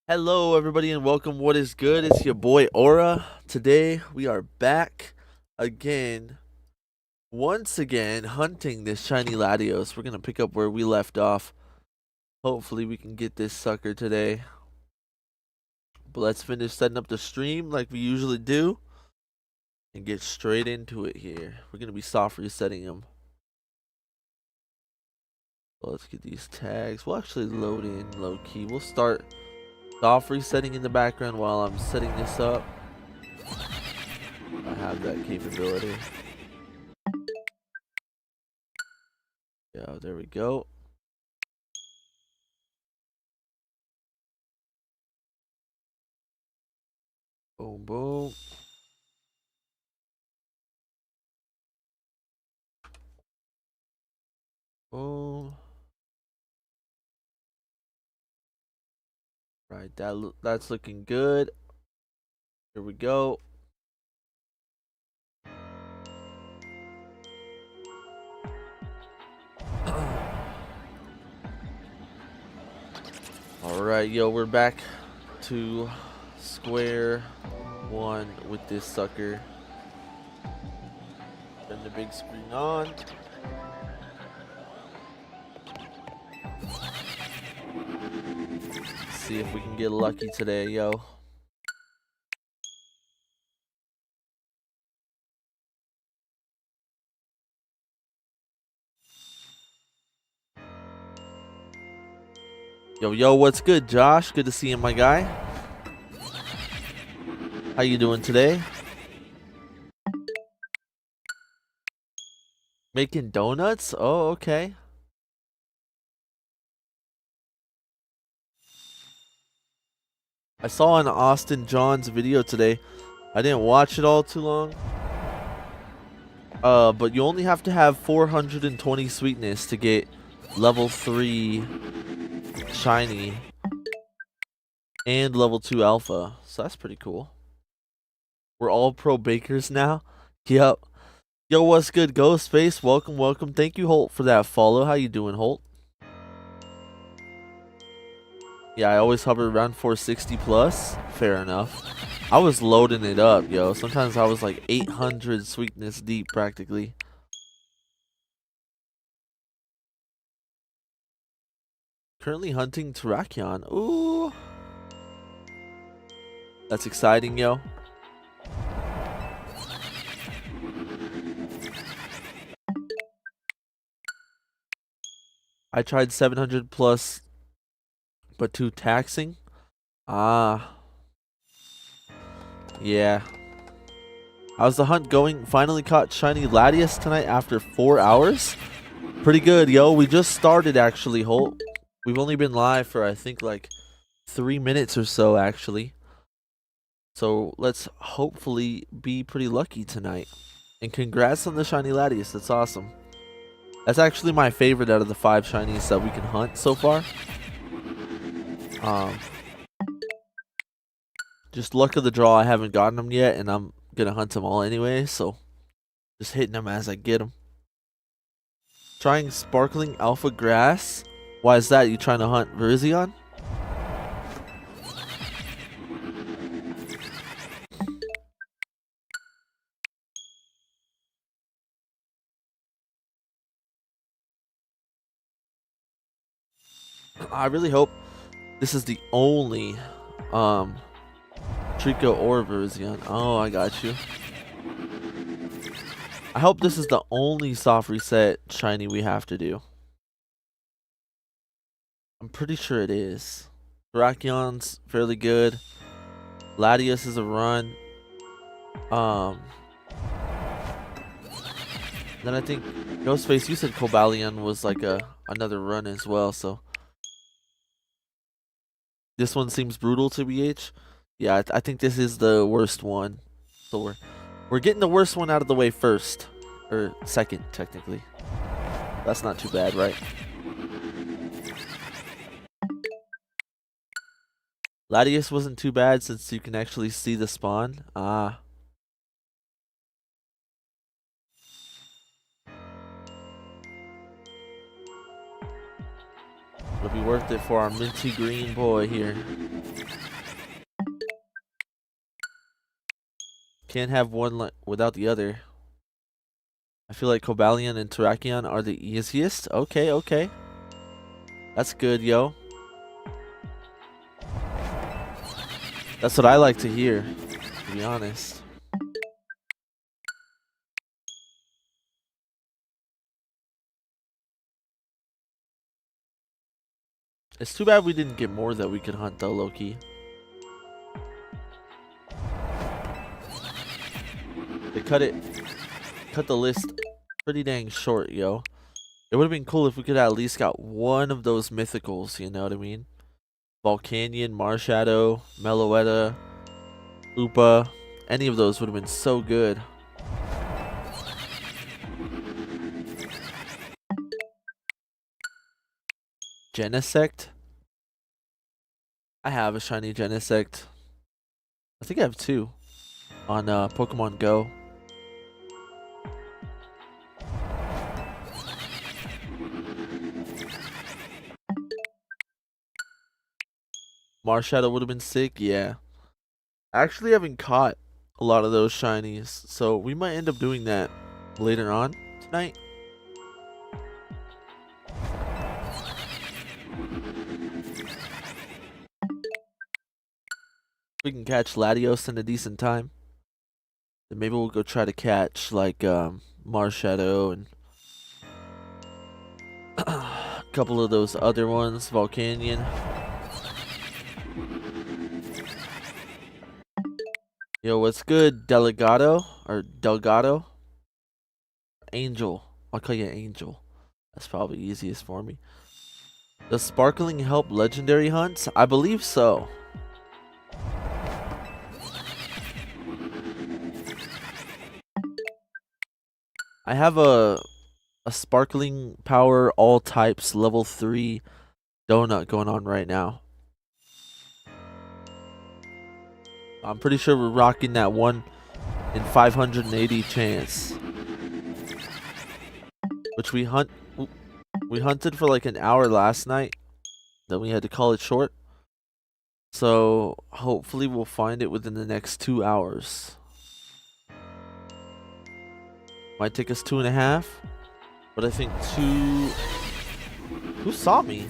Hello, everybody, and welcome. What is good? It's your boy Aura. Today we are back again, once again, hunting this shiny Latios. We're gonna pick up where we left off. Hopefully, we can get this sucker today. But let's finish setting up the stream like we usually do and get straight into it here. We're gonna be soft resetting him. So let's get these tags. We'll actually load in low key. We'll start soft resetting in the background while I'm setting this up. I have that capability. Yeah, there we go. Boom, boom. Boom. Right, that's looking good. Here we go. Alright, yo, we're back to square one with this sucker. Turn the big screen on. See if we can get lucky today, yo. Yo, what's good, Josh? Good to see you, my guy. How you doing today? Making donuts? Oh, okay. I saw an Austin John's video today. I didn't watch it all too long. But you only have to have 420 sweetness to get level 3 shiny and level 2 alpha. So that's pretty cool. We're all pro bakers now. Yep. Yo, what's good, Ghostface? Welcome. Thank you, Holt, for that follow. How you doing, Holt? Yeah, I always hover around 460 plus. Fair enough. I was loading it up, yo. Sometimes I was like 800 sweetness deep, practically. Currently hunting Terrakion. Ooh. That's exciting, yo. I tried 700 plus, but too taxing. Ah. Yeah. How's the hunt going? Finally caught shiny Latios tonight after 4 hours. Pretty good, yo. We just started, actually, Holt. We've only been live for, I think, like 3 minutes or so, actually. So let's hopefully be pretty lucky tonight. And congrats on the shiny Latios. That's awesome. That's actually my favorite out of the 5 shinies that we can hunt so far. Just luck of the draw. I haven't gotten them yet, and I'm gonna hunt them all anyway. So just hitting them as I get them. Trying sparkling alpha grass. Why is that? You trying to hunt Virizion? I really hope this is the only Trico or Virizion. Oh, I got you. I hope this is the only soft reset shiny we have to do. I'm pretty sure it is. Brackion's fairly good. Latios is a run. Then I think Ghostface, you said Cobalion was like another run as well, so this one seems brutal to BH. Yeah, I think this is the worst one. So we're getting the worst one out of the way first. Or second, technically. That's not too bad, right? Latios wasn't too bad since you can actually see the spawn. Ah. It'll be worth it for our minty green boy here. Can't have one without the other. I feel like Cobalion and Terrakion are the easiest. Okay, okay. That's good, yo. That's what I like to hear, to be honest. It's too bad we didn't get more that we could hunt though, Loki. They cut the list pretty dang short, yo. It would have been cool if we could have at least got one of those mythicals, you know what I mean? Volcanion, Marshadow, Meloetta, Upa. Any of those would have been so good. Genesect? I have a shiny Genesect. I think I have two on Pokemon Go. Marshadow would have been sick, yeah. I actually haven't caught a lot of those shinies, so we might end up doing that later on tonight. We can catch Latios in a decent time. Then maybe we'll go try to catch like Marshadow and a couple of those other ones, Volcanion. Yo, what's good, Delgado? Angel. I'll call you Angel. That's probably easiest for me. Does sparkling help legendary hunts? I believe so. I have a sparkling power all types level 3 donut going on right now. I'm pretty sure we're rocking that 1 in 580 chance. Which we hunted for like an hour last night. Then we had to call it short. So hopefully we'll find it within the next 2 hours. Might take us 2.5. But I think 2... Who saw me?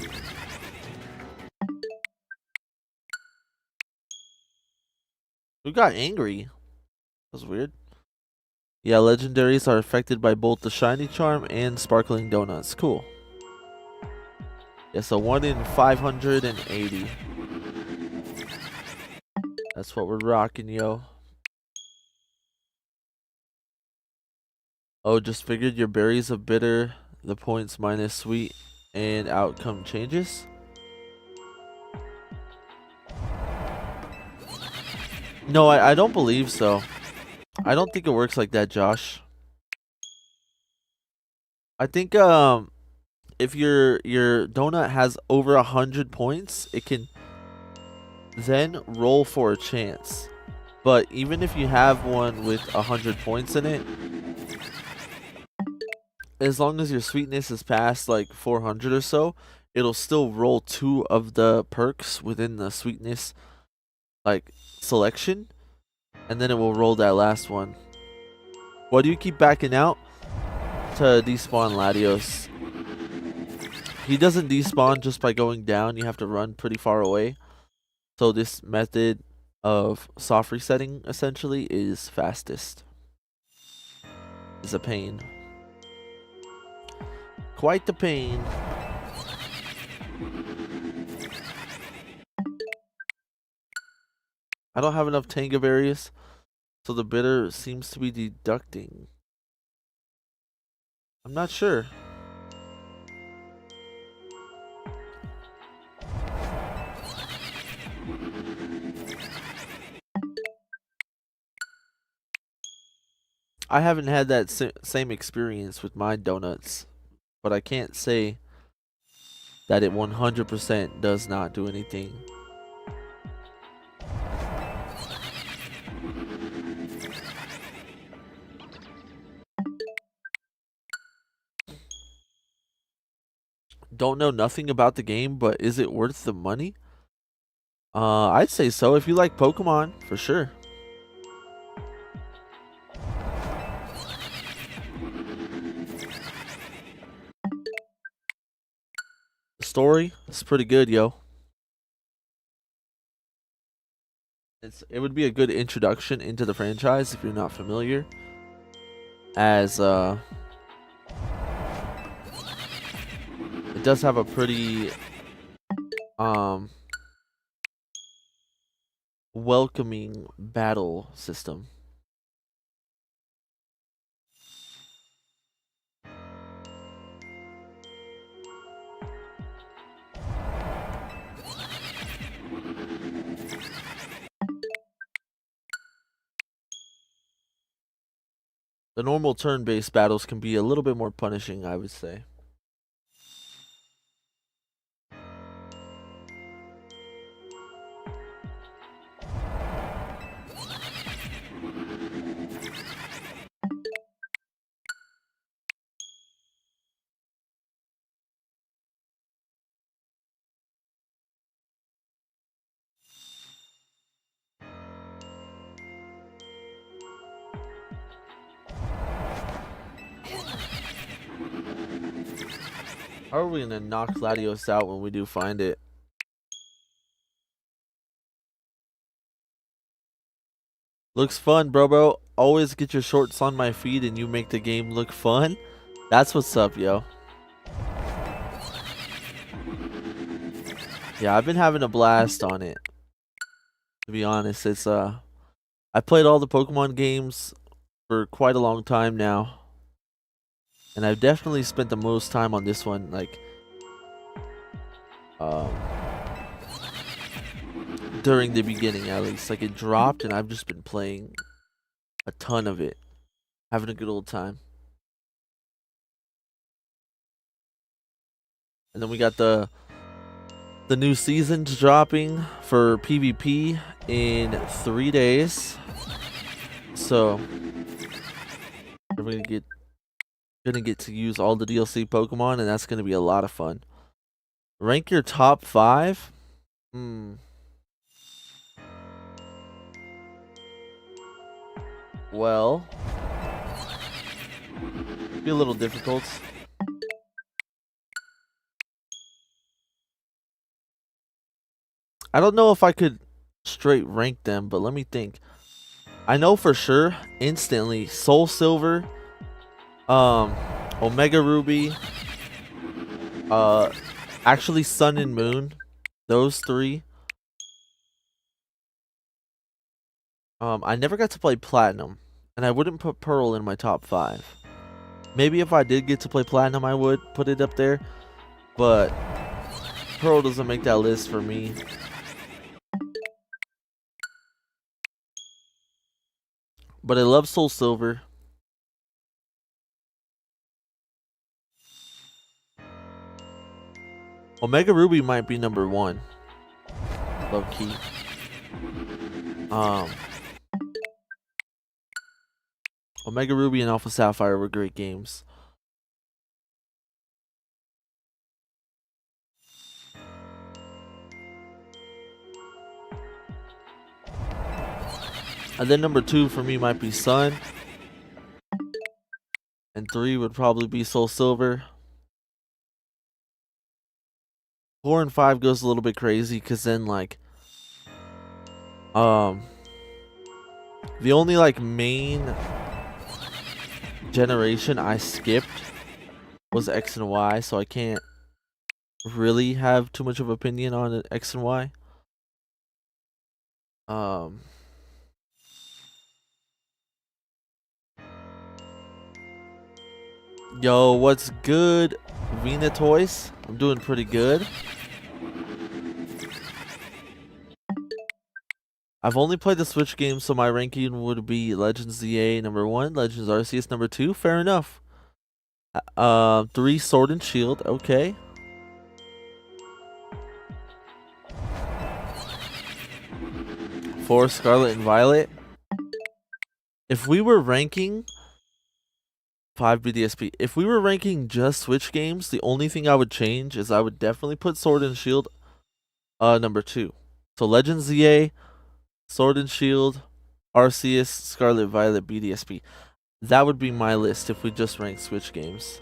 Who got angry? That was weird. Yeah, legendaries are affected by both the shiny charm and sparkling donuts. Cool. Yeah, so 1 in 580. That's what we're rocking, yo. Oh, just figured your berries of bitter, the points minus sweet, and outcome changes? No, I don't believe so. I don't think it works like that, Josh. I think if your donut has over 100 points, it can then roll for a chance. But even if you have one with 100 points in it, as long as your sweetness is past like 400 or so, it'll still roll 2 of the perks within the sweetness like selection, and then it will roll that last one. Why do you keep backing out? To despawn Latios. He doesn't despawn just by going down. You have to run pretty far away. So this method of soft resetting essentially is fastest. It's a pain. Quite the pain. I don't have enough Tanga berries, so the bitter seems to be deducting. I'm not sure. I haven't had that same experience with my donuts, but I can't say that it 100% does not do anything. Don't know nothing about the game, but is it worth the money? I'd say so if you like Pokemon, for sure. story is pretty good, yo. It would be a good introduction into the franchise if you're not familiar, as it does have a pretty welcoming battle system. The normal turn-based battles can be a little bit more punishing, I would say. How are we gonna knock Latios out when we do find it? Looks fun, bro. Always get your shorts on my feed and you make the game look fun. That's what's up, yo. Yeah, I've been having a blast on it. To be honest, it's I played all the Pokemon games for quite a long time now. And I've definitely spent the most time on this one, like during the beginning at least. Like it dropped and I've just been playing a ton of it. Having a good old time. And then we got the new seasons dropping for PvP in 3 days. So we're gonna get to use all the DLC Pokemon, and that's gonna be a lot of fun. Rank your top 5? Well, be a little difficult. I don't know if I could straight rank them, but let me think. I know for sure instantly Soul Silver, Omega Ruby, actually Sun and Moon, those 3. I never got to play Platinum, and I wouldn't put Pearl in my top 5. Maybe if I did get to play Platinum, I would put it up there, but Pearl doesn't make that list for me. But I love Soul Silver. Omega Ruby might be number 1. Low key. Omega Ruby and Alpha Sapphire were great games. And then number 2 for me might be Sun. And 3 would probably be Soul Silver. 4 and 5 goes a little bit crazy because then like the only like main generation I skipped was X and Y, so I can't really have too much of an opinion on X and Y. Yo, what's good, Vina Toys? I'm doing pretty good. I've only played the Switch games, so my ranking would be Legends ZA number 1, Legends Arceus number 2. Fair enough. 3 Sword and Shield. Okay. 4 Scarlet and Violet. If we were ranking 5 BDSP, if we were ranking just Switch games, the only thing I would change is I would definitely put Sword and Shield number 2. So Legends ZA, Sword and Shield, Arceus, Scarlet Violet, BDSP. That would be my list if we just ranked Switch games.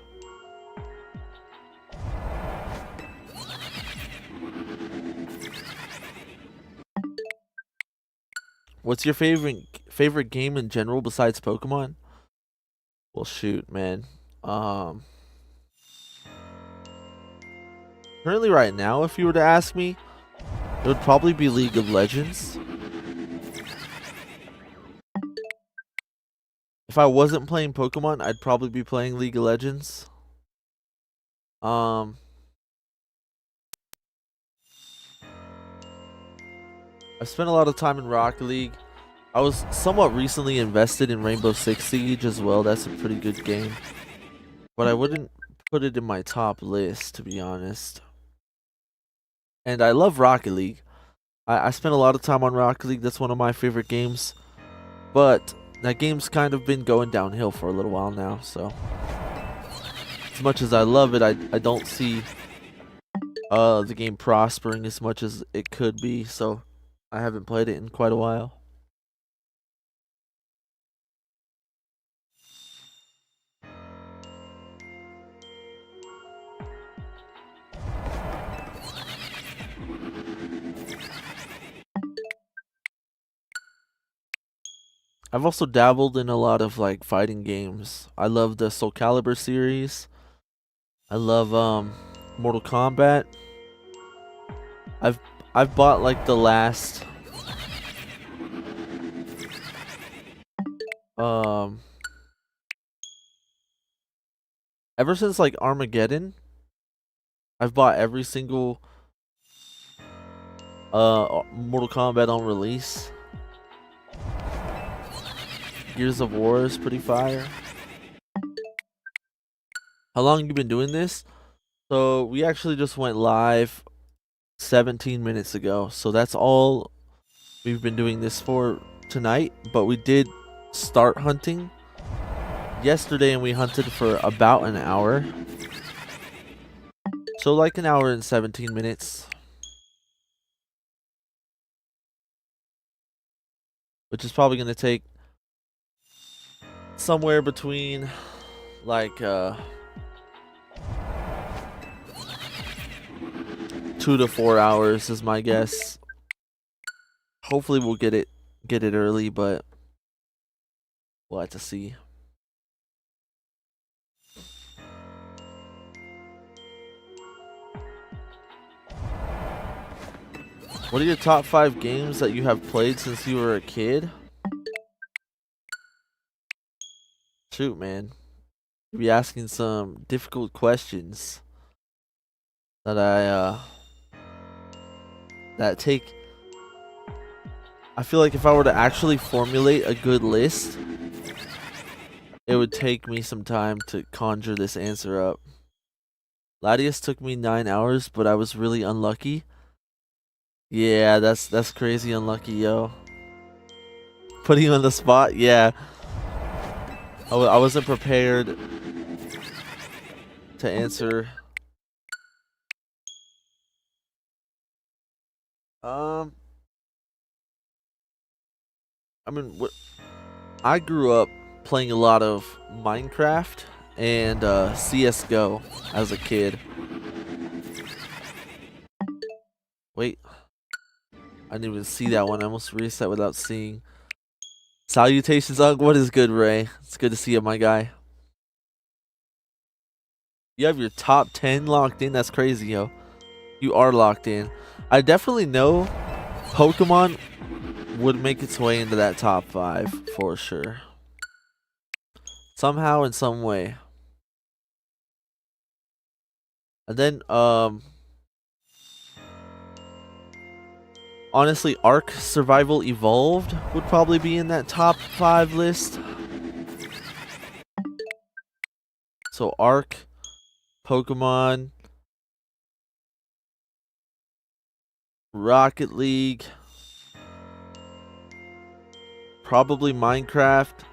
What's your favorite game in general besides Pokemon? Well, shoot, man. Um, Currently, right now, if you were to ask me, it would probably be League of Legends. If I wasn't playing Pokemon, I'd probably be playing League of Legends. Um, I spent a lot of time in Rocket League. I was somewhat recently invested in Rainbow Six Siege as well. That's a pretty good game. But I wouldn't put it in my top list, to be honest. And I love Rocket League. I spent a lot of time on Rocket League. That's one of my favorite games. But that game's kind of been going downhill for a little while now. So as much as I love it, I don't see the game prospering as much as it could be. So I haven't played it in quite a while. I've also dabbled in a lot of like fighting games. I love the Soul Calibur series. I love Mortal Kombat. I've I've bought like the last um ever since like Armageddon, I've bought every single Mortal Kombat on release. Gears of War is pretty fire. How long you been doing this? So we actually just went live 17 minutes ago. So that's all we've been doing this for tonight. But we did start hunting yesterday and we hunted for about an hour. So like an hour and 17 minutes. Which is probably going to take somewhere between like 2 to 4 hours is my guess. Hopefully we'll get it early, but we'll have to see. What are your top 5 games that you have played since you were a kid? Shoot, man. You'll be asking some difficult questions that I feel like if I were to actually formulate a good list, it would take me some time to conjure this answer up. Latios took me 9 hours, but I was really unlucky. Yeah, that's crazy unlucky, yo. Putting you on the spot, yeah. I wasn't prepared to answer. I mean, I grew up playing a lot of Minecraft and CS:GO as a kid. Wait, I didn't even see that one. I almost reset without seeing. Salutations, Ugg. What is good, Ray? It's good to see you, my guy. You have your top 10 locked in? That's crazy, yo. You are locked in. I definitely know Pokemon would make its way into that top 5 for sure. Somehow, in some way. And then, honestly, Ark Survival Evolved would probably be in that top 5 list. So Ark, Pokemon, Rocket League, probably Minecraft.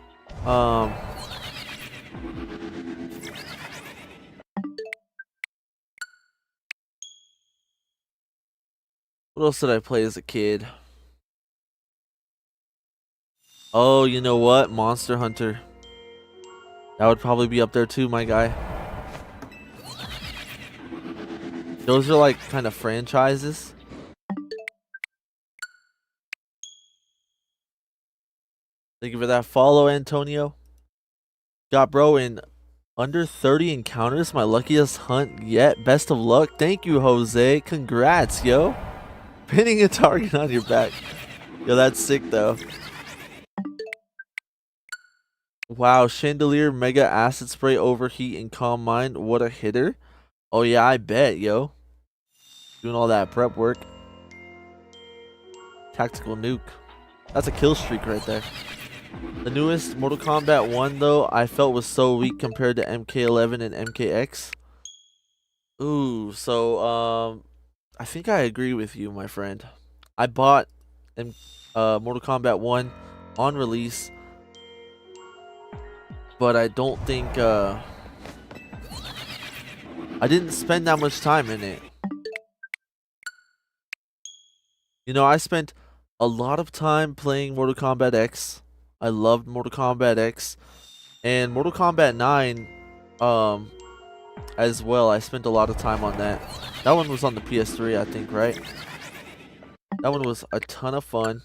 What else did I play as a kid? Oh, you know what? Monster Hunter. That would probably be up there too, my guy. Those are like kind of franchises. Thank you for that follow, Antonio. Got bro in under 30 encounters. My luckiest hunt yet. Best of luck. Thank you, Jose. Congrats, yo. Pinning a target on your back. Yo, that's sick, though. Wow, Chandelier, Mega Acid Spray, Overheat, and Calm Mind. What a hitter. Oh, yeah, I bet, yo. Doing all that prep work. Tactical Nuke. That's a kill streak right there. The newest Mortal Kombat 1, though, I felt was so weak compared to MK11 and MKX. Ooh, so, I think I agree with you, my friend. I bought Mortal Kombat 1 on release, but I don't think, I didn't spend that much time in it. You know, I spent a lot of time playing Mortal Kombat X. I loved Mortal Kombat X. And Mortal Kombat 9, as well. I spent a lot of time on that. That one was on the PS3, I think, right? That one was a ton of fun.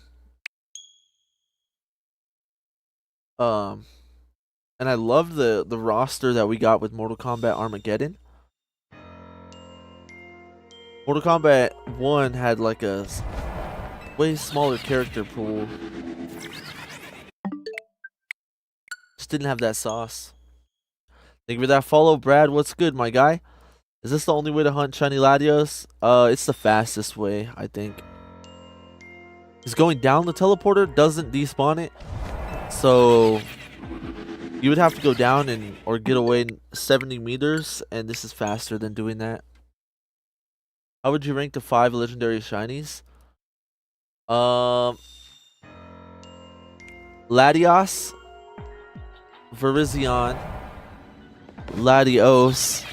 And I love the roster that we got with Mortal Kombat Armageddon. Mortal Kombat 1 had like a way smaller character pool. Just didn't have that sauce. Thank you for that follow, Brad. What's good, my guy? Is this the only way to hunt shiny Latios? It's the fastest way, I think. Because going down the teleporter doesn't despawn it. So you would have to go down and or get away 70 meters, and this is faster than doing that. How would you rank the 5 legendary shinies? Latios, Virizion, Latios,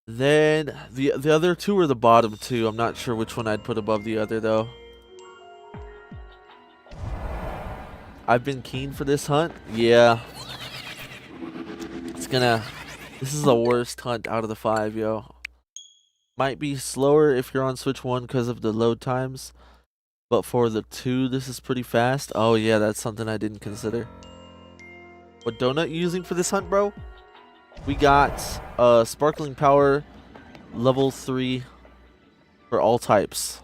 then the other two are the bottom two. I'm not sure which one I'd put above the other though. I've been keen for this hunt. Yeah. This is the worst hunt out of the 5, yo. Might be slower if you're on Switch 1 because of the load times. But for the 2, this is pretty fast. Oh yeah, that's something I didn't consider. What donut you using for this hunt, bro? We got Sparkling Power level 3 for all types.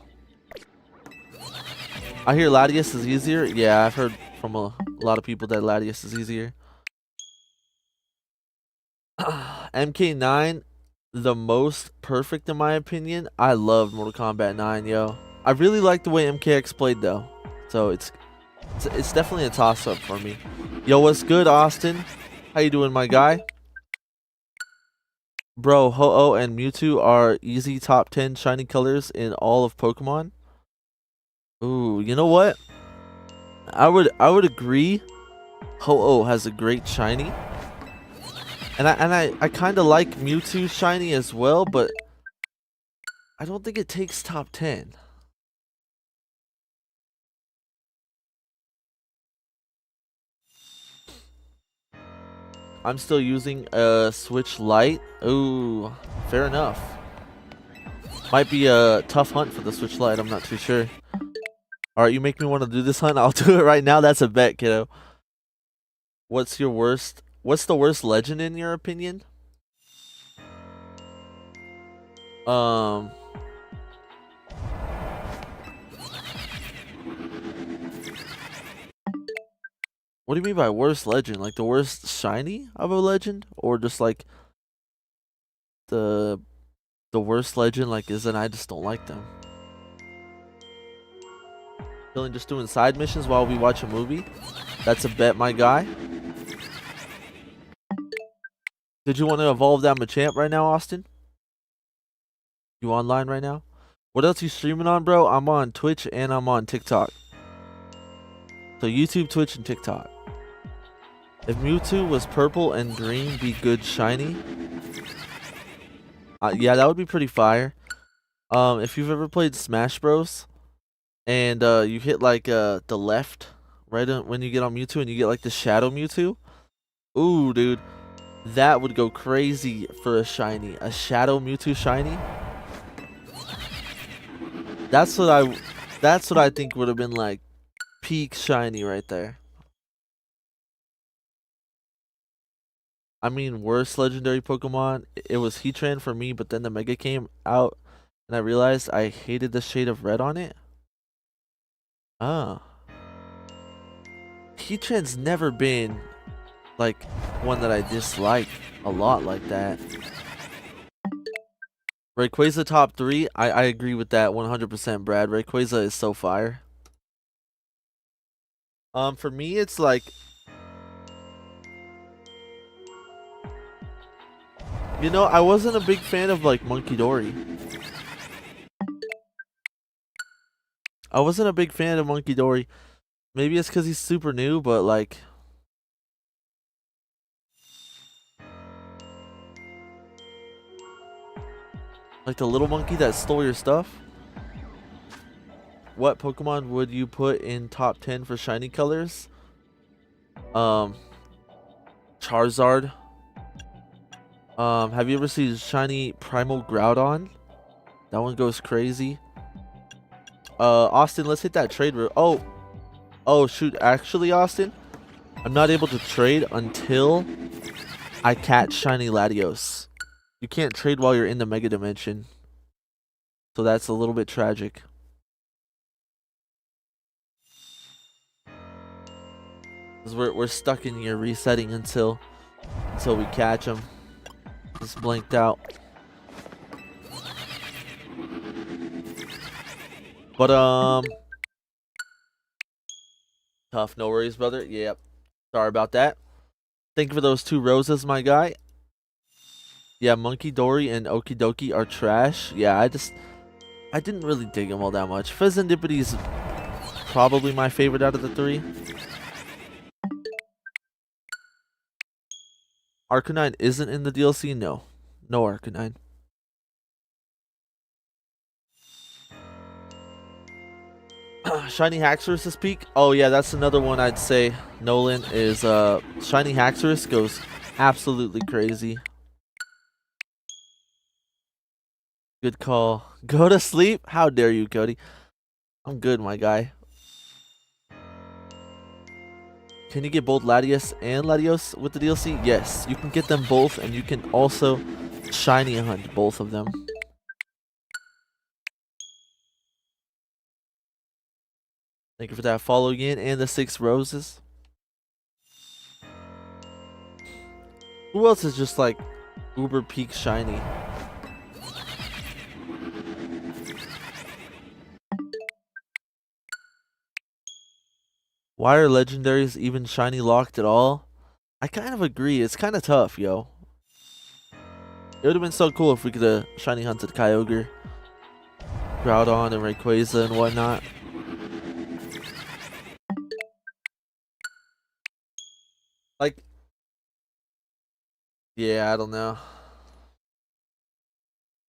I hear Latios is easier. Yeah, I've heard from a lot of people that Latios is easier. MK9, the most perfect in my opinion. I loved Mortal Kombat 9, yo. I really like the way MKX played though. So it's definitely a toss-up for me. Yo, what's good, Austin? How you doing, my guy? Bro, Ho-Oh and Mewtwo are easy top 10 shiny colors in all of Pokemon. Ooh, you know what? I would agree. Ho-Oh has a great shiny. And I kind of like Mewtwo's shiny as well, but I don't think it takes top 10. I'm still using a Switch Lite. Ooh, fair enough. Might be a tough hunt for the Switch Lite. I'm not too sure. All right, you make me want to do this hunt. I'll do it right now. That's a bet, kiddo. What's the worst legend in your opinion? What do you mean by worst legend? Like the worst shiny of a legend, or just like the worst legend? Like, isn't I just don't like them. Feeling just doing side missions while we watch a movie. That's a bet, my guy. Did you want to evolve that Machamp right now, Austin? You online right now? What else you streaming on, bro? I'm on Twitch and I'm on TikTok. So YouTube, Twitch, and TikTok. If Mewtwo was purple and green, be good shiny. Yeah, that would be pretty fire. If you've ever played Smash Bros. And you hit like the left right when you get on Mewtwo and you get like the Shadow Mewtwo. Ooh, dude. That would go crazy for a shiny. A Shadow Mewtwo shiny? That's what I think would have been like peak shiny right there. I mean, worst legendary Pokemon. It was Heatran for me, but then the Mega came out and I realized I hated the shade of red on it. Ah. Heatran's never been like one that I dislike a lot like that. Rayquaza top 3. I agree with that 100%, Brad. Rayquaza is so fire. For me, it's like, you know, I wasn't a big fan of like Monkey Dory. I wasn't a big fan of Monkey Dory. Maybe it's because he's super new, but like, the little monkey that stole your stuff. What Pokemon would you put in top 10 for shiny colors? Charizard. Have you ever seen shiny Primal Groudon? That one goes crazy. Austin, let's hit that trade route. Oh shoot, actually, Austin, I'm not able to trade until I catch shiny Latios. You can't trade while you're in the Mega Dimension. So that's a little bit tragic. Cause we're stuck in here resetting until we catch him. Just blanked out. But tough, no worries, brother. Yep. Sorry about that. Thank you for those 2 roses, my guy. Yeah, Monkey Dory and Okidoki are trash. Yeah, I didn't really dig them all that much. Fizzendipity's probably my favorite out of the 3. Arcanine isn't in the DLC? No. No Arcanine. Shiny Haxorus is peak? Oh yeah, that's another one I'd say. Nolan is Shiny Haxorus goes absolutely crazy. Good call. Go to sleep? How dare you, Cody? I'm good, my guy. Can you get both Latios and Latios with the DLC? Yes, you can get them both, and you can also shiny hunt both of them. Thank you for that follow again and the 6 roses. Who else is just like uber peak shiny? Why are legendaries even shiny locked at all? I kind of agree. It's kind of tough, yo. It would have been so cool if we could have shiny hunted Kyogre, Groudon, and Rayquaza and whatnot. Like, yeah, I don't know.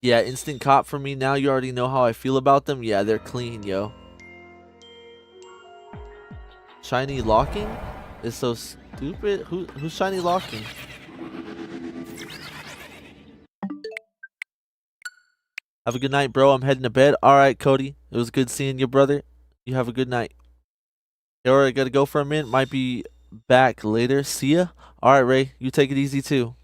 Yeah, instant cop for me now. You already know how I feel about them. Yeah, they're clean, yo. Shiny locking is so stupid. Who's shiny locking? Have a good night, bro. I'm heading to bed. All right, Cody. It was good seeing you, brother. You have a good night. Hey, all right, gotta go for a minute. Might be back later. See ya. All right, Ray. You take it easy too.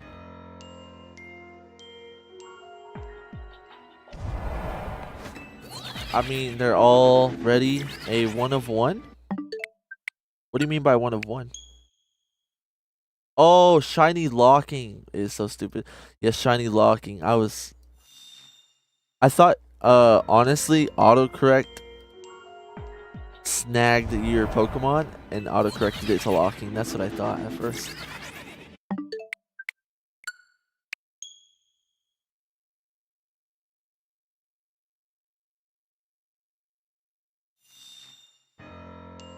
I mean, they're all ready. A 1 of 1? What do you mean by 1 of 1? Oh, shiny locking is so stupid. Yes, shiny locking. I thought, honestly, autocorrect snagged your Pokemon and autocorrected it to locking. That's what I thought at first.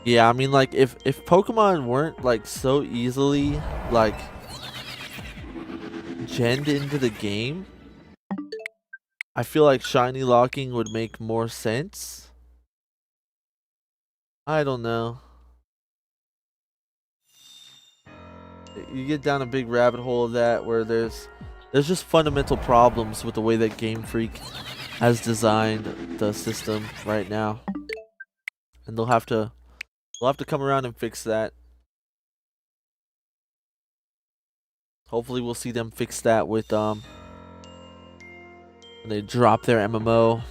Yeah, I mean, like, if Pokemon weren't, like, so easily, like, genned into the game, I feel like shiny locking would make more sense. I don't know. You get down a big rabbit hole of that where there's just fundamental problems with the way that Game Freak has designed the system right now, and they'll have to come around and fix that. Hopefully, we'll see them fix that with when they drop their MMO.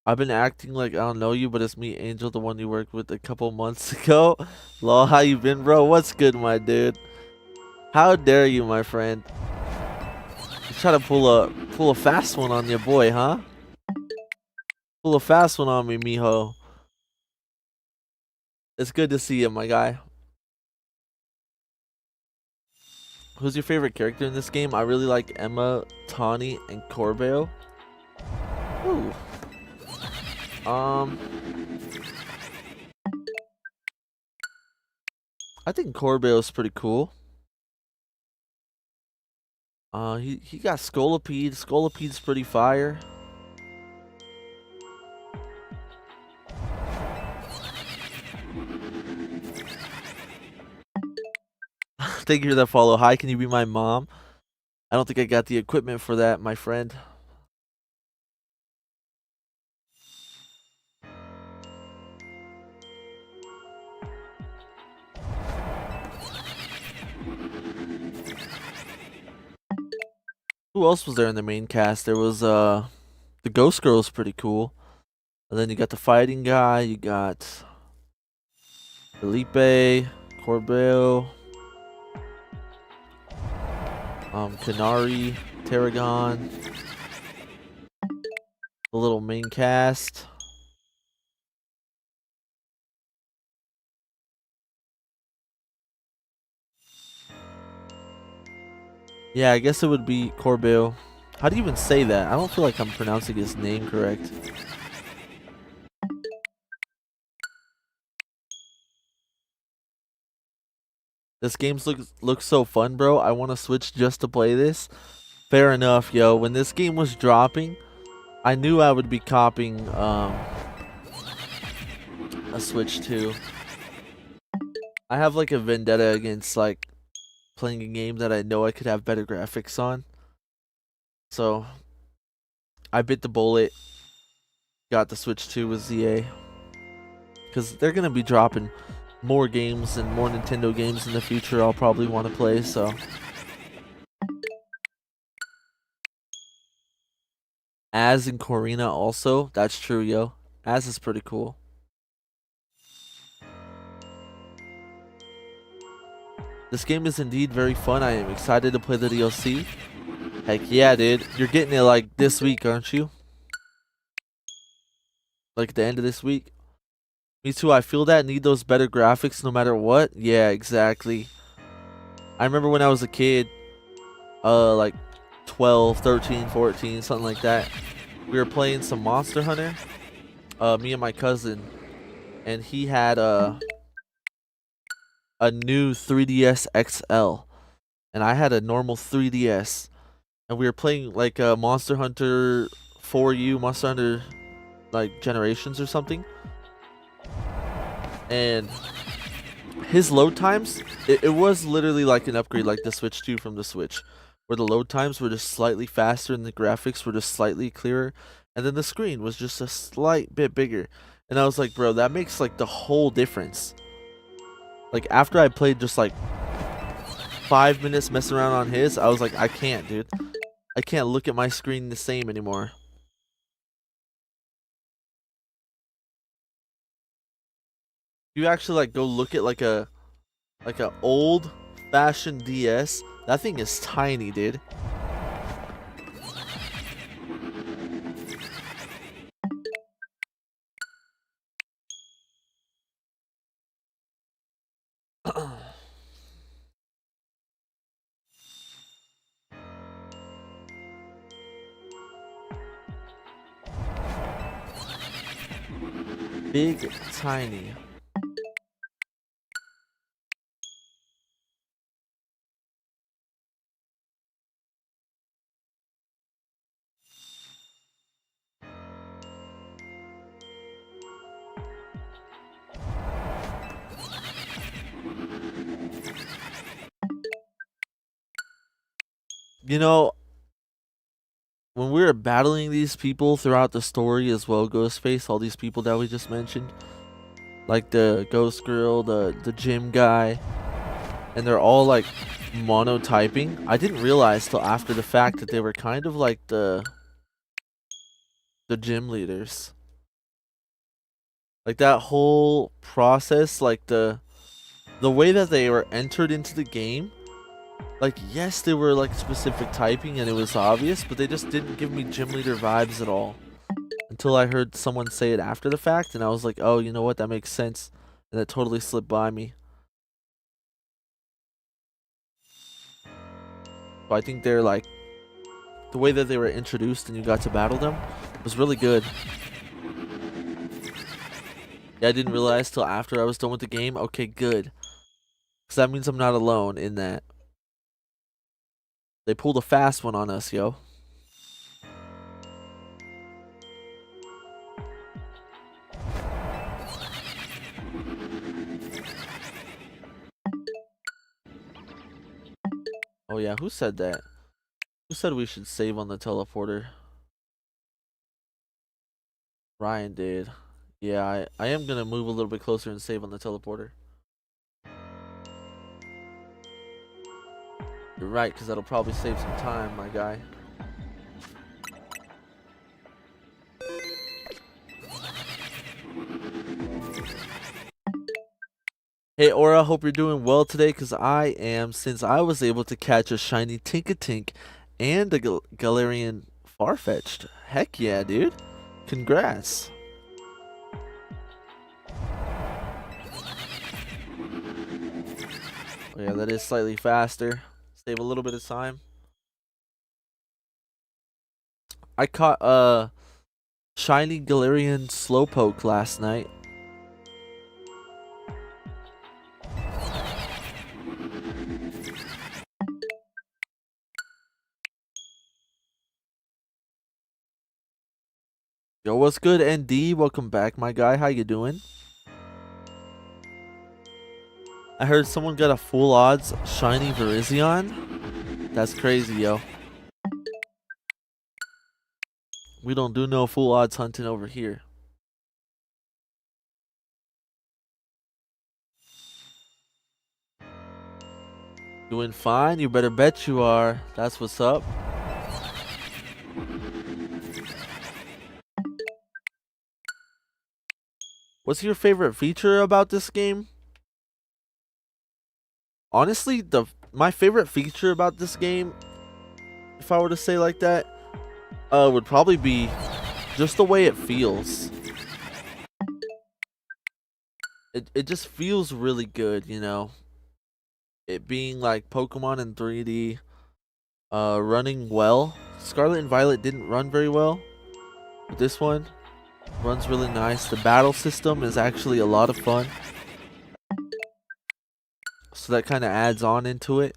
I've been acting like I don't know you, but it's me, Angel, the one you worked with a couple months ago. Lol, how you been, bro? What's good, my dude? How dare you, my friend? You try to pull a fast one on your boy, huh? Pull a fast one on me, mijo. It's good to see you, my guy. Who's your favorite character in this game? I really like Emma, Tawny, and Corbeo. Ooh. I think Corbeo's pretty cool. He got Scolipede. Scolipede's pretty fire. Thank you for that follow. Hi, can you be my mom? I don't think I got the equipment for that, my friend. Who else was there in the main cast? There was the Ghost Girl's pretty cool. And then you got the fighting guy, you got Felipe, Corbeo, Canary, Tarragon, the little main cast. Yeah, I guess it would be Corbeo. How do you even say that? I don't feel like I'm pronouncing his name correct. This game looks so fun, bro. I want to switch just to play this. Fair enough, yo. When this game was dropping, I knew I would be copying a Switch too. I have like a vendetta against like playing a game that I know I could have better graphics on. So I bit the bullet, got the Switch 2 with ZA. Because they're going to be dropping more games and more Nintendo games in the future I'll probably want to play, so. Az and Corina also, that's true, yo. Az is pretty cool. This game is indeed very fun. I am excited to play the DLC. Heck yeah, dude. You're getting it like this week, aren't you? Like at the end of this week? Me too, I feel that. Need those better graphics no matter what. Yeah, exactly. I remember when I was a kid, like 12, 13, 14, something like that. We were playing some Monster Hunter, me and my cousin, and he had a new 3DS XL, and I had a normal 3DS, and we were playing like Monster Hunter 4U, Monster Hunter like Generations or something, and his load times, it was literally like an upgrade like the Switch 2 from the Switch, where the load times were just slightly faster and the graphics were just slightly clearer, and then the screen was just a slight bit bigger. And I was like, bro, that makes like the whole difference. Like after I played just like 5 minutes messing around on his, I was like, I can't, dude. I can't look at my screen the same anymore. You actually like go look at like a old fashioned DS. That thing is tiny, dude. Big, tiny. You know, when we were battling these people throughout the story as well, Ghostface, all these people that we just mentioned, like the ghost girl, the gym guy, and they're all like monotyping. I didn't realize till after the fact that they were kind of like the gym leaders. Like that whole process, like the way that they were entered into the game, like yes, they were like specific typing and it was obvious, but they just didn't give me gym leader vibes at all. Until I heard someone say it after the fact, and I was like, oh, you know what, that makes sense. And it totally slipped by me. So I think they're like, the way that they were introduced and you got to battle them was really good. Yeah, I didn't realize till after I was done with the game. Okay, good. Because that means I'm not alone in that. They pulled a fast one on us, yo. Oh yeah, who said that? Who said we should save on the teleporter? Ryan did. Yeah, I am gonna move a little bit closer and save on the teleporter. You're right, because that'll probably save some time, my guy. Hey Aura, hope you're doing well today, because I am, since I was able to catch a shiny Tinkatink and a Galarian Farfetch'd. Heck yeah, dude. Congrats. Oh yeah, that is slightly faster. Save a little bit of time. I caught a shiny Galarian Slowpoke last night. Yo, what's good, ND? Welcome back, my guy. How you doing? I heard someone got a full odds shiny Virizion. That's crazy, yo. We don't do no full odds hunting over here. Doing fine? You better bet you are. That's what's up. What's your favorite feature about this game? Honestly, my favorite feature about this game, if I were to say like that, would probably be just the way it feels. It just feels really good, you know. It being like Pokemon in 3D, running well. Scarlet and Violet didn't run very well, but this one runs really nice. The battle system is actually a lot of fun, so that kind of adds on into it.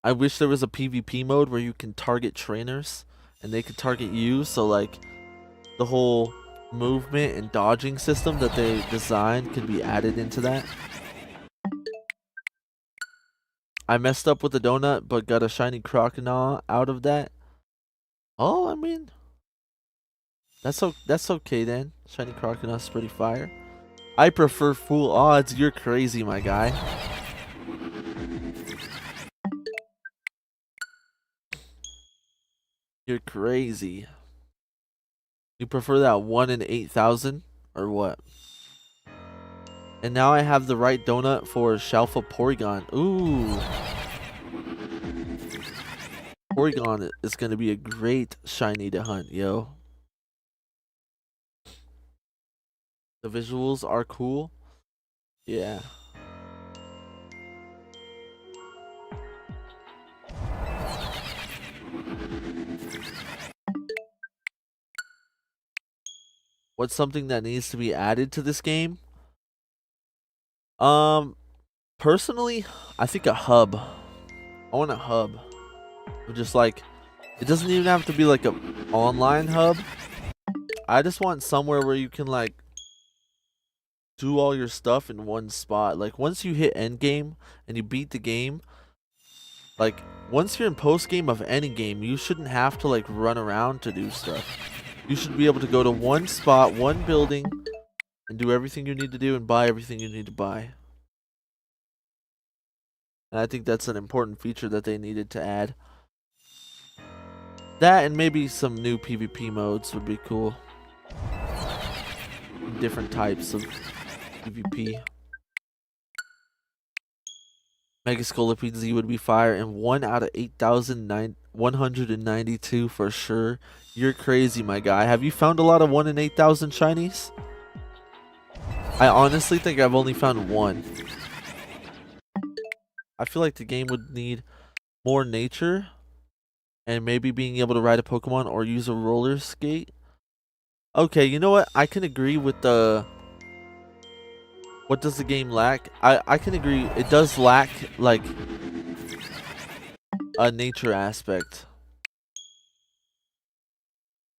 I wish there was a PvP mode where you can target trainers and they could target you, so like the whole movement and dodging system that they designed could be added into that. I messed up with the donut but got a shiny Crocodile out of that. Oh, I mean, that's okay then. Shiny Crocodile's pretty fire. I prefer full odds. You're crazy, my guy. You're crazy. You prefer that 1 in 8,000 or what? And now I have the right donut for Shalfa Porygon. Ooh. Porygon is going to be a great shiny to hunt, yo. The visuals are cool. Yeah. What's something that needs to be added to this game? Personally, I think a hub. I want a hub. Just like, it doesn't even have to be like a online hub. I just want somewhere where you can like do all your stuff in one spot. Like once you hit end game and you beat the game, like once you're in post game of any game, you shouldn't have to like run around to do stuff. You should be able to go to one spot, one building, and do everything you need to do and buy everything you need to buy. And I think that's an important feature that they needed to add. That and maybe some new PvP modes would be cool. Different types of PvP. Mega Scolipede Z would be fire, and 1 out of 8,192 for sure. You're crazy, my guy. Have you found a lot of 1 in 8,000 shinies? I honestly think I've only found 1. I feel like the game would need more nature and maybe being able to ride a Pokemon or use a roller skate. Okay, you know what? I can agree with the... What does the game lack? I can agree. It does lack, like, a nature aspect.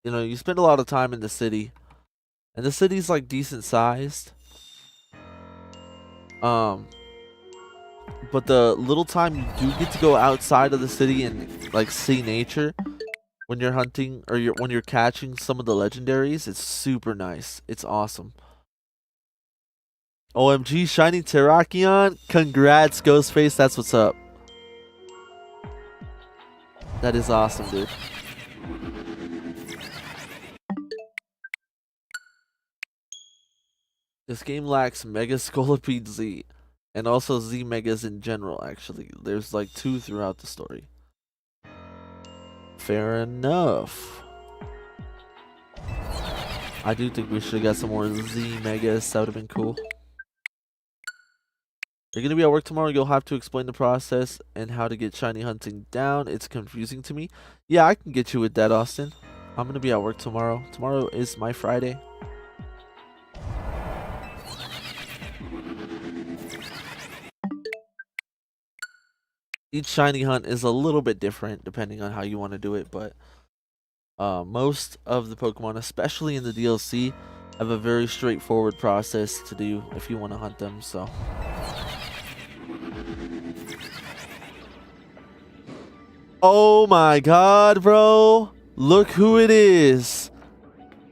You know, you spend a lot of time in the city. And the city's, like, decent sized. But the little time you do get to go outside of the city and, like, see nature when you're hunting or when you're catching some of the legendaries, it's super nice. It's awesome. OMG, shiny Terrakion. Congrats, Ghostface. That's what's up. That is awesome, dude. This game lacks Mega Scolipede Z. And also Z Megas in general, actually. There's like 2 throughout the story. Fair enough. I do think we should have got some more Z Megas. That would have been cool. You're going to be at work tomorrow. You'll have to explain the process and how to get shiny hunting down. It's confusing to me. Yeah, I can get you with that, Austin. I'm going to be at work tomorrow. Tomorrow is my Friday. Each shiny hunt is a little bit different depending on how you want to do it, but most of the Pokemon, especially in the DLC, have a very straightforward process to do if you want to hunt them, so... Oh my god, bro! Look who it is!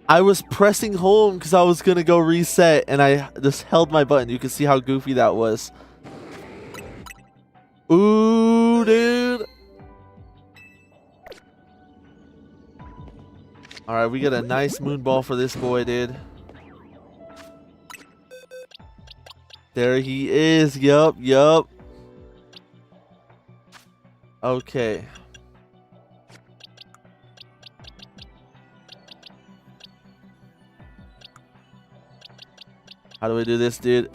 I was pressing home because I was going to go reset, and I just held my button. You can see how goofy that was. Ooh, dude! Alright, we get a nice moon ball for this boy, dude. There he is. Yup, yup. Okay. How do we do this, dude?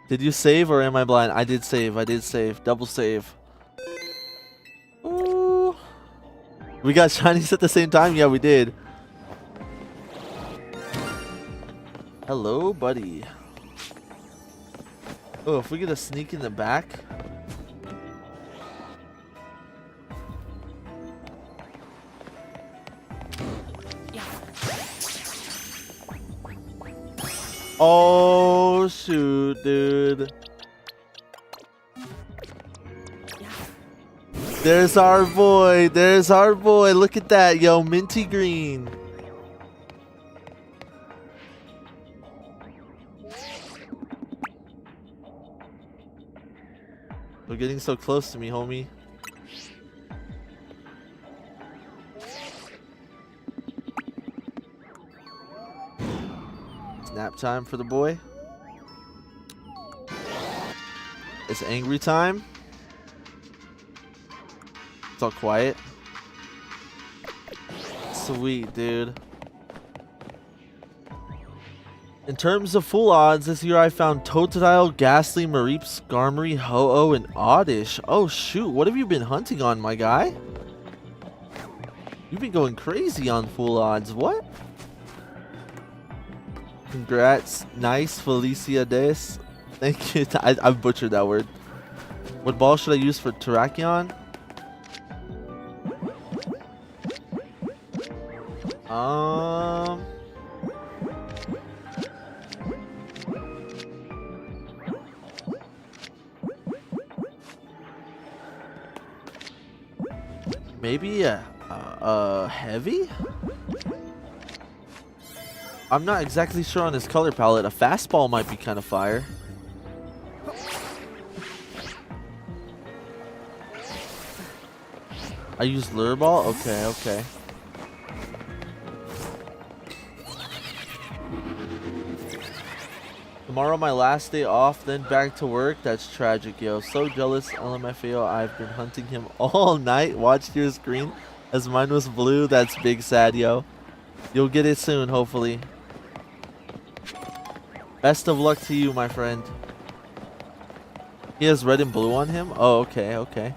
Did you save or am I blind? I did save. I did save. Double save. Ooh. We got shinies at the same time? Yeah, we did. Hello, buddy. Oh, if we get a sneak in the back. Oh, shoot, dude. There's our boy. There's our boy. Look at that, yo. Minty green. We're getting so close to me, homie. Nap time for the boy. It's angry time. It's all quiet. Sweet, dude. In terms of full odds, this year I found Totodile, Ghastly, Mareep, Skarmory, Ho-Oh, and Oddish. Oh shoot, what have you been hunting on, my guy? You've been going crazy on full odds. What? Congrats. Nice, Felicia Des. Thank you. I butchered that word. What ball should I use for Terrakion? Maybe a heavy? I'm not exactly sure on his color palette. A fastball might be kind of fire. I use lure ball? Okay, okay. Tomorrow my last day off, then back to work. That's tragic, yo. So jealous, LMFAO. I've been hunting him all night. Watched your screen as mine was blue. That's big sad, yo. You'll get it soon, hopefully. Best of luck to you, my friend. He has red and blue on him? Oh, okay, okay.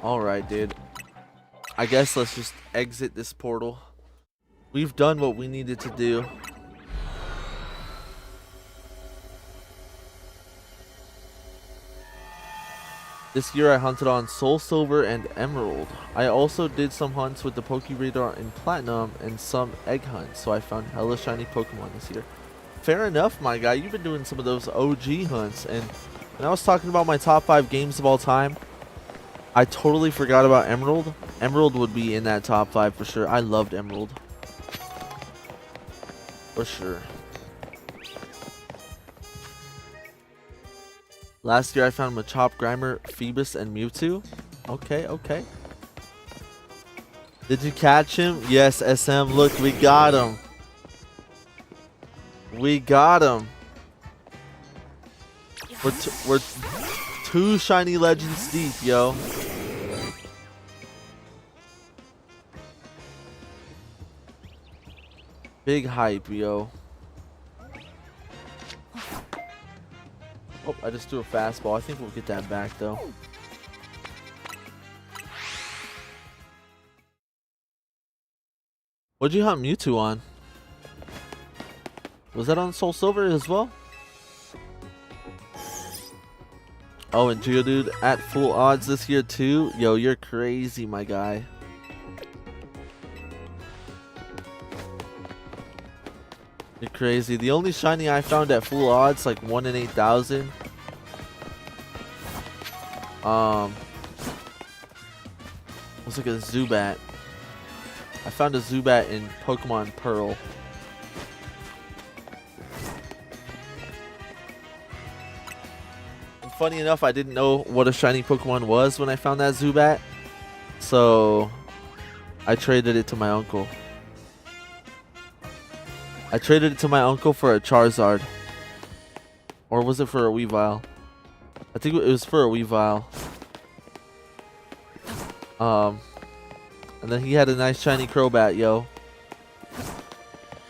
Alright, dude. I guess let's just exit this portal. We've done what we needed to do. This year I hunted on Soul Silver and Emerald. I also did some hunts with the Poke Radar in Platinum and some egg hunts, so I found hella shiny Pokemon this year. Fair enough, my guy. You've been doing some of those OG hunts, and when I was talking about my top 5 games of all time, I totally forgot about Emerald. Emerald would be in that top 5 for sure. I loved Emerald. For sure. Last year I found Machop, Grimer, Phoebus, and Mewtwo. Okay, okay. Did you catch him? Yes, SM. Look, we got him. We got him. We're 2 shiny legends deep, yo. Big hype, yo. Oh, I just threw a fastball. I think we'll get that back, though. What'd you hunt Mewtwo on? Was that on Soul Silver as well? Oh, and Geodude at full odds this year, too? Yo, you're crazy, my guy. You're crazy. The only shiny I found at full odds, like 1 in 8,000. Was like a Zubat. I found a Zubat in Pokemon Pearl. And funny enough, I didn't know what a shiny Pokemon was when I found that Zubat. So I traded it to my uncle. I traded it to my uncle for a Charizard. Or was it for a Weavile? I think it was for a Weavile. And then he had a nice shiny Crobat, yo.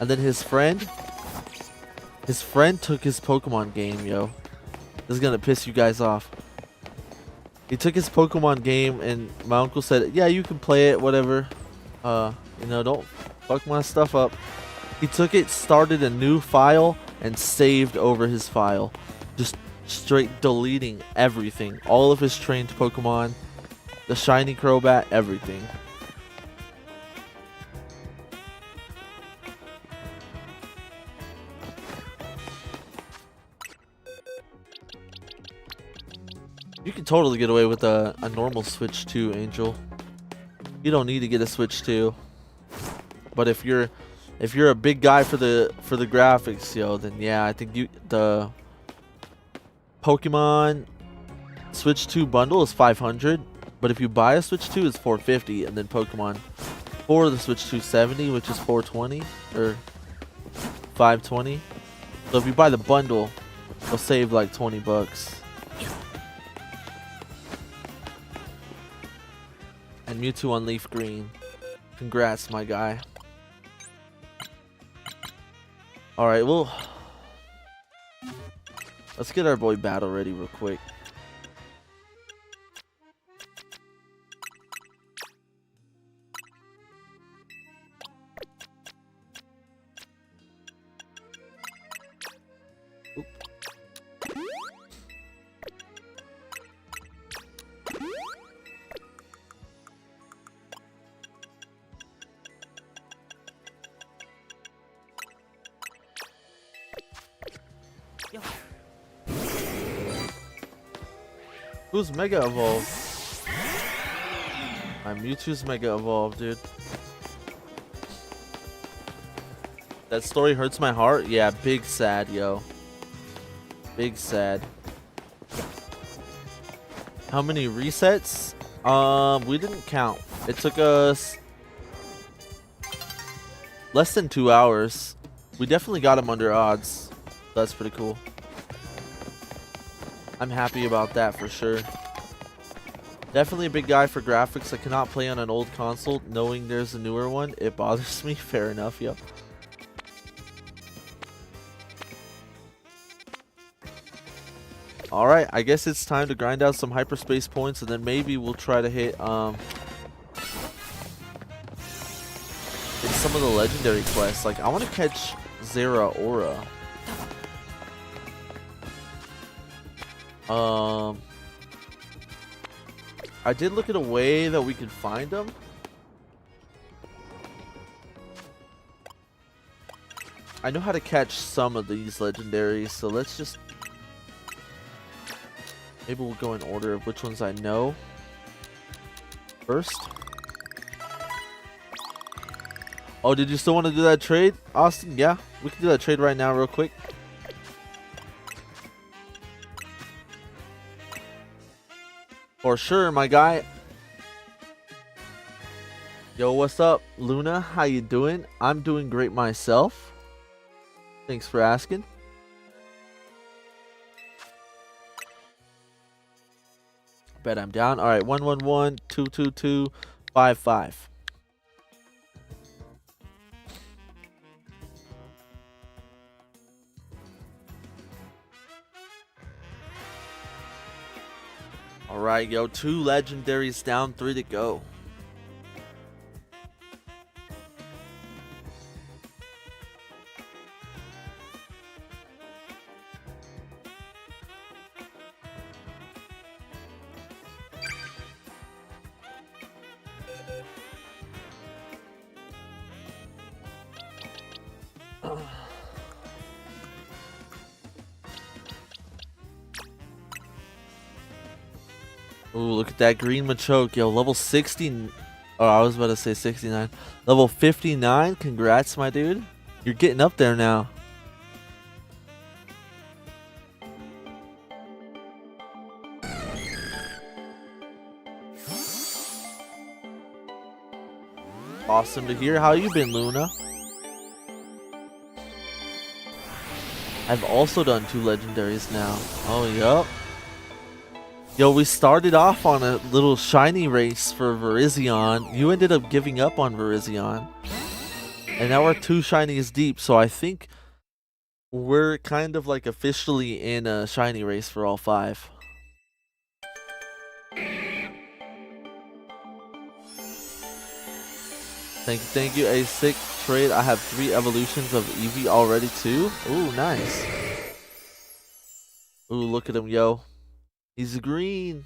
And then his friend took his Pokemon game, yo. This is gonna piss you guys off. He took his Pokemon game and my uncle said, yeah, you can play it, whatever. You know, don't fuck my stuff up. He took it, started a new file, and saved over his file. Just straight deleting everything. All of his trained Pokemon, the shiny Crobat, everything. You can totally get away with a normal Switch 2, Angel. You don't need to get a Switch 2. But if you're a big guy for the graphics, yo, then yeah, I think the Pokemon Switch 2 bundle is 500, but if you buy a Switch 2, it's 450, and then Pokemon for the Switch 2 70, which is 420 or 520. So if you buy the bundle, you'll save like 20 bucks. And Mewtwo on Leaf Green. Congrats, my guy. Alright, well, let's get our boy Battle ready real quick. Oop. Who's Mega Evolved? My Mewtwo's Mega Evolved, dude. That story hurts my heart. Yeah, big sad, yo. Big sad. How many resets? We didn't count. It took us less than 2 hours. We definitely got him under odds. That's pretty cool. I'm happy about that for sure. Definitely a big guy for graphics. I cannot play on an old console knowing there's a newer one. It bothers me. Fair enough, yep. Alright, I guess it's time to grind out some hyperspace points and then maybe we'll try to hit some of the legendary quests. Like, I want to catch Zeraora. I did look at a way that we could find them. I know how to catch some of these legendaries, so let's just... Maybe we'll go in order of which ones I know first. Oh, did you still want to do that trade, Austin? Yeah, we can do that trade right now real quick. For sure, my guy. Yo, what's up, Luna? How you doing? I'm doing great myself. Thanks for asking. Bet I'm down. All right, 111 222 55. All right, yo, 2 legendaries down, 3 to go. Ooh, look at that green Machoke, yo, level 60. Oh, I was about to say 69. Level 59. Congrats, my dude. You're getting up there now. Awesome to hear. How you been, Luna? I've also done 2 legendaries now. Oh, yup. Yo, we started off on a little shiny race for Virizion. You ended up giving up on Virizion. And now we're 2 shinies deep, so I think we're kind of like officially in a shiny race for all 5. Thank you, a sick trade. I have 3 evolutions of Eevee already too. Ooh, nice. Ooh, look at him, yo. He's green.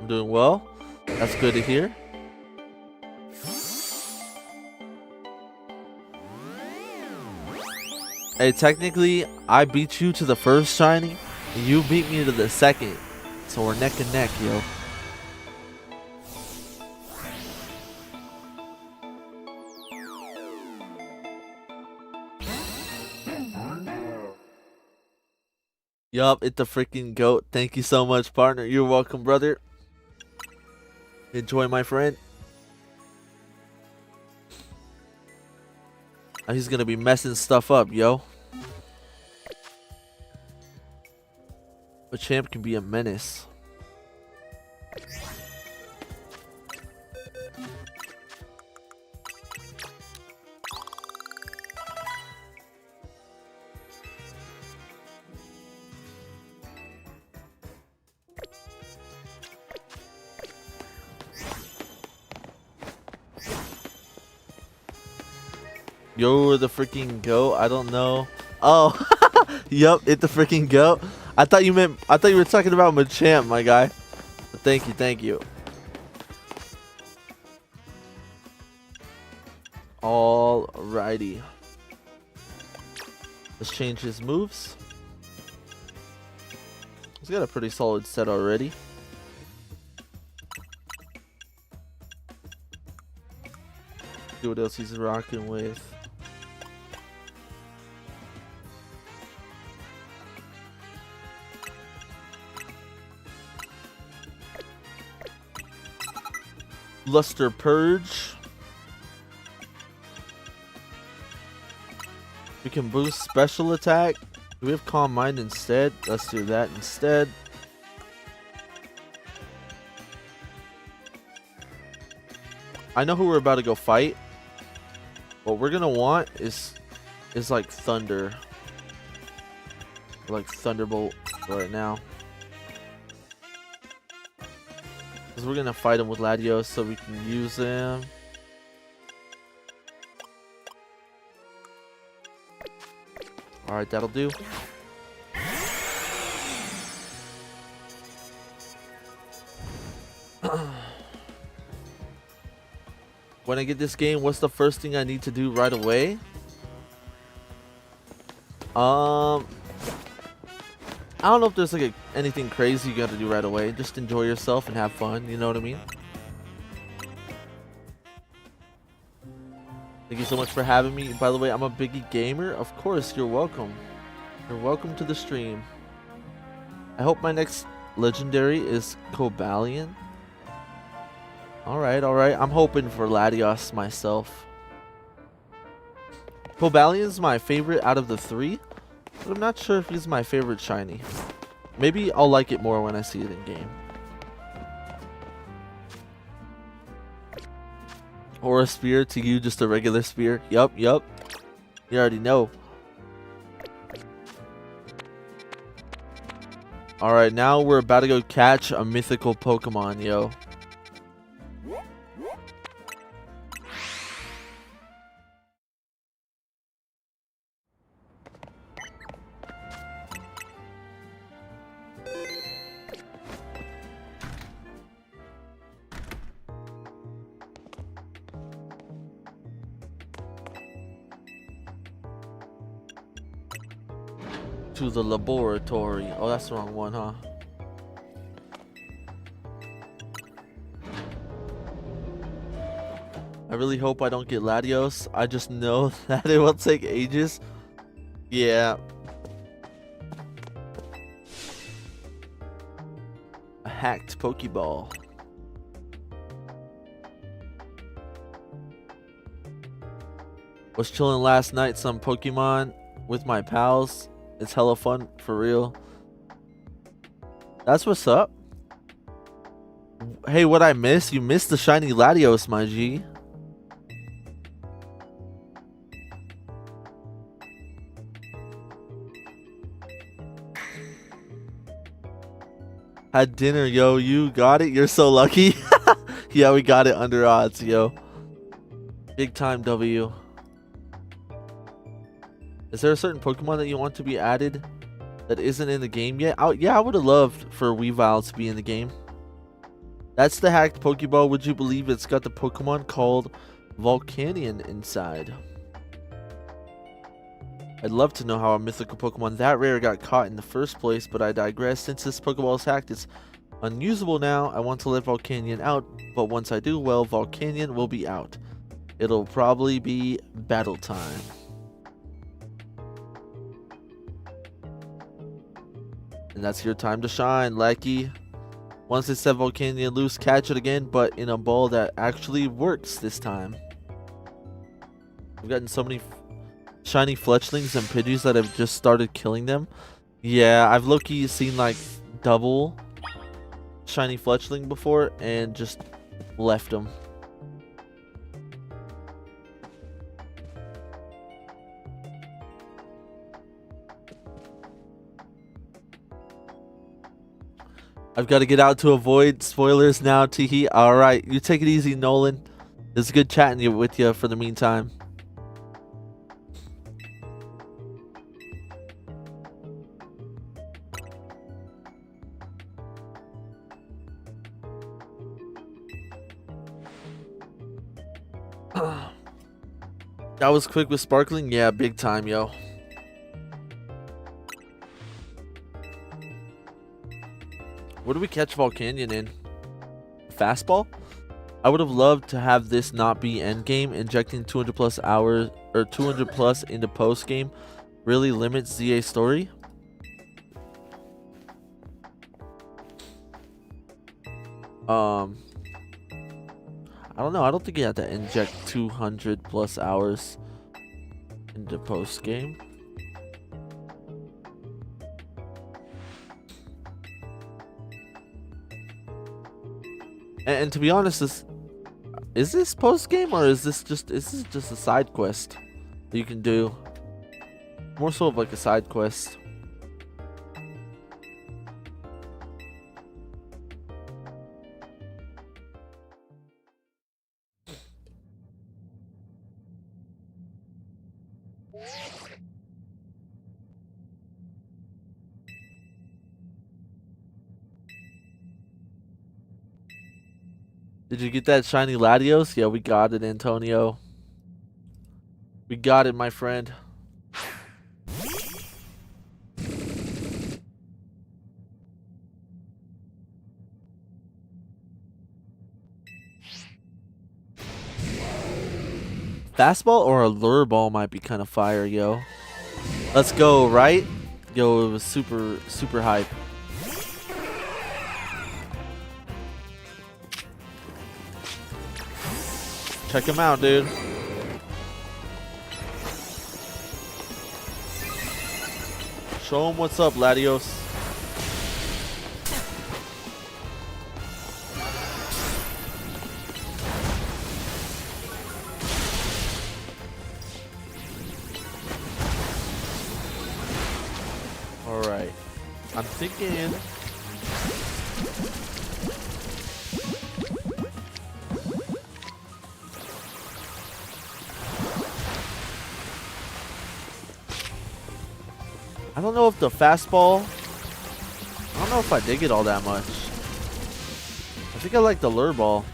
I'm doing well. That's good to hear. Hey, technically, I beat you to the first shiny, and you beat me to the second. So we're neck and neck, yo. Yup, it's the freaking GOAT. Thank you so much, partner. You're welcome, brother. Enjoy, my friend. Oh, he's gonna be messing stuff up, yo. A champ can be a menace. You're the freaking GOAT. I don't know. Oh, Yup, hit the freaking goat. I thought you were talking about Machamp, my guy. But thank you, thank you. Alrighty. Let's change his moves. He's got a pretty solid set already. See what else he's rocking with. Luster Purge. We can boost special attack. Do we have Calm Mind instead? Let's do that instead. I know who we're about to go fight. What we're gonna want is like Thunder. Like Thunderbolt right now. Because we're gonna fight him with Latios so we can use him. Alright, that'll do. When I get this game, what's the first thing I need to do right away? I don't know if there's like anything crazy you gotta do right away. Just enjoy yourself and have fun, you know what I mean? Thank you so much for having me. By the way, I'm a Biggie gamer. Of course, you're welcome. You're welcome to the stream. I hope my next legendary is Cobalion. Alright, alright. I'm hoping for Latios myself. Cobalion's my favorite out of the three, but I'm not sure if he's my favorite shiny. Maybe I'll like it more when I see it in game. Or a spear to you, just a regular spear. Yup, yup. You already know. Alright, now we're about to go catch a mythical Pokemon, yo. To the laboratory. Oh, that's the wrong one, huh? I really hope I don't get Latios. I just know that it will take ages. Yeah. A hacked Pokeball. Was chilling last night, some Pokemon with my pals. It's hella fun, for real. That's what's up. Hey, what I missed? You missed the shiny Latios, my G. Had dinner, yo. You got it? You're so lucky. Yeah, we got it under odds, yo. Big time W. Is there a certain Pokemon that you want to be added that isn't in the game yet? Yeah, I would have loved for Weavile to be in the game. That's the hacked Pokeball. Would you believe it's got the Pokemon called Volcanion inside? I'd love to know how a mythical Pokemon that rare got caught in the first place, but I digress. Since this Pokeball is hacked, it's unusable now. I want to let Volcanion out, but once I do, well, Volcanion will be out. It'll probably be battle time. And that's your time to shine, Lucky. Once they set Volcanion loose, catch it again, but in a ball that actually works this time. We've gotten so many shiny Fletchlings and Pidgeys that have just started killing them. Yeah, I've low-key seen like double shiny Fletchling before and just left them. I've got to get out to avoid spoilers now, Teehee. Alright, you take it easy, Nolan. It's good chatting with you for the meantime. That was quick with sparkling. Yeah, big time, yo. What do we catch Volcanion in? Fastball? I would have loved to have this not be endgame. Injecting 200 plus hours or 200 plus into post game really limits ZA story. I don't know. I don't think you have to inject 200 plus hours into post game. And to be honest, is this post game or is this just a side quest that you can do? More so of like a side quest. Did you get that shiny Latios? Yeah, we got it, Antonio. We got it, my friend. Fastball or a lure ball might be kind of fire, yo. Let's go, right? Yo, it was super hype. Check him out, dude. Show him what's up, Latios. Alright. I'm thinking... I don't know if the fastball... I don't know if I dig it all that much. I think I like the lure ball.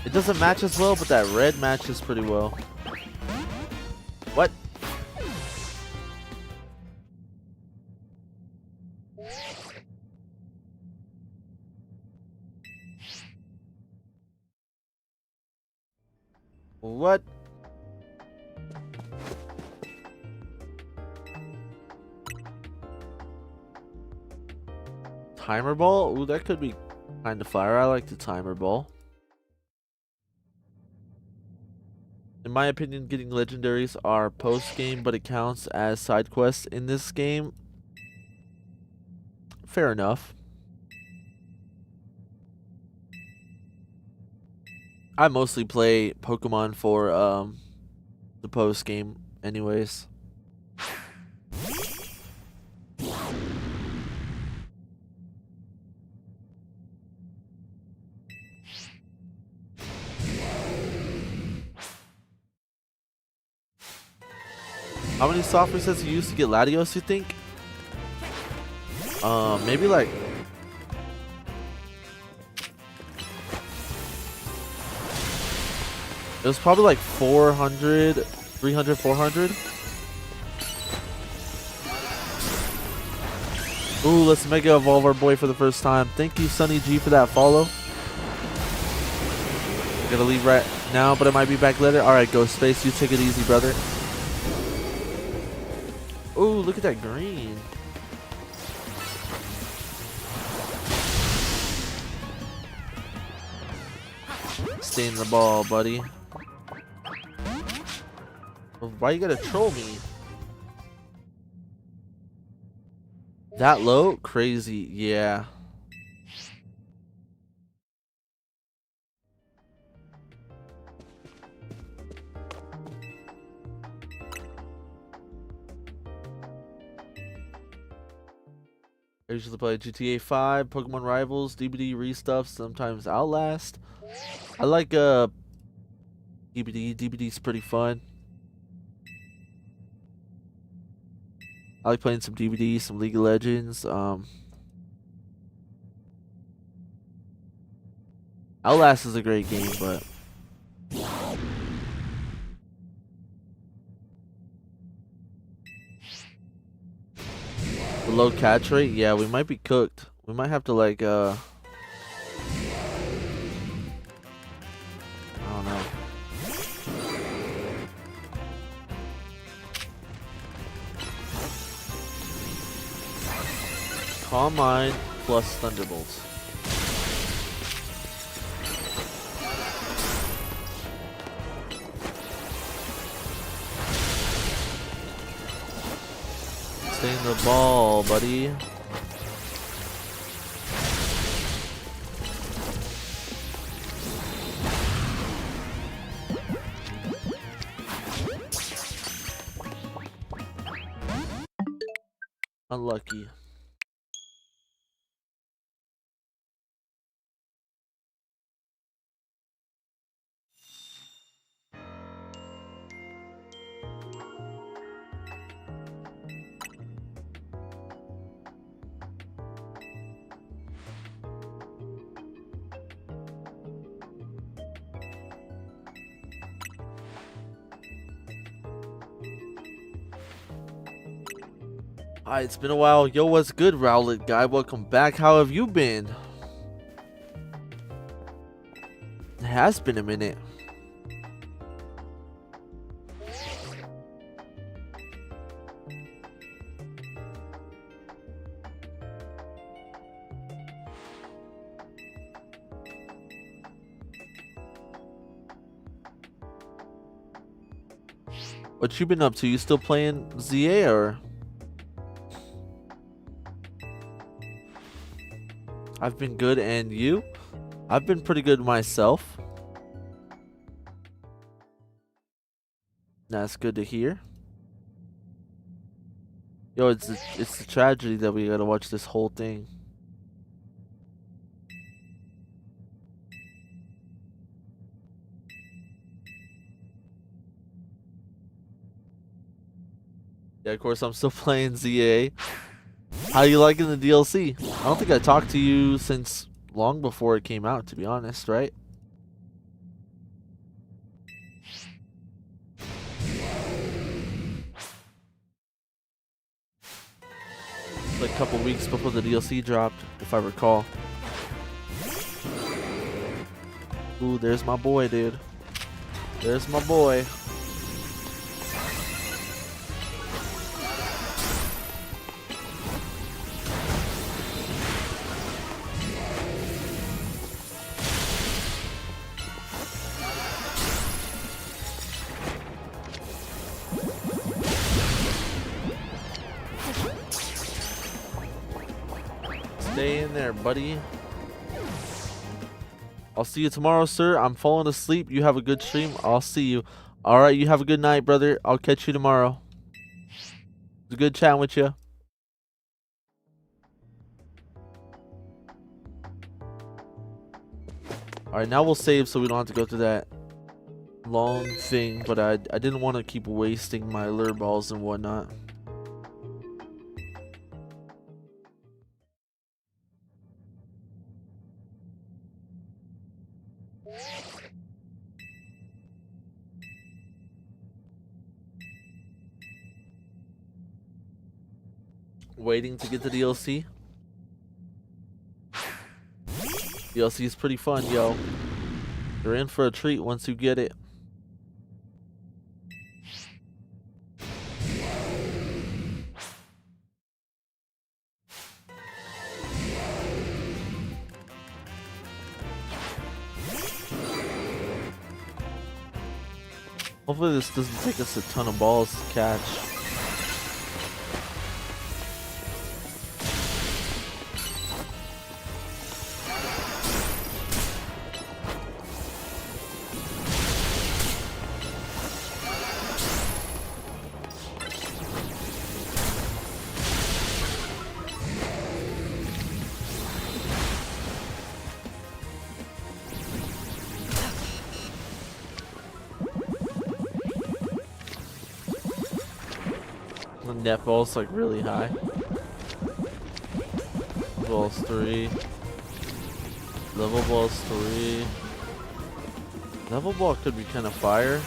It doesn't match as well, but that red matches pretty well. What? What? Timer ball? Ooh, that could be kind of fire. I like the timer ball. In my opinion, getting legendaries are post-game, but it counts as side quests in this game. Fair enough. I mostly play Pokemon for the post-game anyways. How many soft resets you use to get Latios, you think? Maybe like... It was probably like 400, 300, 400. Ooh, let's Mega Evolve our boy for the first time. Thank you, Sunny G, for that follow. I'm gonna leave right now, but I might be back later. Alright, Ghost Space, you take it easy, brother. Ooh, look at that green. Stay in the ball, buddy. Why you gotta troll me? That low? Crazy, yeah. I usually play GTA 5, Pokemon Rivals, DBD restuff, sometimes Outlast. I like DBD. DBD's pretty fun. I like playing some DBD, some League of Legends. Outlast is a great game, but low catch rate. Yeah, we might be cooked. We might have to like I don't know. Calm Mind plus Thunderbolts. Stay in the ball, buddy. Unlucky. Hi, it's been a while. Yo, what's good, Rowlet guy? Welcome back. How have you been? It has been a minute. What you been up to? You still playing ZA or? I've been good, and you? I've been pretty good myself. That's good to hear. Yo, it's a tragedy that we gotta watch this whole thing. Yeah, of course I'm still playing ZA. How you liking the DLC? I don't think I talked to you since long before it came out, to be honest, right? Like a couple weeks before the DLC dropped, if I recall. Ooh, there's my boy, dude. There's my boy. Stay in there, buddy. I'll see you tomorrow, sir. I'm falling asleep. You have a good stream. I'll see you. Alright, you have a good night, brother. I'll catch you tomorrow. It's a good chatting with you. Alright, now we'll save so we don't have to go through that long thing. But I didn't want to keep wasting my lure balls and whatnot. Waiting to get the DLC. DLC is pretty fun, yo. You're in for a treat once you get it. Hopefully this doesn't take us a ton of balls to catch. The net ball's like really high. Balls 3. Level balls 3. Level ball could be kind of fire.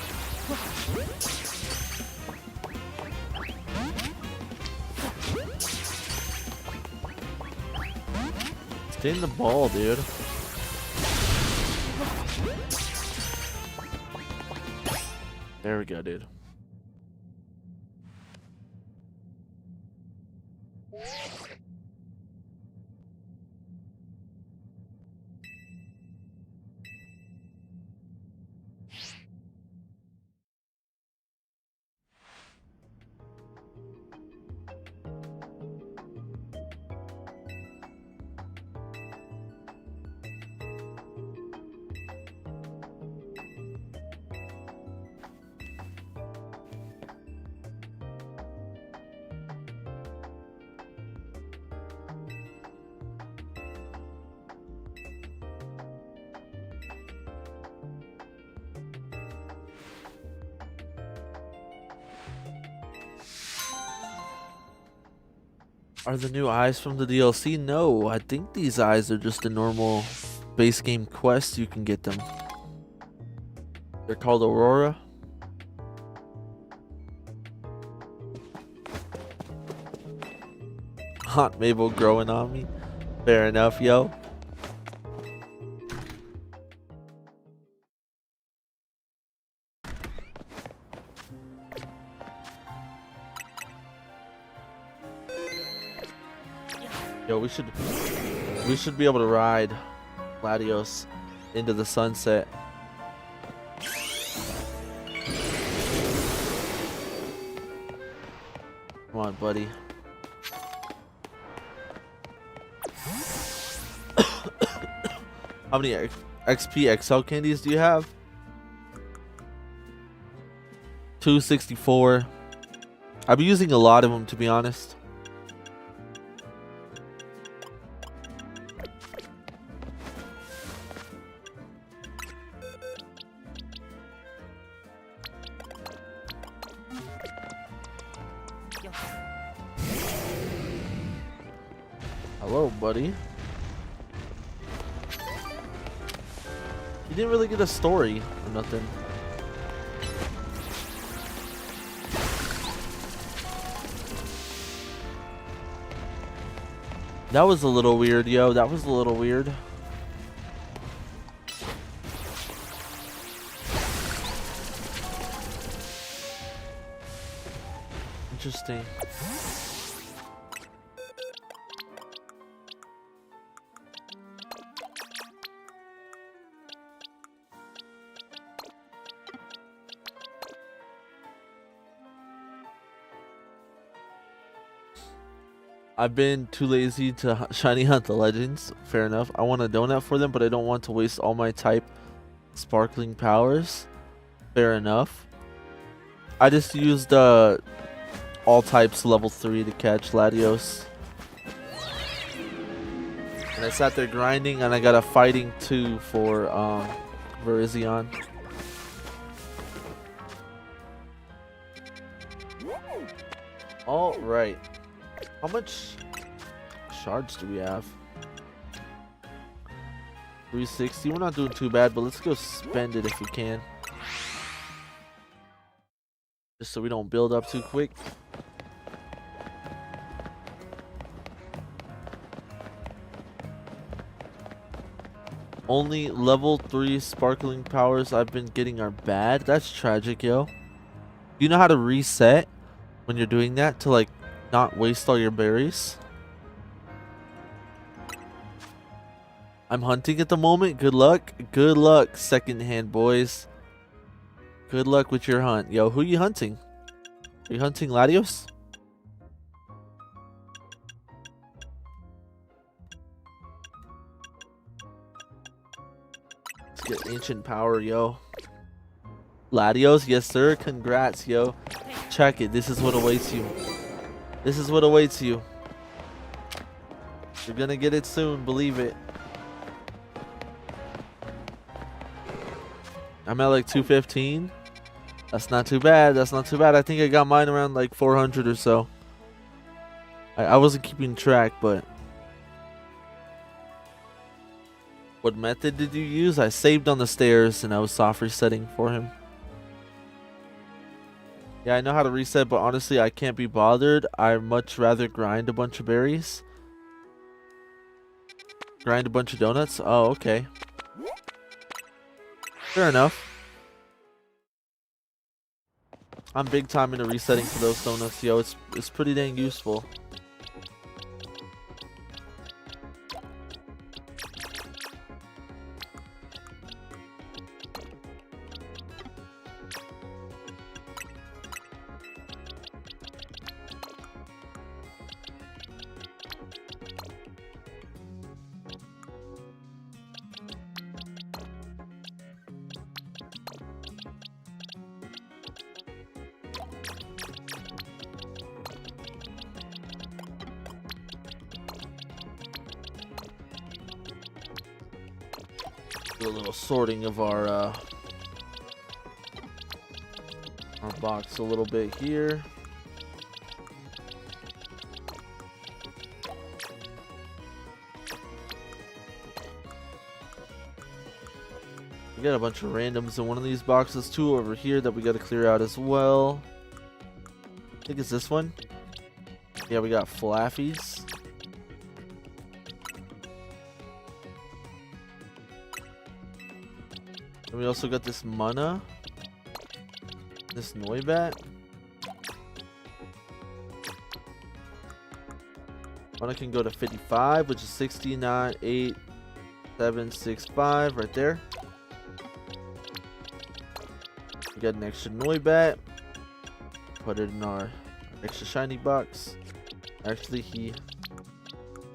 Stay in the ball, dude. There we go, dude. Are the new eyes from the DLC? No, I think these eyes are just a normal base game quest. You can get them. They're called Aurora. Hot Mabel growing on me. Fair enough, yo. Yo, we should be able to ride Latios into the sunset. Come on, buddy. How many XP XL candies do you have? 264. I've been using a lot of them, to be honest. Hello, buddy. You didn't really get a story or nothing. That was a little weird, yo. That was a little weird. Interesting. I've been too lazy to shiny hunt the legends. Fair enough. I want a donut for them, but I don't want to waste all my type sparkling powers. Fair enough. I just used all types level 3 to catch Latios. And I sat there grinding, and I got a fighting 2 for Verizion. All right. How much shards do we have? 360. We're not doing too bad, but let's go spend it if we can. Just so we don't build up too quick. Only level 3 sparkling powers I've been getting are bad. That's tragic, yo. You know how to reset when you're doing that to like not waste all your berries? I'm hunting at the moment. Good luck. Good luck, secondhand boys. Good luck with your hunt. Yo, who you hunting? Are you hunting Latios? Let's get ancient power, yo. Latios, yes sir. Congrats, yo. Check it. This is what awaits you. This is what awaits you. You're gonna get it soon, believe it. I'm at like 215. That's not too bad. That's not too bad. I think I got mine around like 400 or so. I wasn't keeping track, but... What method did you use? I saved on the stairs and I was soft resetting for him. Yeah, I know how to reset, but honestly, I can't be bothered. I'd much rather grind a bunch of berries. Grind a bunch of donuts? Oh, okay. Fair enough. I'm big time into resetting for those donuts, yo. It's pretty dang useful. Do a little sorting of our box a little bit here. We got a bunch of randoms in one of these boxes too over here that we got to clear out as well. I think it's this one. Yeah, we got Flaffies. And we also got this Mana. This Noibat. Mana can go to 55, which is 69,8,765 right there. We got an extra Noibat. Put it in our extra shiny box. Actually, he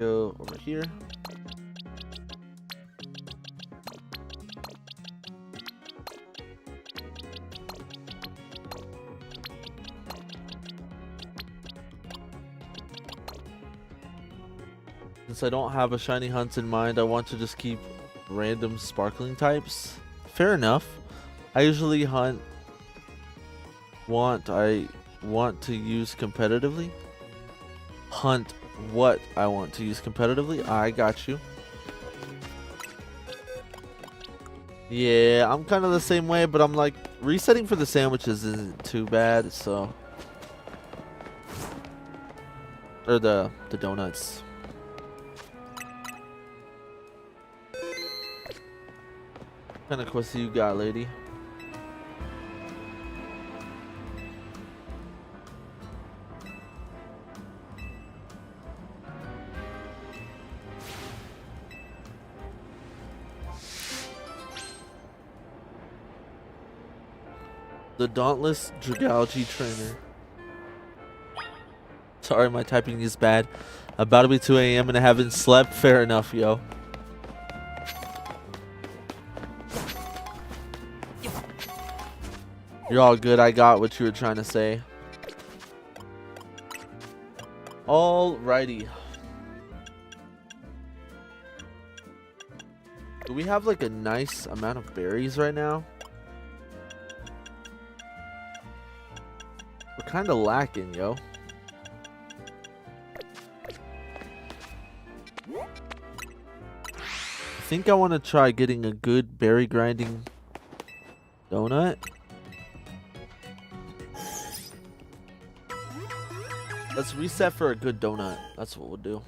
go over here. Since I don't have a shiny hunt in mind, I want to just keep random sparkling types. Fair enough. I usually hunt I want to use competitively. Hunt what I want to use competitively. I got you. Yeah, I'm kind of the same way, but I'm like, resetting for the sandwiches isn't too bad, so. Or the donuts. What kind of quest you got, lady? The Dauntless Dragalge Trainer. Sorry, my typing is bad. About to be 2 a.m. and I haven't slept. Fair enough, yo. You're all good. I got what you were trying to say. Alrighty. Do we have like a nice amount of berries right now? We're kind of lacking, yo. I think I want to try getting a good berry grinding donut. Let's reset for a good donut. That's what we'll do.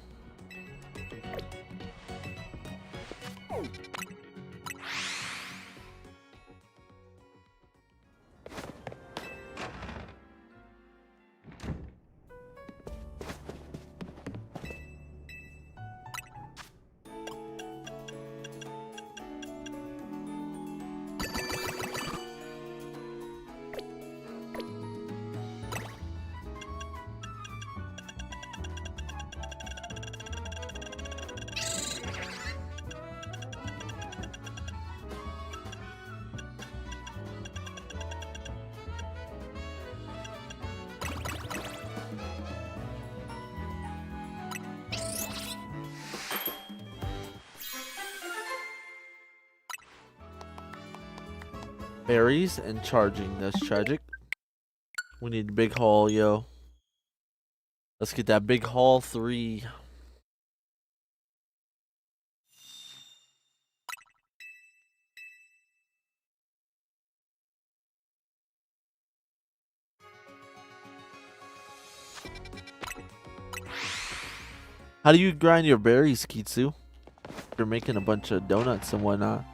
Berries and charging. That's tragic. We need a big haul, yo. Let's get that big haul 3. How do you grind your berries, Kitsu? You're making a bunch of donuts and whatnot.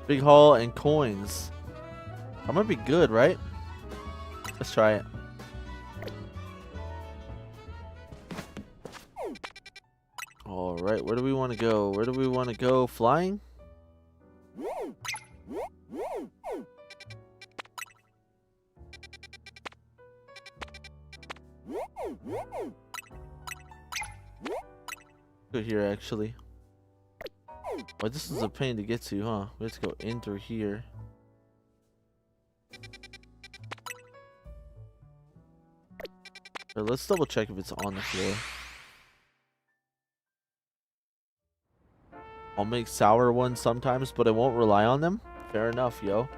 Big haul and coins. That might be good, right? Let's try it. All right, where do we want to go? Where do we want to go? Flying? Go here, actually. Oh, this is a pain to get to, huh? We have to go in through here. Let's double check if it's on the floor. I'll make sour ones sometimes, but I won't rely on them. Fair enough, yo.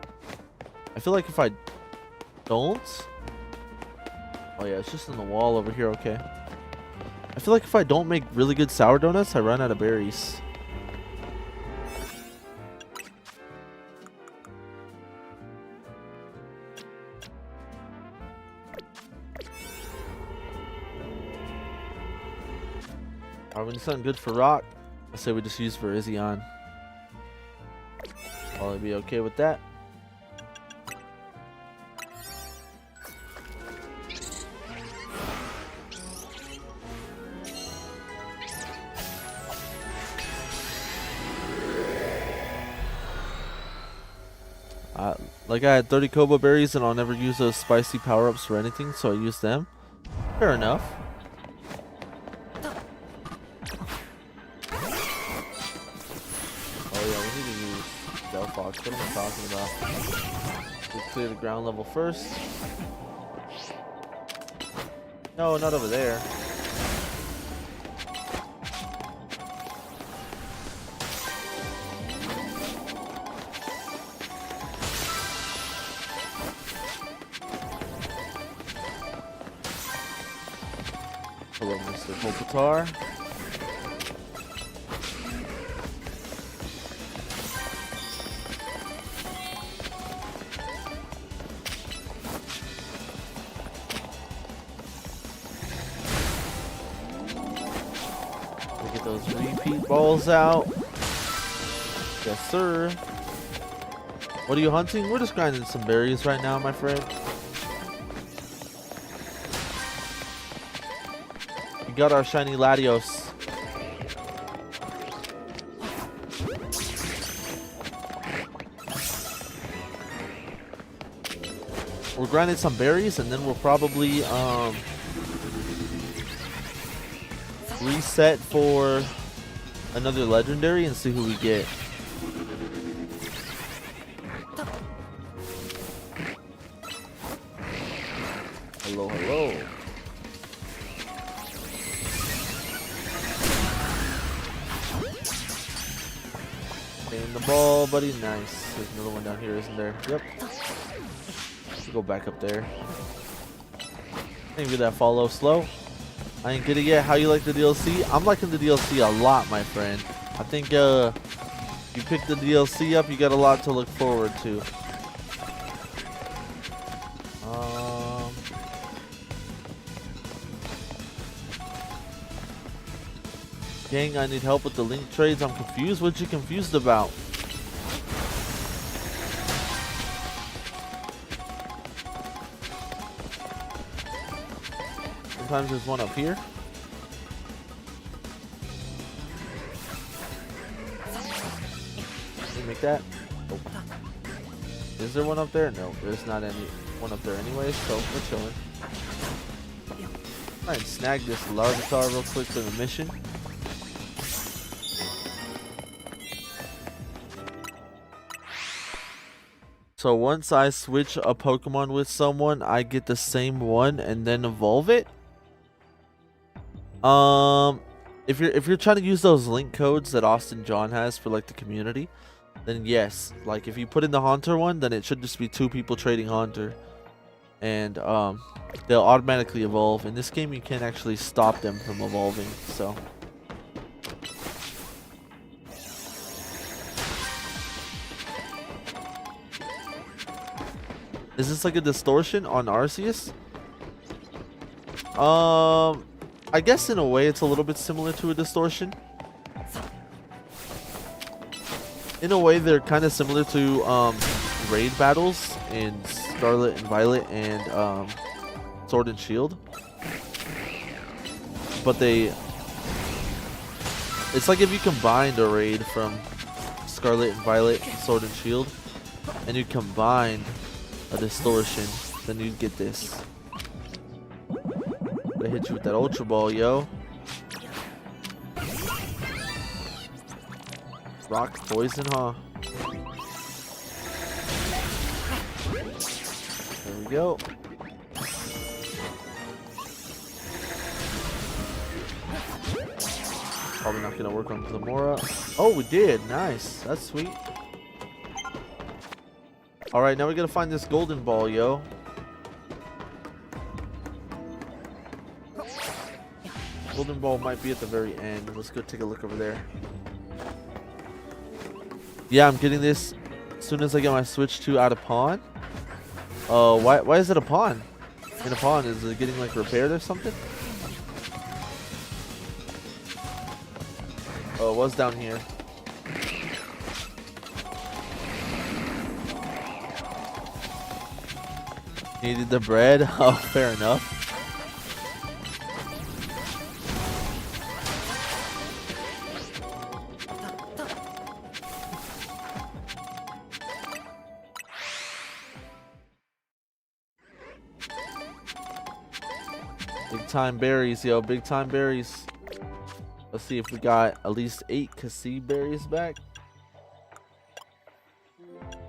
I feel like if I don't... Oh yeah, it's just in the wall over here, okay. I feel like if I don't make really good sour donuts, I run out of berries. Alright, we need something good for rock. I say we just use Virizion. I'll be okay with that. Like I had 30 Kobo berries and I'll never use those spicy power-ups for anything, so I use them. Fair enough. Oh yeah, we need to use Delphox. What am I talking about? Let's clear the ground level first. No, not over there. Hello, Mr. Kopitar. Get those repeat balls out. Yes, sir. What are you hunting? We're just grinding some berries right now, my friend. We got our shiny Latios. We're grinding some berries and then we'll probably reset for another legendary and see who we get. Hello, hello. Getting the ball, buddy. Nice. There's another one down here, isn't there? Yep. Let's go back up there. Maybe that follow slow. I ain't get it yet. How you like the DLC? I'm liking the DLC a lot, my friend. I think you pick the DLC up, you got a lot to look forward to. Gang, I need help with the link trades. I'm confused. What you confused about? Sometimes there's one up here. Can you make that? Nope. Is there one up there? No, there's not any one up there anyway, so we're chilling. Try and snag this Larvitar real quick for the mission. So once I switch a Pokemon with someone, I get the same one and then evolve it. If you're trying to use those link codes that Austin John has for like the community, then yes. Like if you put in the Haunter one, then it should just be 2 people trading Haunter. and they'll automatically evolve. In this game, you can't actually stop them from evolving. So. Is this like a distortion on Arceus? I guess in a way it's a little bit similar to a distortion. In a way, they're kind of similar to raid battles in Scarlet and Violet and Sword and Shield. But it's like if you combined a raid from Scarlet and Violet and Sword and Shield, and you combined a distortion, then you'd get this. I hit you with that Ultra Ball, yo. Rock poison, huh? There we go. Probably not gonna work on Zamora. Oh, we did. Nice. That's sweet. Alright, now we gotta find this golden ball, yo. Golden ball might be at the very end. Let's go take a look over there. Yeah, I'm getting this as soon as I get my switch to out of pawn. Why is it a pawn? In a pawn, is it getting like repaired or something? Oh, it was down here. Needed the bread? Oh, fair enough. Big time berries, yo. Big time berries. Let's see if we got at least 8 Cassie berries back.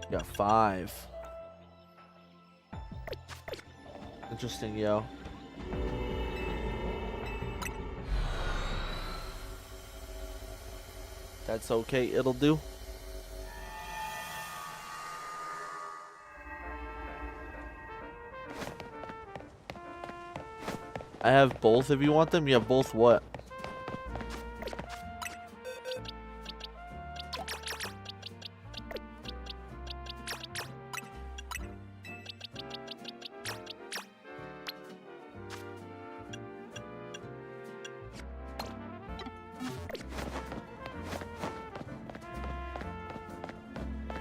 Got 5. Interesting, yo. That's okay, it'll do. I have both if you want them. You have both what?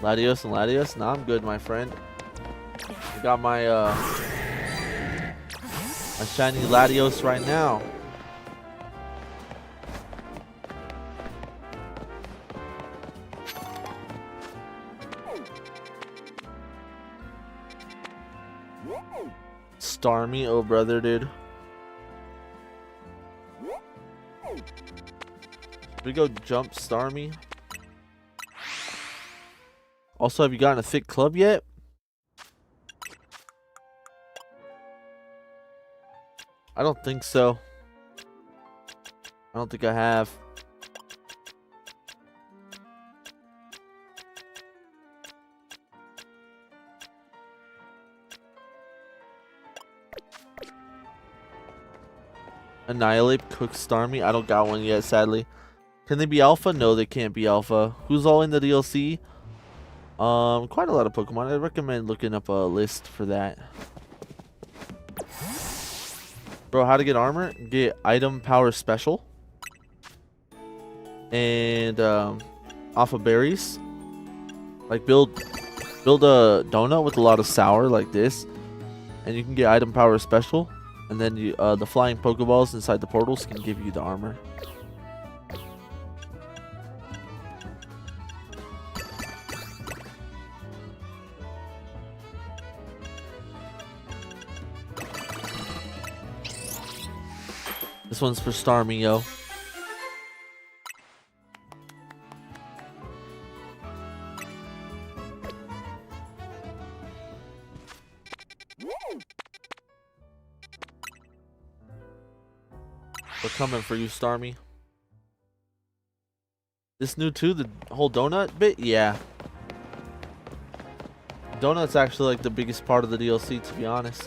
Latios and Latios? Nah, I'm good, my friend. I got my my shiny Latios right now. Starmie, oh brother, dude. Should we go jump Starmie? Also, have you gotten a thick club yet? I don't think so. I don't think I have. Annihilate, Cook, Starmie. I don't got one yet, sadly. Can they be alpha? No, they can't be alpha. Who's all in the DLC? Quite a lot of Pokemon. I recommend looking up a list for that. Bro, how to get armor? Get item power special. And off of berries. Like build a donut with a lot of sour like this. And you can get item power special. And then you the flying Pokeballs inside the portals can give you the armor. This one's for Starmie, yo. We're coming for you, Starmie. This new too, the whole donut bit? Yeah. Donut's actually like the biggest part of the DLC, to be honest.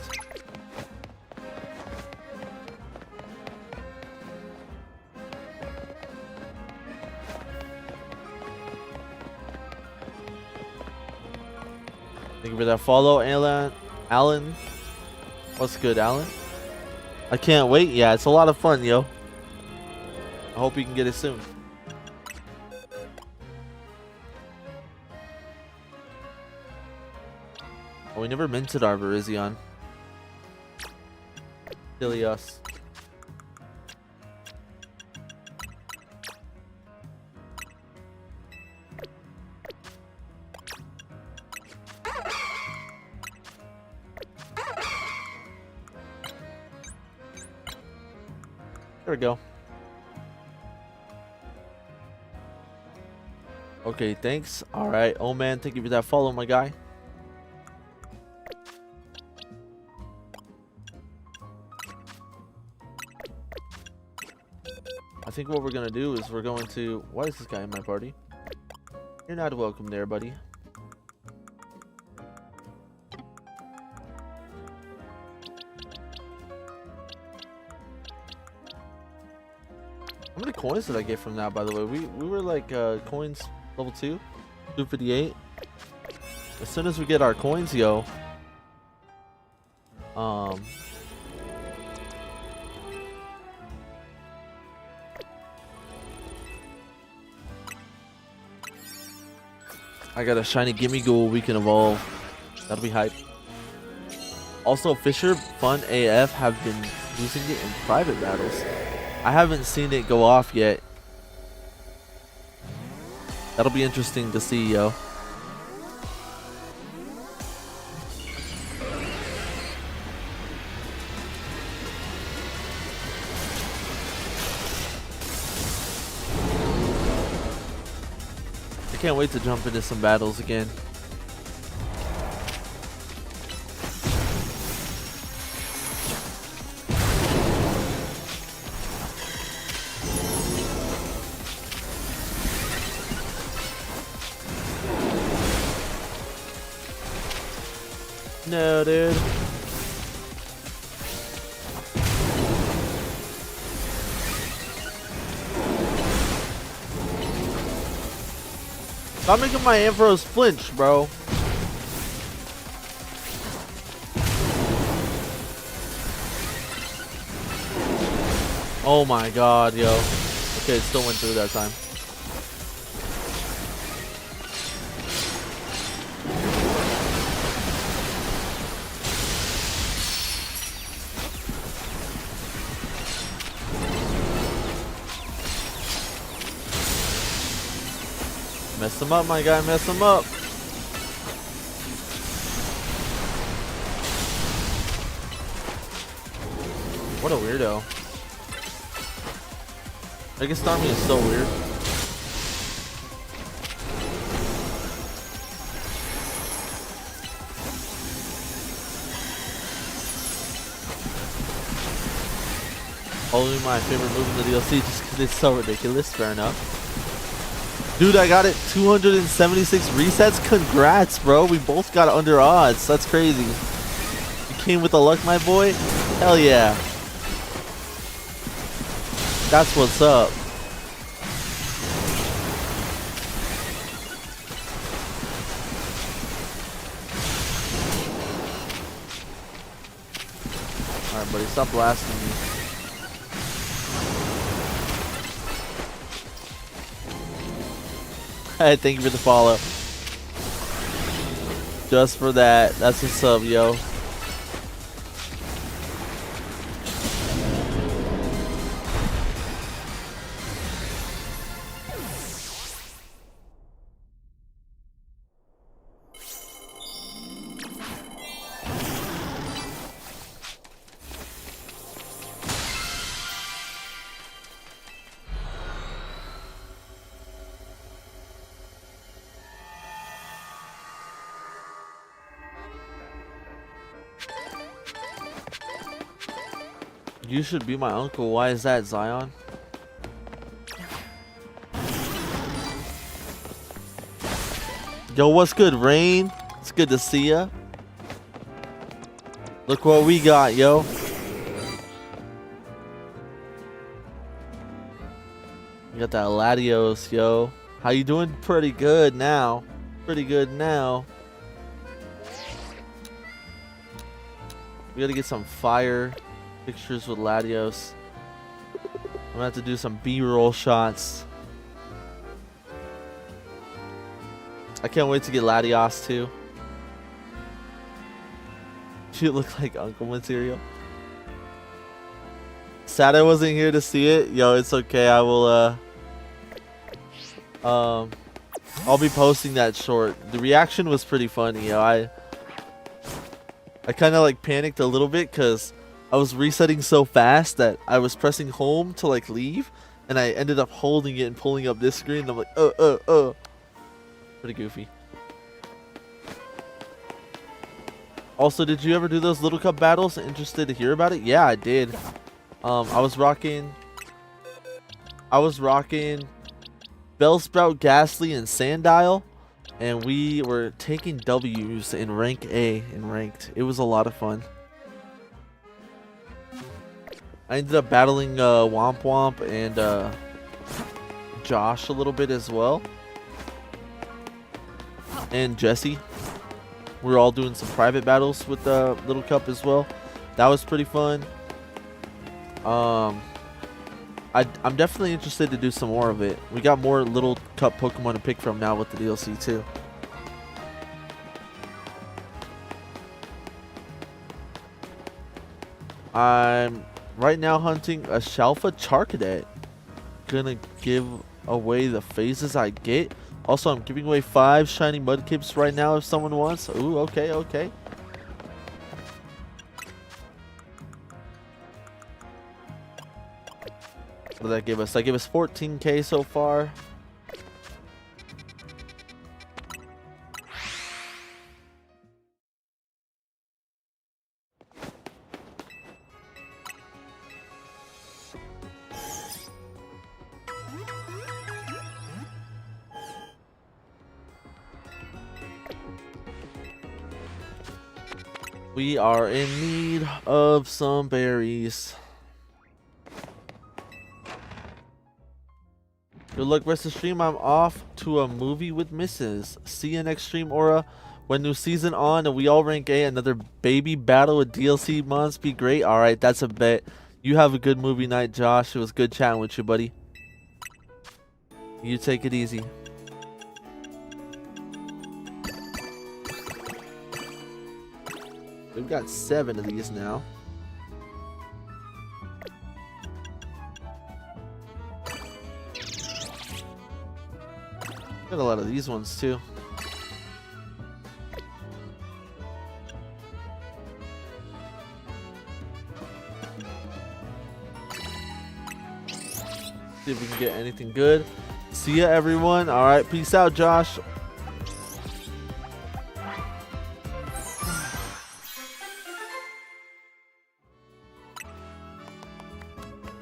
Thank you for that follow, Alan. Alan, what's good, Alan? I can't wait. Yeah, it's a lot of fun, yo. I hope you can get it soon. Oh, we never minted our Virizion. Silly us. There we go. Okay, thanks. All right. Oh, man. Thank you for that follow, my guy. I think what we're going to do is we're going to... Why is this guy in my party? You're not welcome there, buddy. How many coins did I get from that, by the way? We were like coins level 2, 258. As soon as we get our coins, yo. I got a shiny gimme ghoul we can evolve. That'll be hype. Also, Fisher Fun AF have been using it in private battles. I haven't seen it go off yet. That'll be interesting to see, yo. I can't wait to jump into some battles again. No, dude. Stop making my Ampharos flinch, bro. Oh my god, yo. Okay, it still went through that time. Mess him up, my guy. Mess him up. What a weirdo. Mega Starmie is so weird. Only my favorite move in the DLC just because it's so ridiculous. Fair enough. Dude, I got it 276 resets. Congrats, bro. We both got under odds. That's crazy. You came with the luck, my boy? Hell yeah. That's what's up. Alright, buddy. Stop blasting me. Hey, thank you for the follow. Just for that. That's what's up, yo. You should be my uncle. Why is that, Zion? Yo, what's good, Rain? It's good to see ya. Look what we got, yo. We got that Latios, yo. How you doing? Pretty good now. Pretty good now. We gotta get some fire pictures with Latios. I'm gonna have to do some B-roll shots. I can't wait to get Latios too. You look like Uncle Material. Sad I wasn't here to see it. Yo, it's okay. I will I'll be posting that short. The reaction was pretty funny, yo. I kind of like panicked a little bit because I was resetting so fast that I was pressing home to like leave, and I ended up holding it and pulling up this screen. And I'm like, pretty goofy. Also, did you ever do those Little Cup battles? Interested to hear about it? Yeah, I did. I was rocking Bellsprout, Ghastly, and Sandile, and we were taking W's in rank A and ranked. It was a lot of fun. I ended up battling Womp Womp and Josh a little bit as well, and Jesse. We were all doing some private battles with the Little Cup as well. That was pretty fun. I'm definitely interested to do some more of it. We got more Little Cup Pokemon to pick from now with the DLC too. I'm right now hunting a Shalfa Charcadet. Gonna give away the phases I get. Also, I'm giving away 5 shiny Mudkips right now if someone wants. Ooh, okay, okay. What did that give us? That gave us 14k so far. We are in need of some berries. Good luck rest of the stream. I'm off to a movie with Mrs. See you next stream, Aura. When new season on and we all rank A, another baby battle with DLC must be great. Alright, that's a bet. You have a good movie night, Josh. It was good chatting with you, buddy. You take it easy. We've got 7 of these now. Got a lot of these ones too. See if we can get anything good. See ya, everyone. All right, peace out, Josh.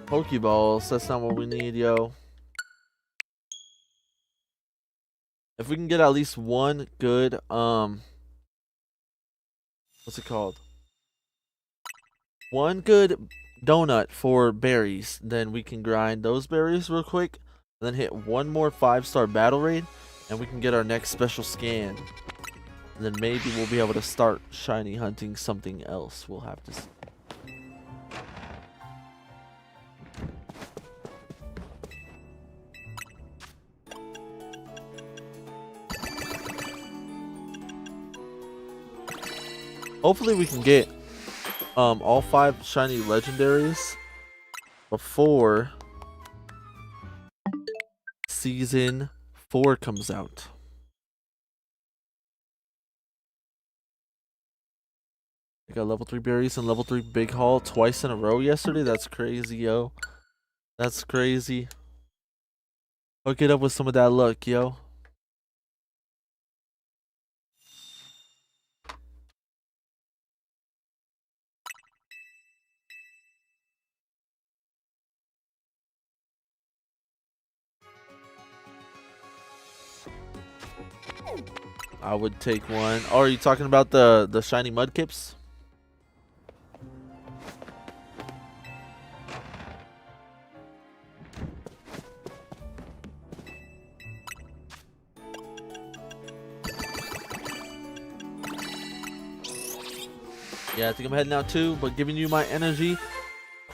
Pokeballs, that's not what we need, yo. If we can get at least one good, what's it called? One good donut for berries, then we can grind those berries real quick, and then hit one more 5-star battle raid, and we can get our next special scan. And then maybe we'll be able to start shiny hunting something else. We'll have to see. Hopefully we can get all 5 shiny legendaries before season 4 comes out. I got level 3 berries and level 3 big haul twice in a row yesterday. That's crazy, yo. That's crazy. Hook it up with some of that luck, yo. I would take one. Oh, are you talking about the shiny mudkips? Yeah, I think I'm heading out too, but giving you my energy,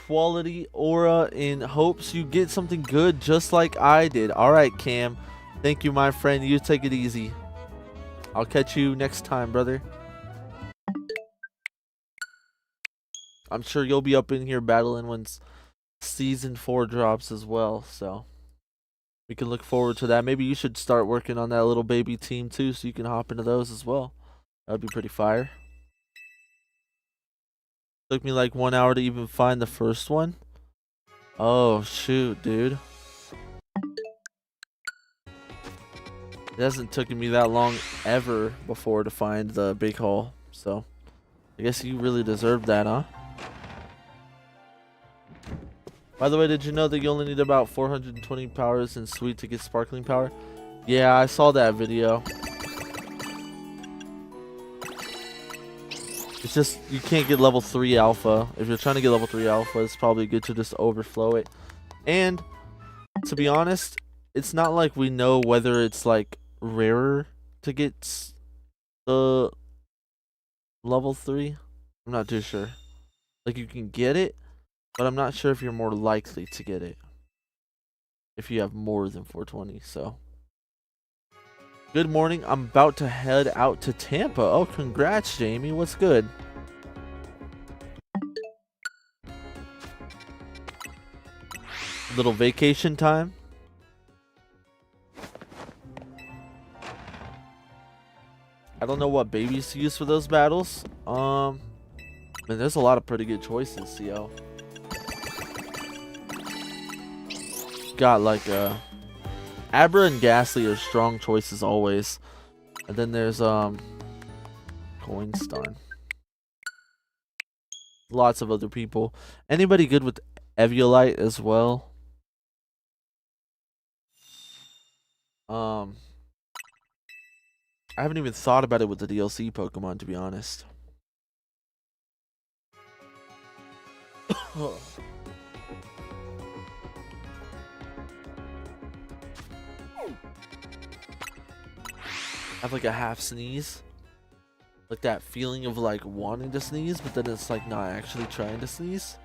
quality, aura, in hopes you get something good just like I did. All right, Cam. Thank you, my friend. You take it easy. I'll catch you next time, brother. I'm sure you'll be up in here battling when season 4 drops as well, so we can look forward to that. Maybe you should start working on that little baby team too, so you can hop into those as well. That'd be pretty fire. Took me like 1 hour to even find the first one. Oh shoot, dude. It hasn't taken me that long ever before to find the big hole, so I guess you really deserved that, huh? By the way, did you know that you only need about 420 powers in Sweet to get Sparkling Power? Yeah, I saw that video. It's just, you can't get level 3 alpha. If you're trying to get level 3 alpha, it's probably good to just overflow it. And, to be honest, it's not like we know whether it's like rarer to get the level 3. I'm not too sure. Like, you can get it, but I'm not sure if you're more likely to get it if you have more than 420. So good morning. I'm about to head out to Tampa. Oh, congrats, Jamie. What's good? Little vacation time. I don't know what babies to use for those battles. Man, there's a lot of pretty good choices, yo. Got like Abra and Ghastly are strong choices always. And then there's Coinstar. Lots of other people. Anybody good with Eviolite as well? I haven't even thought about it with the DLC Pokemon, to be honest. Have like a half sneeze. Like that feeling of like wanting to sneeze, but then it's like not actually trying to sneeze.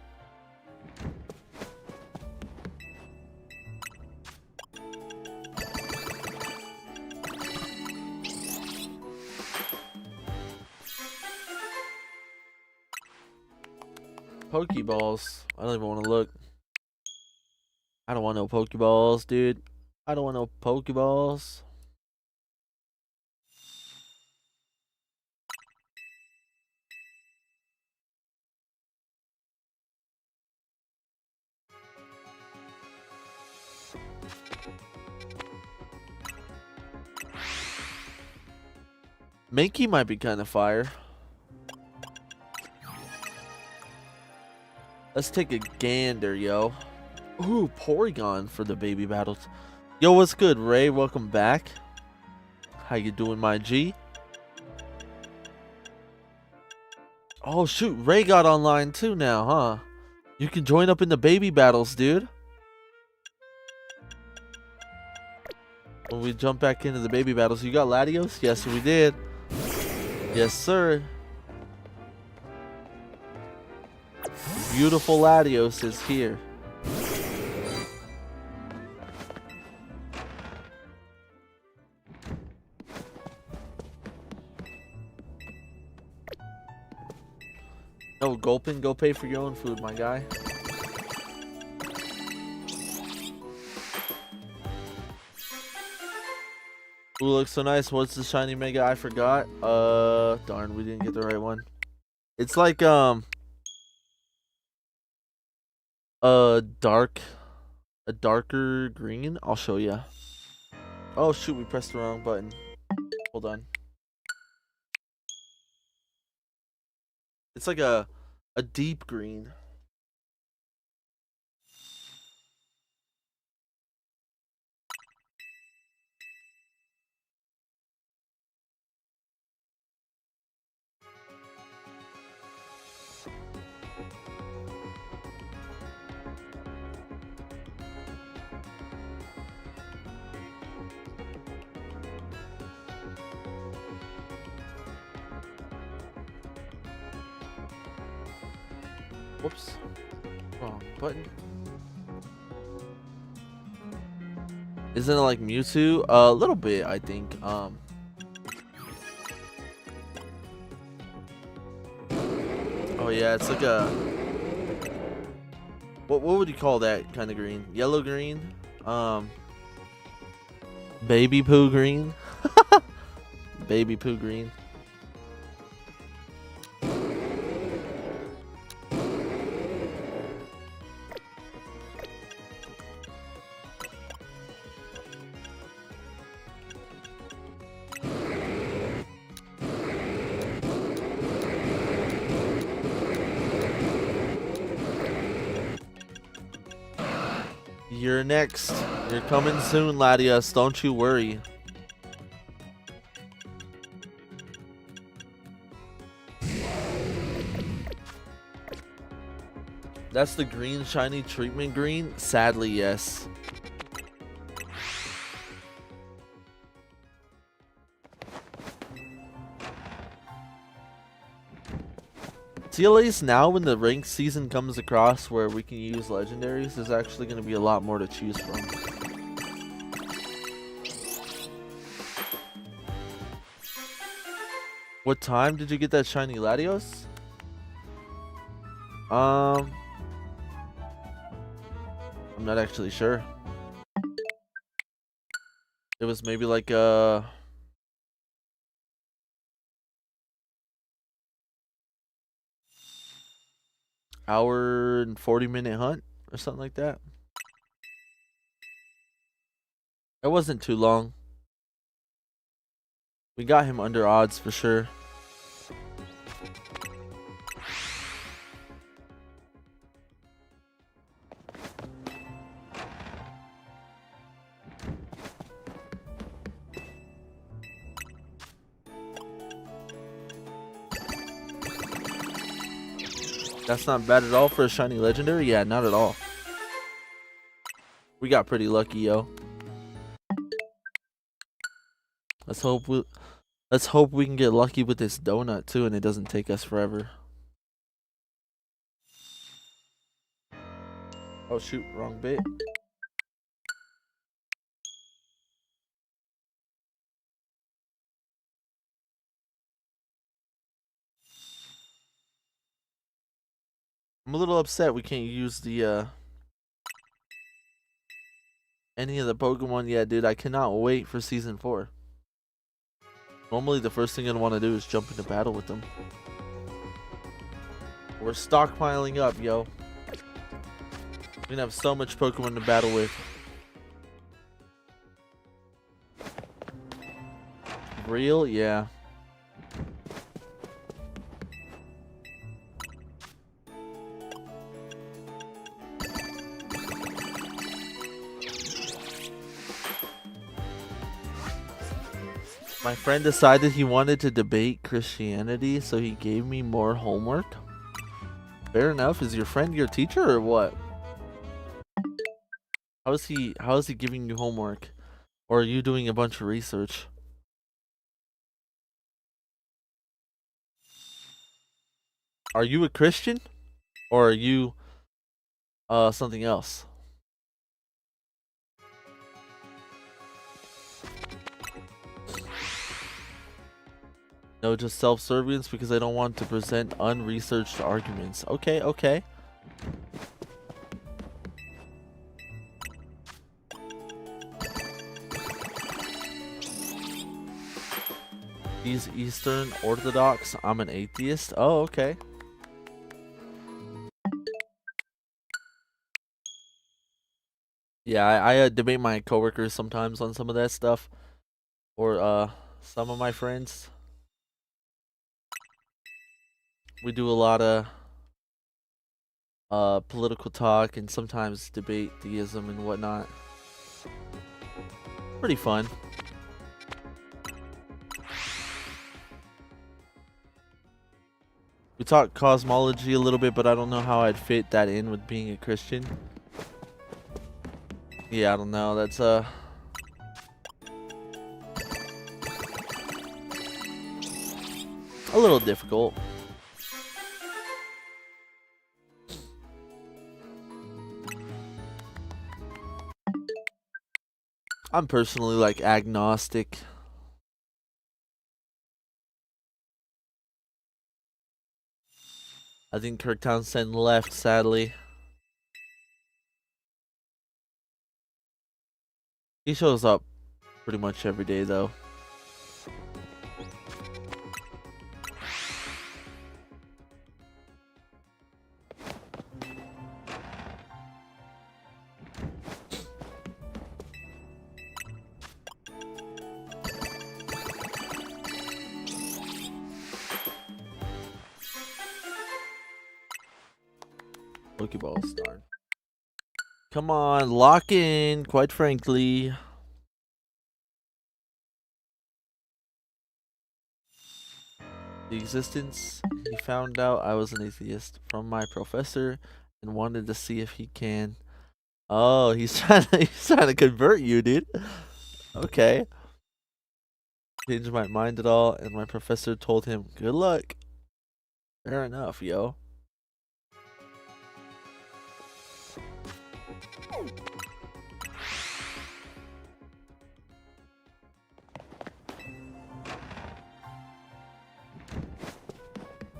Pokeballs. I don't even want to look. I don't want no Pokeballs, dude. I don't want no Pokeballs. Mankey might be kind of fire. Let's take a gander, yo. Ooh, Porygon for the baby battles. Yo, what's good, Ray? Welcome back. How you doing, my G? Oh, shoot. Ray got online too now, huh? You can join up in the baby battles, dude. When we jump back into the baby battles, you got Latios? Yes, we did. Yes, sir. Beautiful Latios is here. No, Gulpin, go pay for your own food, my guy. Ooh, looks so nice. What's the shiny mega? I forgot. Darn, we didn't get the right one. It's like, a darker green. I'll show you. Oh, shoot, we pressed the wrong button. Hold on. It's like a deep green. Whoops. Wrong button. Isn't it like Mewtwo? A little bit, I think. Oh yeah, it's like a what would you call that kind of green? Yellow green? Baby poo green? Baby poo green. You're next. You're coming soon, Latios. Don't you worry. That's the green shiny treatment green? Sadly, yes. See, at least now when the ranked season comes across where we can use legendaries, there's actually going to be a lot more to choose from. What time did you get that shiny Latios? I'm not actually sure. It was maybe like hour and 40-minute hunt or something like that. It wasn't too long. We got him under odds for sure. That's not bad at all for a shiny legendary. Yeah, not at all. We got pretty lucky, yo. Let's hope we can get lucky with this donut too, and it doesn't take us forever. Oh shoot, wrong bit. I'm a little upset we can't use the any of the Pokemon yet, dude. I cannot wait for season 4. Normally the first thing I'd want to do is jump into battle with them. We're stockpiling up, yo. We're gonna have so much Pokemon to battle with. Real? Yeah. My friend decided he wanted to debate Christianity, so he gave me more homework. Fair enough. Is your friend your teacher or what? How is he giving you homework? Or are you doing a bunch of research? Are you a Christian? Or are you something else? No, just self-servience because I don't want to present unresearched arguments. Okay, okay. He's Eastern Orthodox. I'm an atheist. Oh, okay. Yeah, I debate my coworkers sometimes on some of that stuff. Or some of my friends. We do a lot of political talk and sometimes debate theism and whatnot. Pretty fun. We talk cosmology a little bit, but I don't know how I'd fit that in with being a Christian. Yeah, I don't know. That's a little difficult. I'm personally like agnostic. I think Kirk Townsend left, sadly. He shows up pretty much every day, though. Pokeballs, darn. Come on, lock in, quite frankly. The existence, he found out I was an atheist from my professor and wanted to see if he can. Oh, he's he's trying to convert you, dude. Okay. Changed my mind at all, and my professor told him, good luck. Fair enough, yo.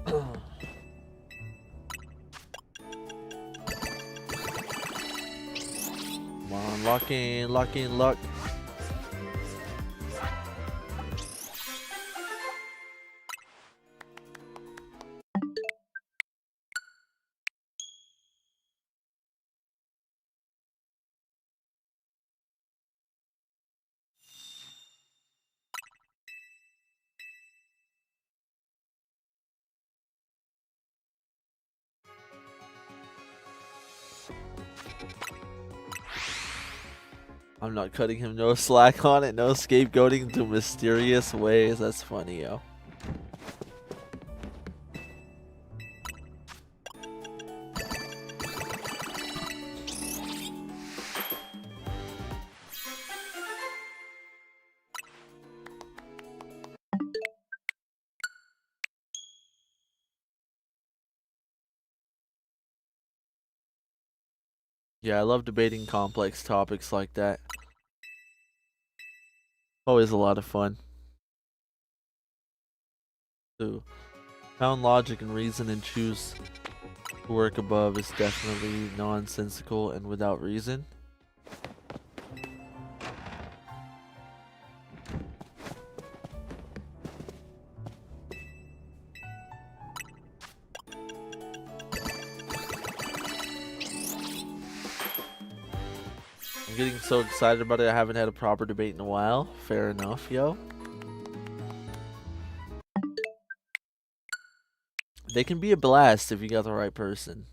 Come on, lock in, luck. I'm not cutting him no slack on it, no scapegoating to mysterious ways. That's funny, yo. Yeah, I love debating complex topics like that. Always a lot of fun. To found logic and reason and choose to work above is definitely nonsensical and without reason. I'm getting so excited about it. I haven't had a proper debate in a while. Fair enough, yo. They can be a blast if you got the right person.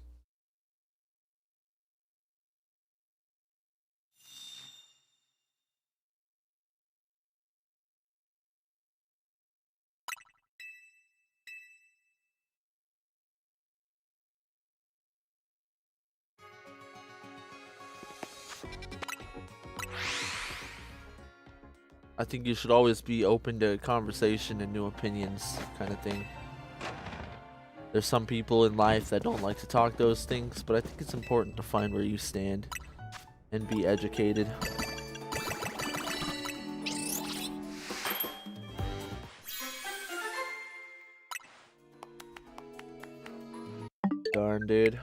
I think you should always be open to conversation and new opinions, kind of thing. There's some people in life that don't like to talk those things, but I think it's important to find where you stand and be educated. Darn, dude.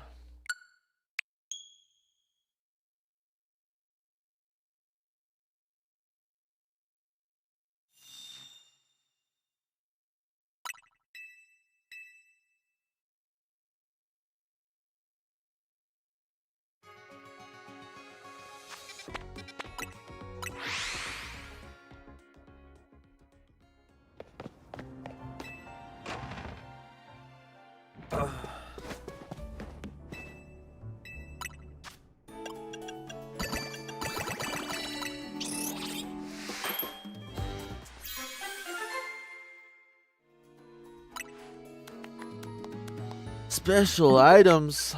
Special items.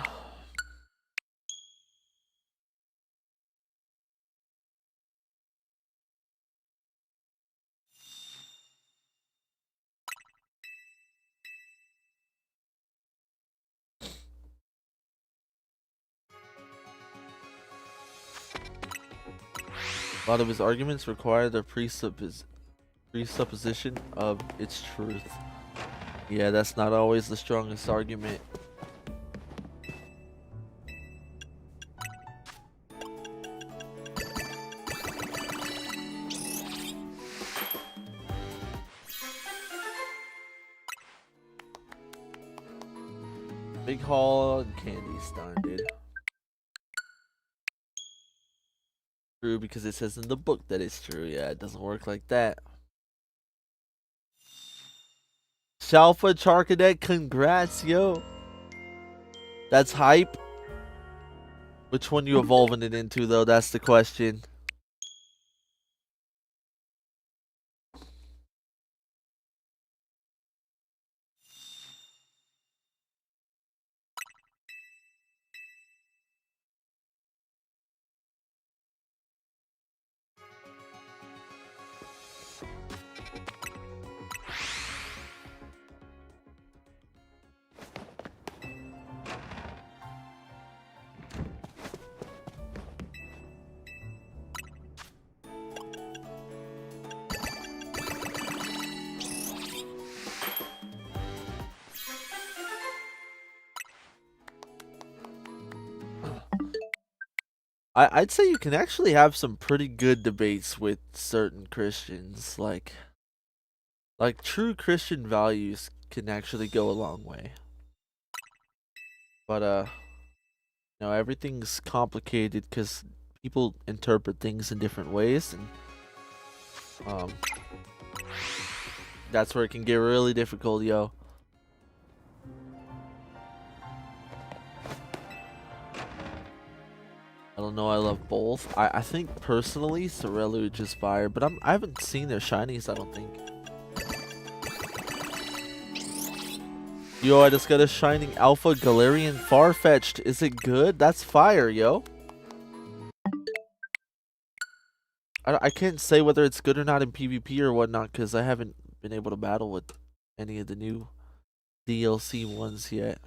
A lot of his arguments require the presupposition of its truth. Yeah, that's not always the strongest argument. Big Hall and Candy Stein, dude. True, because it says in the book that it's true. Yeah, it doesn't work like that. Shalfa Charcadet, congrats, yo. That's hype. Which one you evolving it into, though? That's the question. I'd say you can actually have some pretty good debates with certain Christians. Like true Christian values can actually go a long way. But you know, everything's complicated because people interpret things in different ways, and that's where it can get really difficult, yo. I don't know, I love both. I think personally Cereluge is fire, but I haven't seen their shinies, I don't think. Yo, I just got a shining Alpha Galarian Farfetch'd. Is it good? That's fire, yo. I can't say whether it's good or not in PvP or whatnot, because I haven't been able to battle with any of the new DLC ones yet.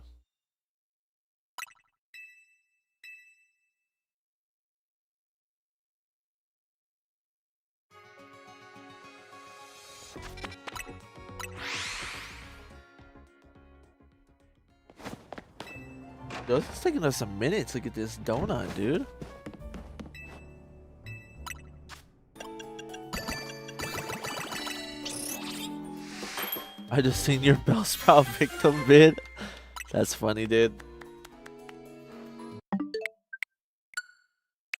Yo, it's taking us a minute to get this donut, dude. I just seen your Bellsprout victim vid. That's funny, dude.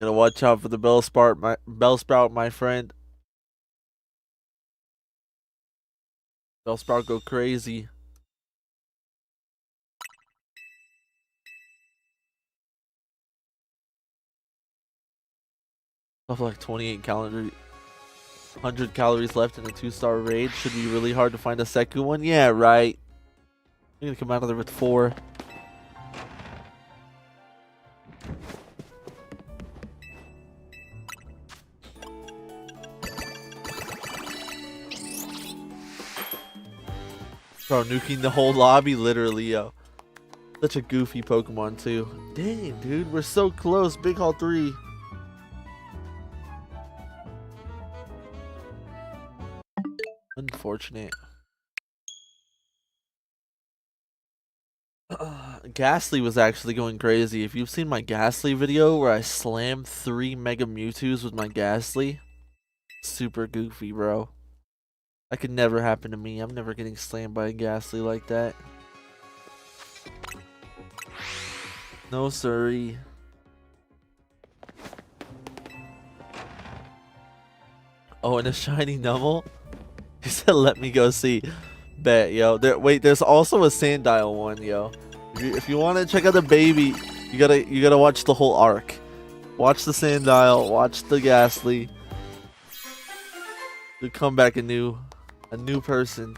Gotta watch out for the Bellsprout, my friend. Bellsprout go crazy. Stuff like 28 calendar 100 calories left in a 2-star raid. Should be really hard to find a Seku one. Yeah, right. I'm gonna come out of there with 4. Bro, nuking the whole lobby, literally, yo. Such a goofy Pokemon, too. Dang, dude, we're so close. Big Hall 3. Unfortunate. Ghastly was actually going crazy. If you've seen my Ghastly video where I slammed 3 Mega Mewtwo's with my Ghastly, super goofy, bro. That could never happen to me. I'm never getting slammed by a Ghastly like that. No, sorry. Oh, and a shiny Numble? He said, let me go see. Bet, yo. Wait, there's also a Sandile one, yo. If you want to check out the baby, you gotta watch the whole arc. Watch the Sandile, watch the Ghastly. You come back a new person.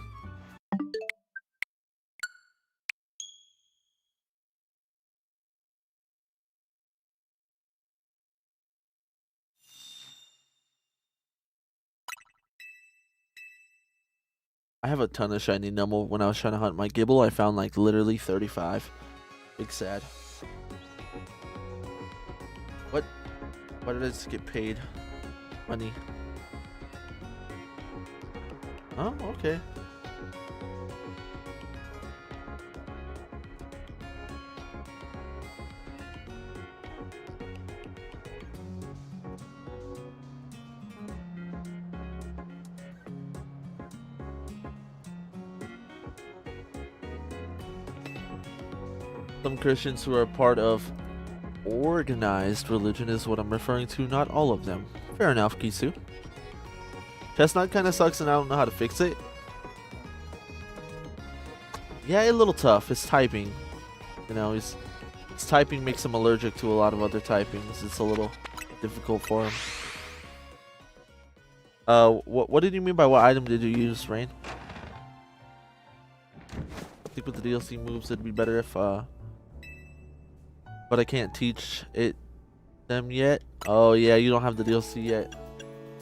I have a ton of shiny Numble. When I was trying to hunt my Gibble, I found like literally 35. Big sad. What? Why did I just get paid? Money. Oh, okay. Some Christians who are part of organized religion is what I'm referring to, not all of them. Fair enough, Kisu. Chestnut kind of sucks and I don't know how to fix it. Yeah, a little tough. It's typing. You know, his typing makes him allergic to a lot of other typings. It's a little difficult for him. What did you mean by what item did you use, Rain? I think with the DLC moves it'd be better if but I can't teach it them yet. Oh yeah, you don't have the DLC yet.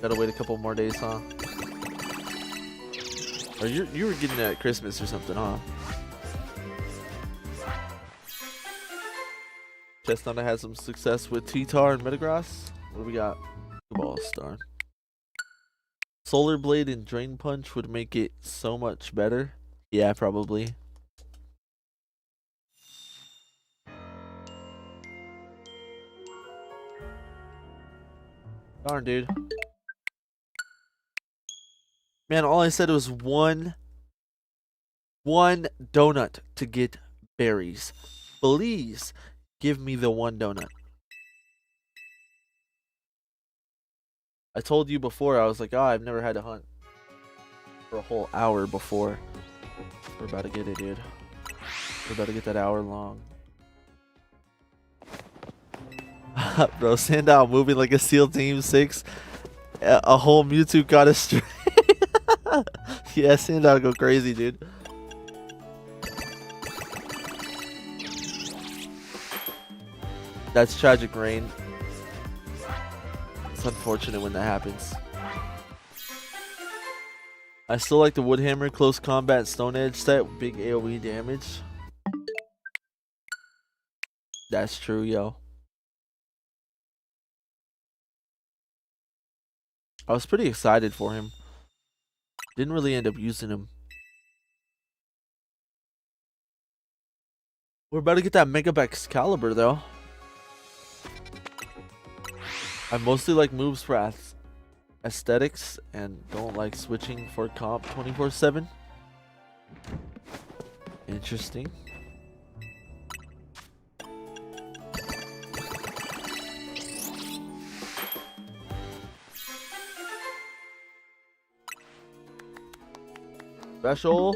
Gotta wait a couple more days, huh? Or you were getting it at Christmas or something, huh? Chestnut had some success with T-Tar and Metagross. What do we got? Ball Star. Solar Blade and Drain Punch would make it so much better. Yeah, probably. Darn, dude. Man, all I said was one donut to get berries. Please give me the one donut. I told you before, I was like, oh, I've never had to hunt for a whole hour before. We're about to get it, dude. We're about to get that hour long. Bro, Sandow moving like a SEAL Team 6. A whole Mewtwo got astray. Yeah, Sandow go crazy, dude. That's tragic, Rain. It's unfortunate when that happens. I still like the Woodhammer Close Combat Stone Edge set with big AoE damage. That's true, yo. I was pretty excited for him. Didn't really end up using him. We're about to get that Mega Excalibur though. I mostly like moves for aesthetics and don't like switching for comp 24/7. Interesting. Special.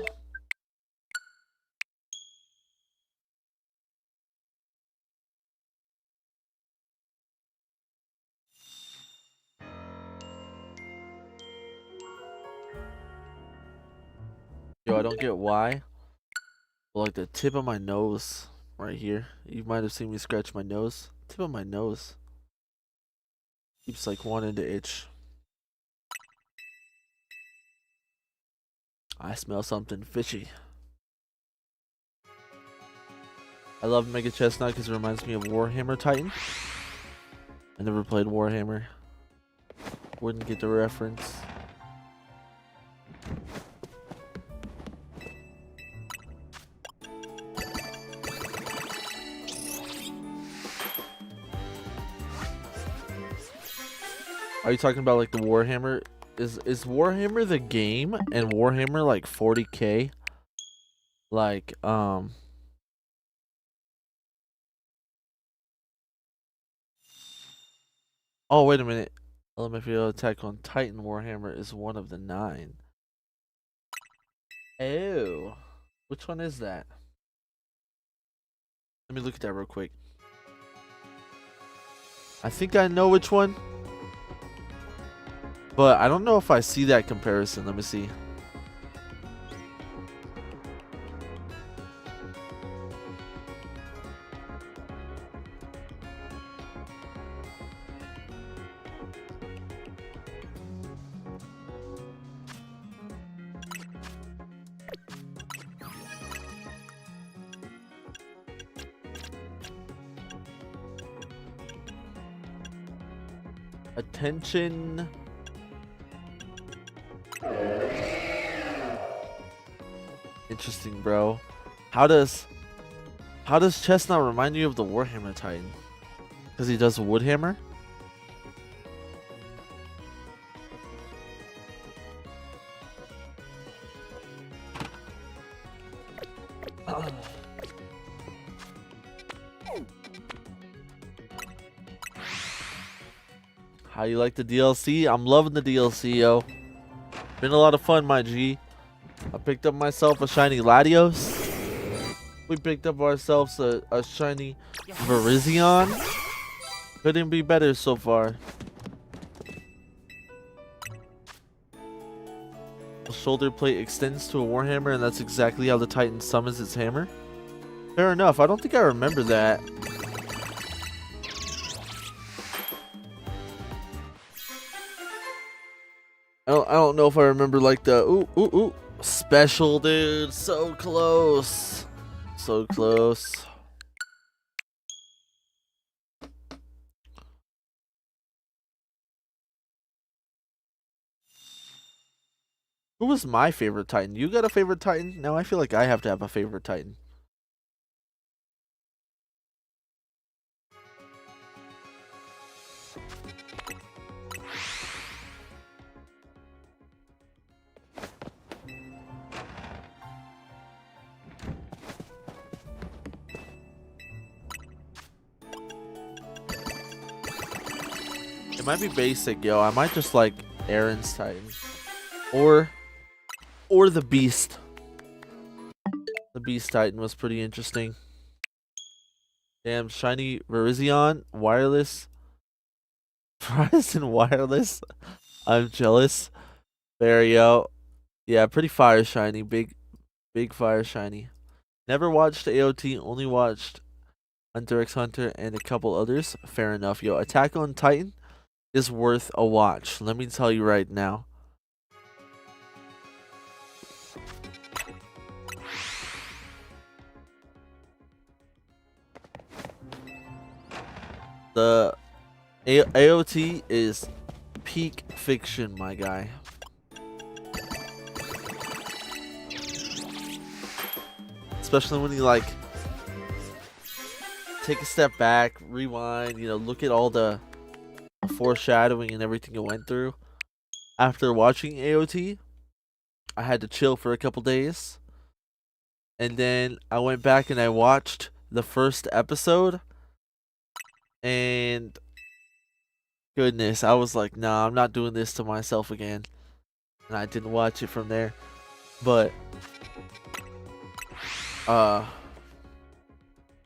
Yo, I don't get why. But like the tip of my nose right here. You might have seen me scratch my nose. Tip of my nose keeps like wanting to itch. I smell something fishy. I love Mega Chestnut because it reminds me of Warhammer Titan. I never played Warhammer. Wouldn't get the reference. Are you talking about like the Warhammer? Is Warhammer the game and Warhammer like 40K? Like oh wait a minute. LMFAO Attack on Titan Warhammer is one of the 9. Oh. Which one is that? Let me look at that real quick. I think I know which one. But I don't know if I see that comparison. Let me see. Attention. Interesting, bro. How does Chestnut remind you of the Warhammer Titan? Because he does Woodhammer? How you like the DLC? I'm loving the DLC, yo. Been a lot of fun, my G. I picked up myself a shiny Latios. We picked up ourselves a shiny Virizion. Couldn't be better so far. The shoulder plate extends to a Warhammer, and that's exactly how the Titan summons its hammer. Fair enough. I don't think I remember that. I don't know if I remember like the ooh special, dude. So close. So close. Who was my favorite Titan? You got a favorite Titan? Now I feel like I have to have a favorite Titan. It might be basic, yo. I might just like Aaron's Titan. Or the Beast. The Beast Titan was pretty interesting. Damn, shiny Virizion, wireless. Verizon wireless. I'm jealous. There you go. Yeah, pretty fire shiny. Big fire shiny. Never watched AOT, only watched Hunter x Hunter and a couple others. Fair enough, yo. Attack on Titan is worth a watch. Let me tell you right now. The AOT is peak fiction, my guy. Especially when you like take a step back, rewind, you know, look at all the foreshadowing and everything it went through. After watching AOT, I had to chill for a couple days. And then I went back and I watched the first episode. And goodness, I was like, nah, I'm not doing this to myself again. And I didn't watch it from there. But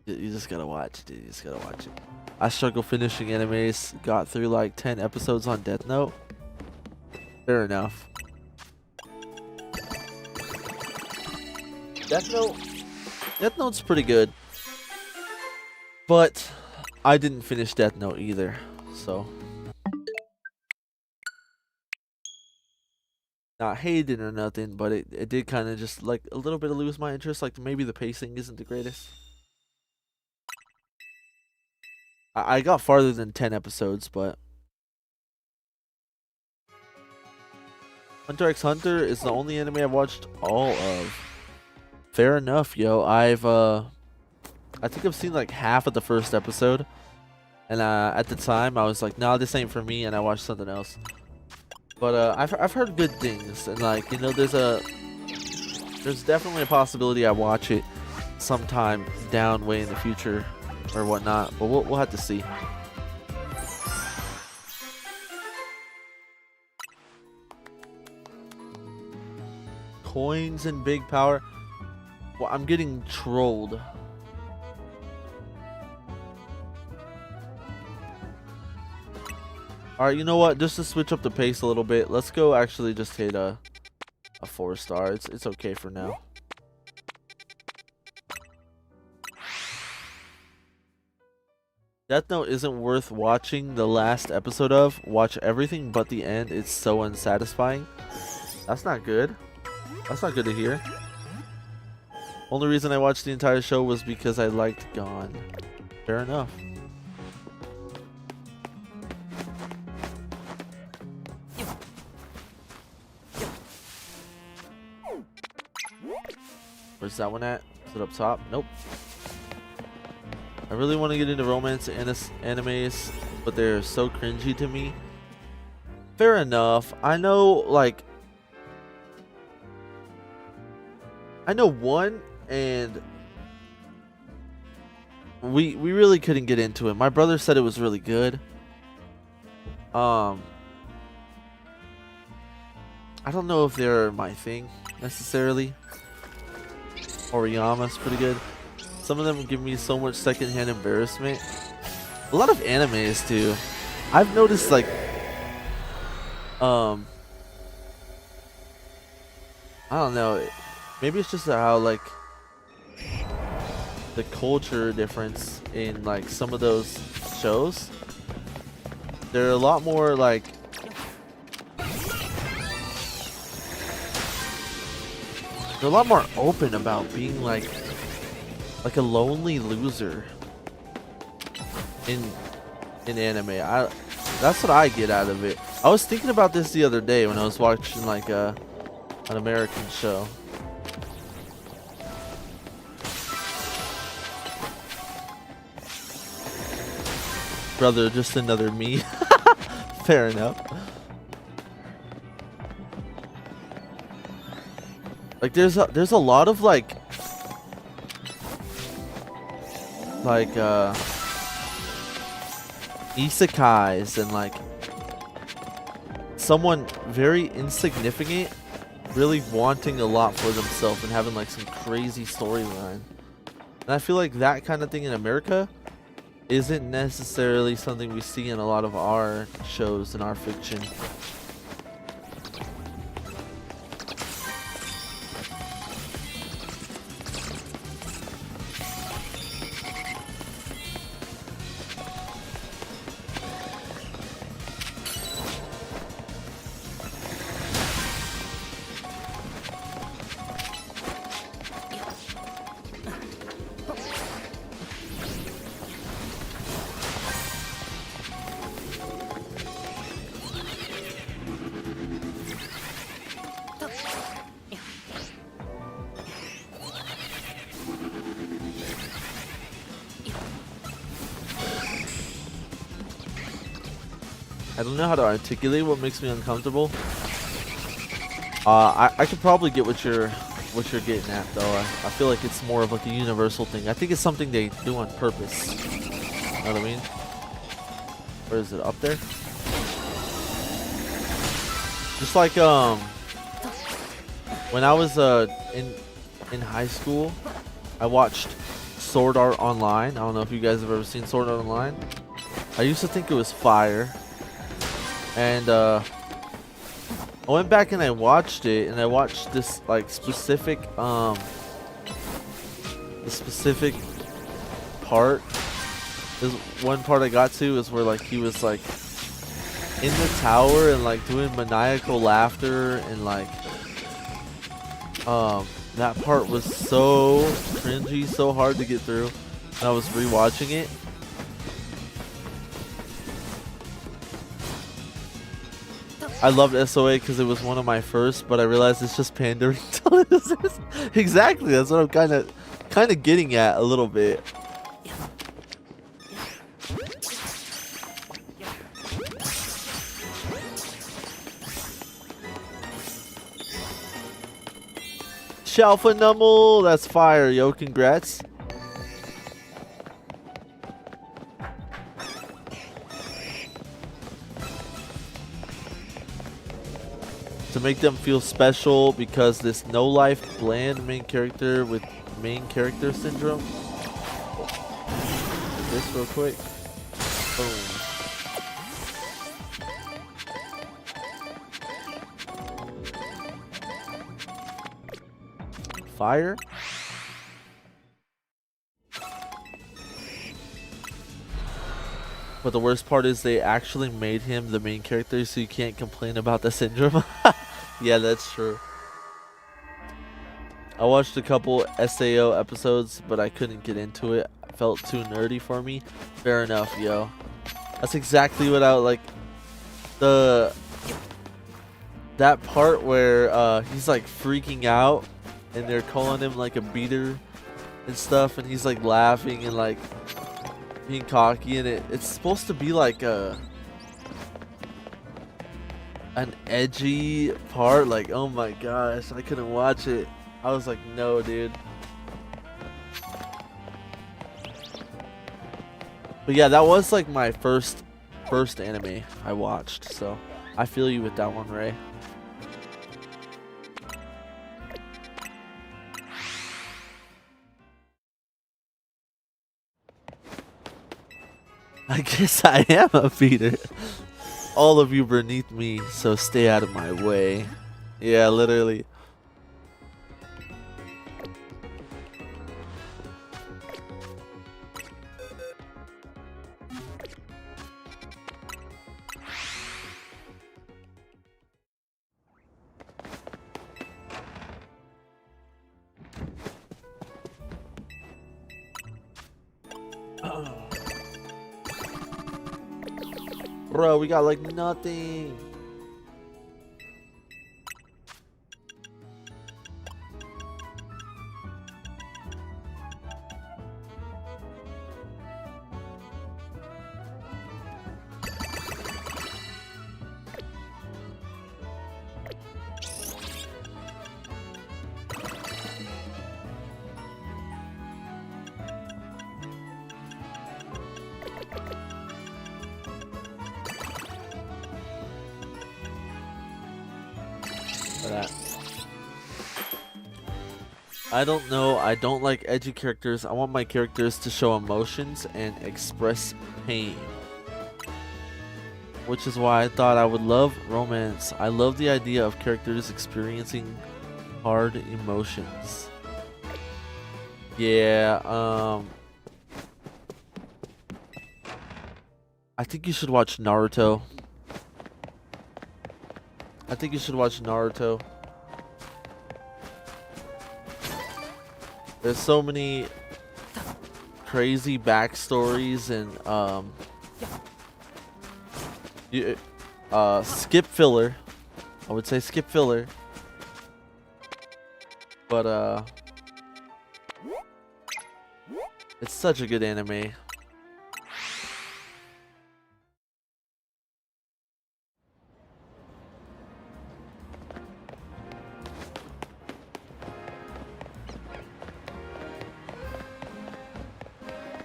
you just gotta watch, dude. You just gotta watch it. I struggle finishing animes. Got through like 10 episodes on Death Note. Fair enough. Death Note's pretty good. But I didn't finish Death Note either, so not hating or nothing, but it did kind of just like a little bit of lose my interest. Like maybe the pacing isn't the greatest. I got farther than 10 episodes, but Hunter x Hunter is the only anime I've watched all of. Fair enough, yo. I think I've seen like half of the first episode. And at the time, I was like, nah, this ain't for me, and I watched something else. But I've heard good things, and like, you know, there's definitely a possibility I watch it sometime down way in the future or whatnot. But we'll have to see. Coins and big power. Well, I'm getting trolled. Alright, you know what? Just to switch up the pace a little bit, let's go actually just hit a 4-star. It's okay for now. Death Note isn't worth watching the last episode of. Watch everything but the end. It's so unsatisfying. That's not good. That's not good to hear. Only reason I watched the entire show was because I liked Gon. Fair enough. Where's that one at? Is it up top? Nope. I really want to get into romance animes, but they're so cringy to me. Fair enough. I know, like, I know one, and we really couldn't get into it. My brother said it was really good. I don't know if they're my thing necessarily. Oriyama's pretty good. Some of them give me so much secondhand embarrassment. A lot of animes too. I've noticed, like, I don't know. Maybe it's just how, like, the culture difference in, like, some of those shows. They're a lot more, like, they're a lot more open about being like a lonely loser in anime. That's what I get out of it. I was thinking about this the other day when I was watching, like, an American show. Brother, just another me. Fair enough. Like, there's a lot of like isekais, and like someone very insignificant really wanting a lot for themselves and having like some crazy storyline. And I feel like that kind of thing in America isn't necessarily something we see in a lot of our shows and our fiction. I don't know how to articulate what makes me uncomfortable. I could probably get what you're getting at, though. I feel like it's more of like a universal thing. I think it's something they do on purpose. You know what I mean? Where is it? Up there? Just like when I was in high school, I watched Sword Art Online. I don't know if you guys have ever seen Sword Art Online. I used to think it was fire. And I went back and I watched it, and I watched this like specific the specific part. This one part I got to is where like he was like in the tower and like doing maniacal laughter, and like that part was so cringy, so hard to get through. And I was rewatching it. I loved SOA because it was one of my first, but I realized it's just pandering to losers. Exactly, that's what I'm kind of getting at a little bit. Shalphanummel, that's fire, yo! Congrats. To make them feel special because this no-life, bland main character with main character syndrome. This real quick. Boom. Fire. But the worst part is they actually made him the main character, so you can't complain about the syndrome. Yeah, that's true. I watched a couple SAO episodes, but I couldn't get into it. It felt too nerdy for me. Fair enough, yo. That's exactly what I like. That part where he's like freaking out and they're calling him like a beater and stuff, and he's like laughing and like being cocky, and it's supposed to be like an edgy part. Like, oh my gosh, I couldn't watch it. I was like, no, dude. But yeah, that was like my first anime I watched, so I feel you with that one, Ray. I guess I am a beater. All of you beneath me, so stay out of my way. Yeah, literally. Bro, we got like nothing. I don't know. I don't like edgy characters. I want my characters to show emotions and express pain. Which is why I thought I would love romance. I love the idea of characters experiencing hard emotions. Yeah, I think you should watch Naruto. I think you should watch Naruto. There's so many crazy backstories and skip filler. I would say skip filler. But it's such a good anime.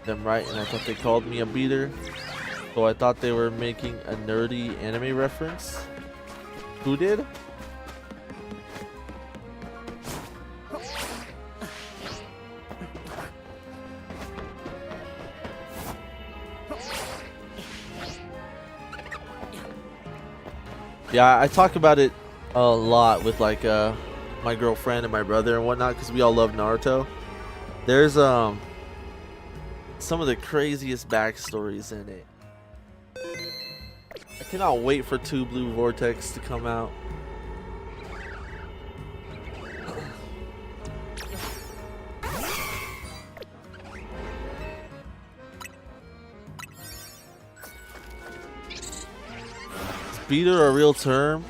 Them right, and I thought they called me a beater, so I thought they were making a nerdy anime reference. Who did? Yeah, I talk about it a lot with like my girlfriend and my brother and whatnot, because we all love Naruto. There's some of the craziest backstories in it. I cannot wait for 2 Blue Vortex to come out. Is beater a real term?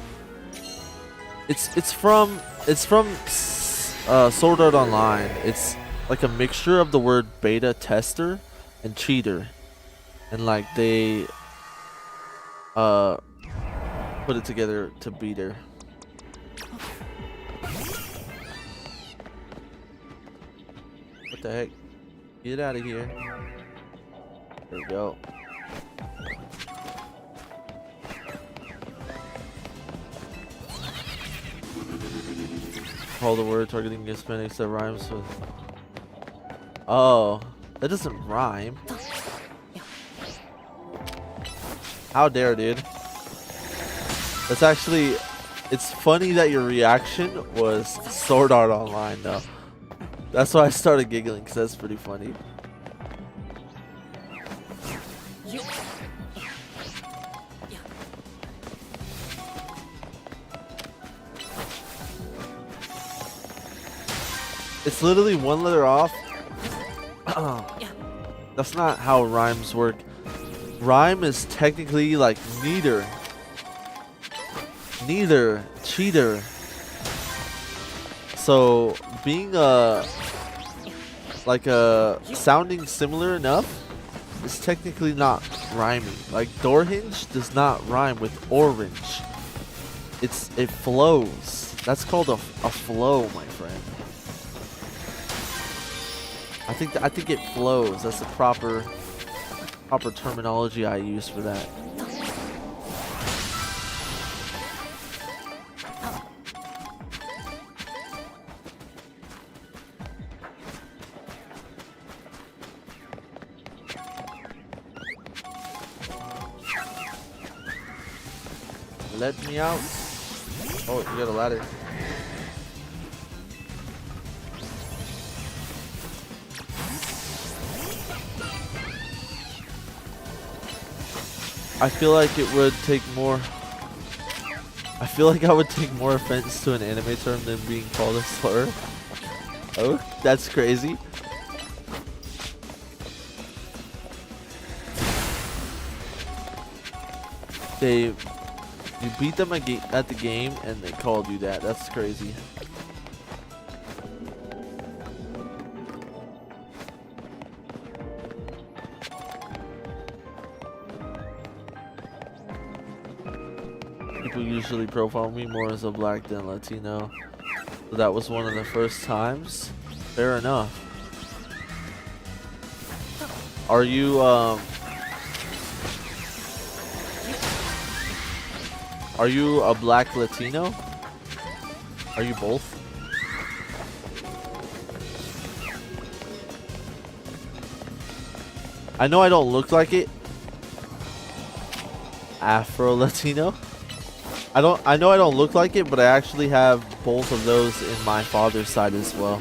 It's from Sword Art Online. It's like a mixture of the word beta tester and cheater, and like they put it together to beater. What the heck? Get out of here. There we go. Call the word targeting Hispanics that rhymes with. Oh, that doesn't rhyme. How dare, dude. That's actually, it's funny that your reaction was Sword Art Online though. That's why I started giggling, because that's pretty funny. It's literally one letter off. That's not how rhymes work. Rhyme is technically like neither, cheater. So being like sounding similar enough is technically not rhyming. Like door hinge does not rhyme with orange. It flows. That's called a flow, my friend. I think it flows. That's the proper terminology I use for that. Let me out. Oh, you got a ladder. I feel like it would take more. I feel like I would take more offense to an anime term than being called a slur. Oh, that's crazy. You beat them at the game and they called you that. That's crazy. People usually profile me more as a black than Latino. So that was one of the first times. Fair enough. Are you a black Latino? Are you both? I know I don't look like it. Afro Latino. I know I don't look like it, but I actually have both of those in my father's side as well.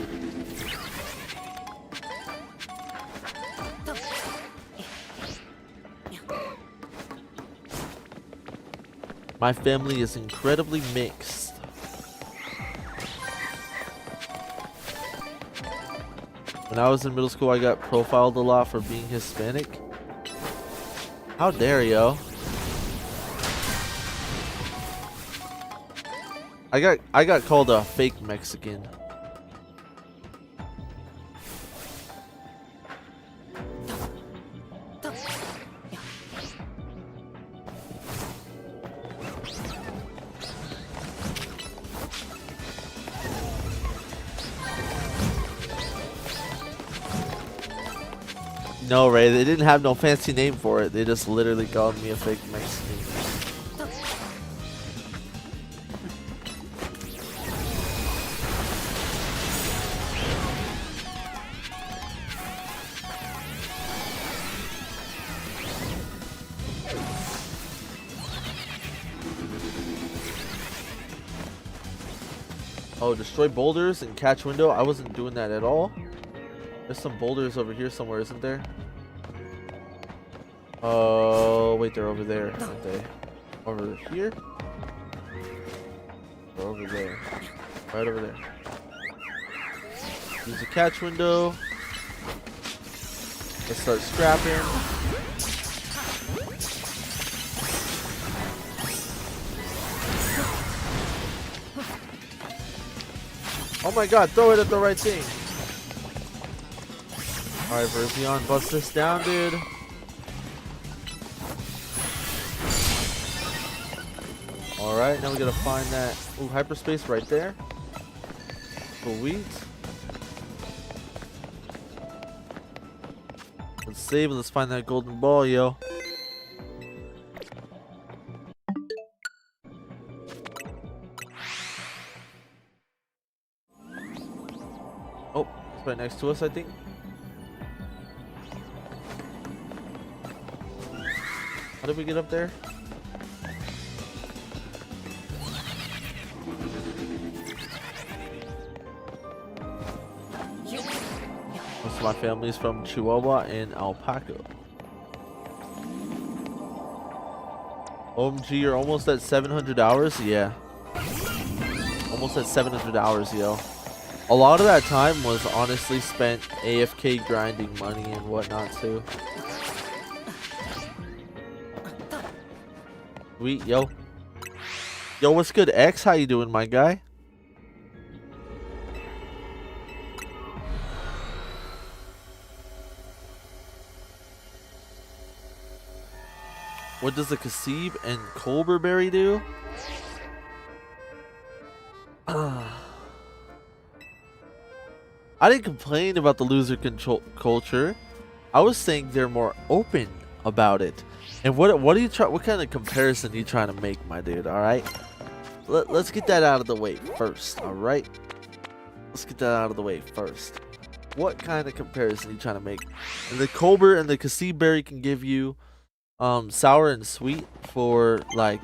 My family is incredibly mixed. When I was in middle school, I got profiled a lot for being Hispanic. How dare yo? I got called a fake Mexican. No, Ray, they didn't have no fancy name for it. They just literally called me a fake Mexican. Oh, destroy boulders and catch window. I wasn't doing that at all. There's some boulders over here somewhere, isn't there? Oh, wait, they're over there, aren't they? Over here? Or over there? Right over there. Use the catch window. Let's start scrapping. Oh my god, throw it at the right thing. Alright, Verzion, bust this down, dude. Alright, now we gotta find that. Ooh, hyperspace right there. Sweet. Let's save and let's find that golden ball, yo. Oh, it's right next to us, I think. How did we get up there? Most of my family's from Chihuahua and Alpaca. OMG, you're almost at 700 hours? Yeah. Almost at 700 hours, yo. A lot of that time was honestly spent AFK grinding money and whatnot too. Sweet, yo. Yo, what's good, X? How you doing, my guy? What does the Kasib and Colbur berry do? I didn't complain about the loser control culture. I was saying they're more open about it. And what are you trying? What kind of comparison are you trying to make, my dude? All right, let's get that out of the way first. All right, let's get that out of the way first. What kind of comparison are you trying to make? And the Colbur and the Kasib berry can give you sour and sweet for like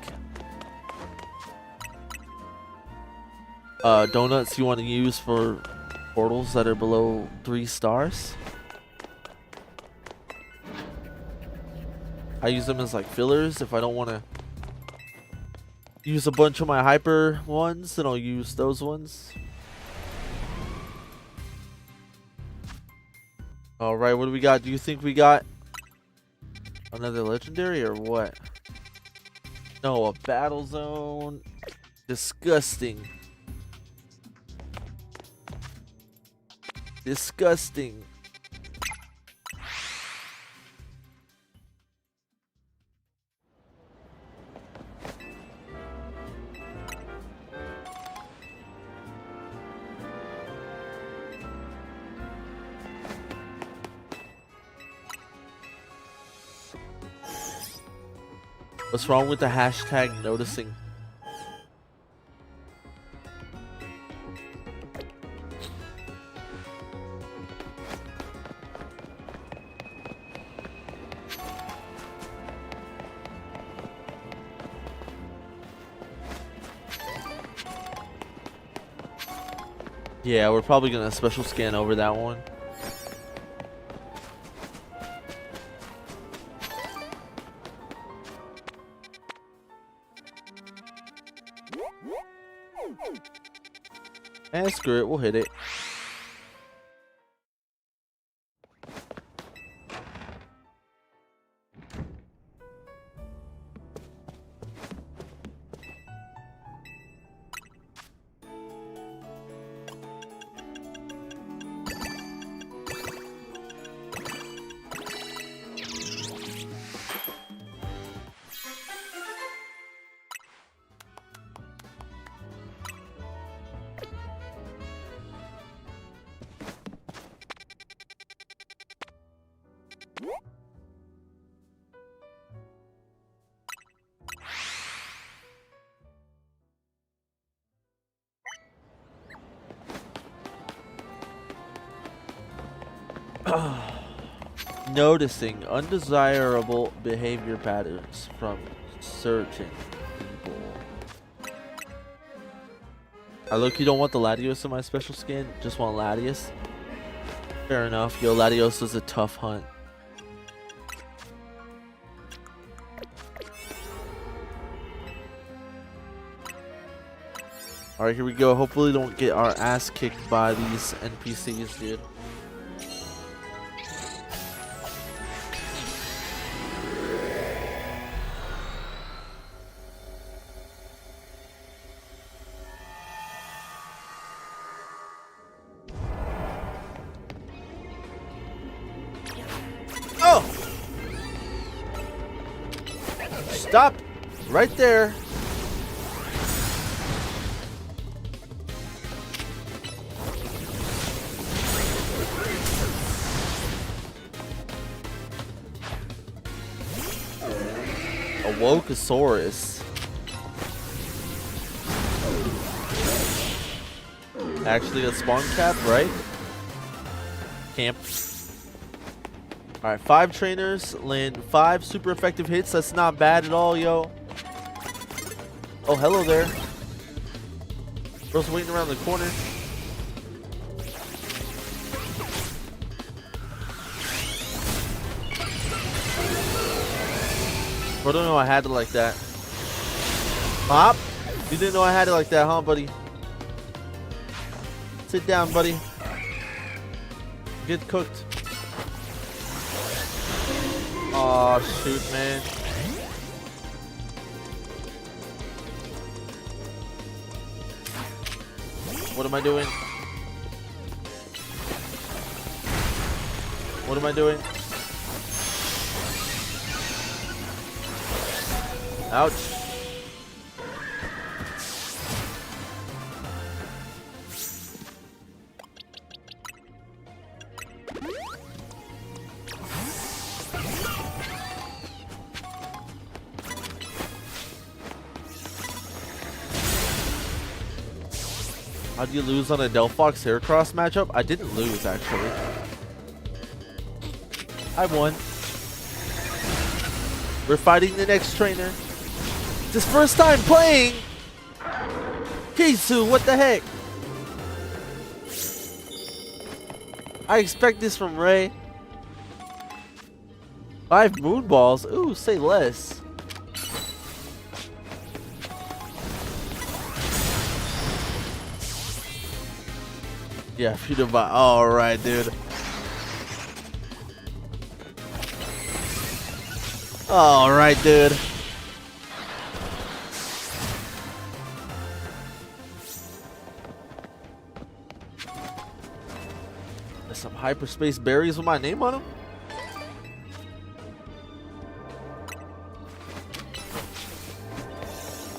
donuts you want to use for portals that are below 3 stars. I use them as like fillers if I don't want to use a bunch of my hyper ones, then I'll use those ones. All right, what do we got? Do you think we got another legendary or what? No, a battle zone. Disgusting. Disgusting. What's wrong with the hashtag noticing? Yeah, we're probably gonna special scan over that one. And screw it, we'll hit it. Noticing undesirable behavior patterns from certain people. I look, you don't want the Latios in my special skin, just want Latios. Fair enough. Yo, Latios was a tough hunt. Alright, here we go. Hopefully don't get our ass kicked by these NPCs, dude. Oh! Stop right there. A Wokosaurus. Actually a spawn cap, right? Camp. Alright, 5 trainers land 5 super effective hits. That's not bad at all, yo. Oh, hello there. Bro's waiting around the corner. Bro, don't know I had it like that. Pop? You didn't know I had it like that, huh, buddy? Sit down, buddy. Get cooked. Oh shoot, man. What am I doing? What am I doing? Ouch. How'd you lose on a Delphox Heracross matchup? I didn't lose, actually. I won. We're fighting the next trainer. It's his first time playing! Kisu, what the heck? I expect this from Ray. 5 moon balls? Ooh, say less. Yeah, PewDiePie. Alright, dude. Alright, dude. There's some hyperspace berries with my name on them.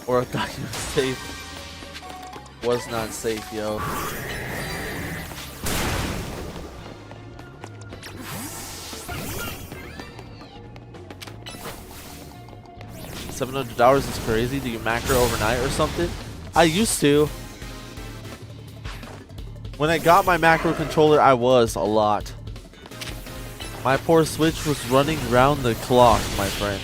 Or I thought you were safe. Was not safe, yo. $700 is crazy. Do you macro overnight or something? I used to. When I got my macro controller, I was a lot. My poor Switch was running round the clock, my friend.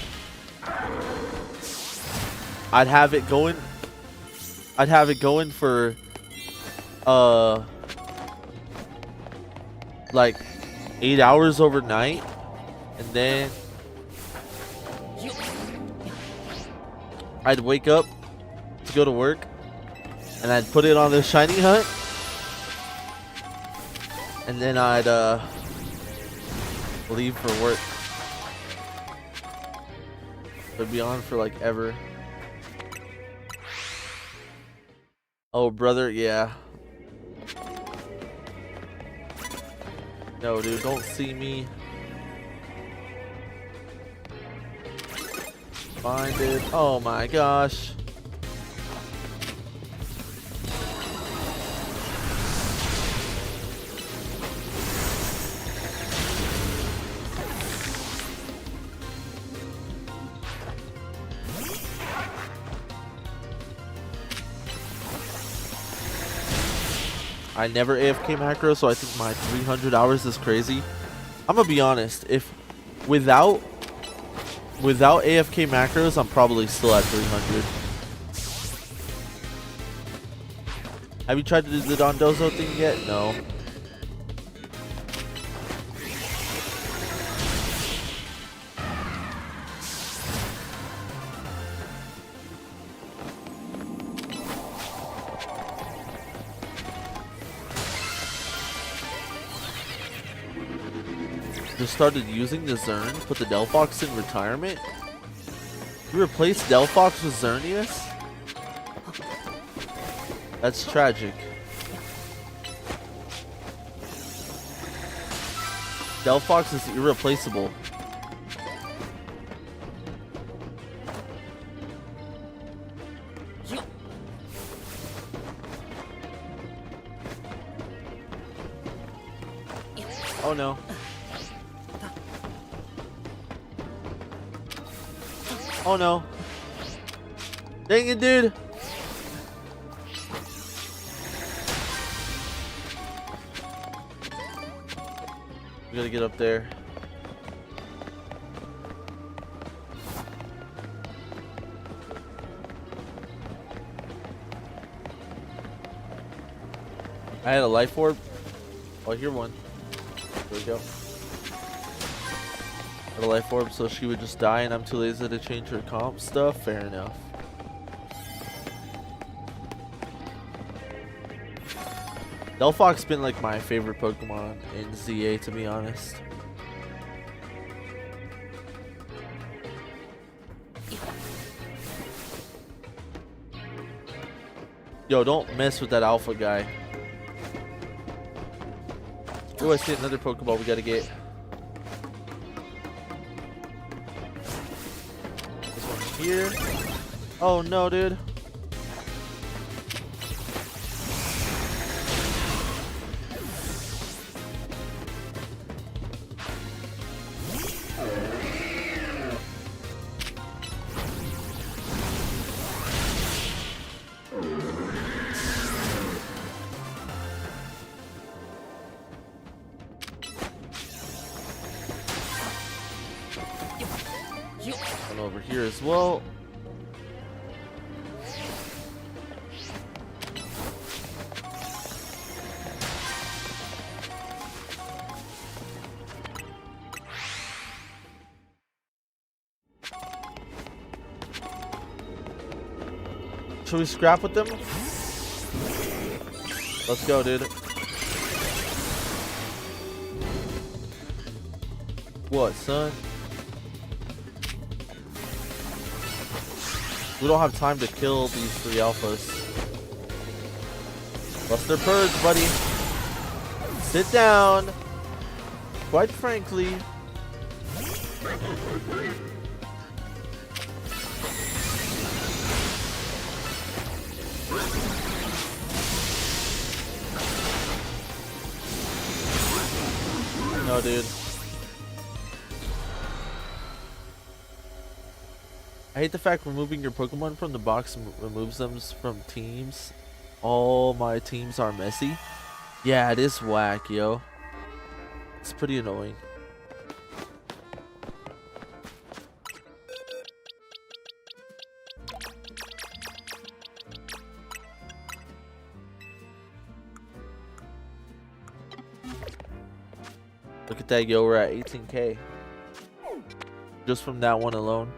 I'd have it going for like 8 hours overnight, and then I'd wake up to go to work, and I'd put it on the shiny hunt, and then I'd leave for work. It'd be on for like ever. Oh, brother, yeah. No, dude, don't see me. Find it. Oh my gosh. I never AFK macro, so I think my 300 hours is crazy. I'm gonna be honest, if without AFK macros, I'm probably still at 300. Have you tried to do the Dondozo thing yet? No. Just started using the Zern, put the Delphox in retirement. You replaced Delphox with Xerneas? That's tragic. Delphox is irreplaceable. Oh no. Oh no. Dang it, dude. We gotta get up there. I had a life orb. Oh, I hear one. There we go. Had a life orb, so she would just die, and I'm too lazy to change her comp stuff. Fair enough. Delphox been like my favorite Pokemon in ZA, to be honest. Yo, don't mess with that alpha guy. Oh, I see another Pokeball we gotta get. This one here. Oh no, dude. One over here as well. Should we scrap with them? Let's go, dude. What, son? We don't have time to kill these 3 alphas. Bust their purge, buddy. Sit down. Quite frankly. No, dude. I hate the fact removing your Pokemon from the box removes them from teams. All my teams are messy. Yeah, it is whack, yo. It's pretty annoying. Look at that, yo. We're at 18K. Just from that one alone.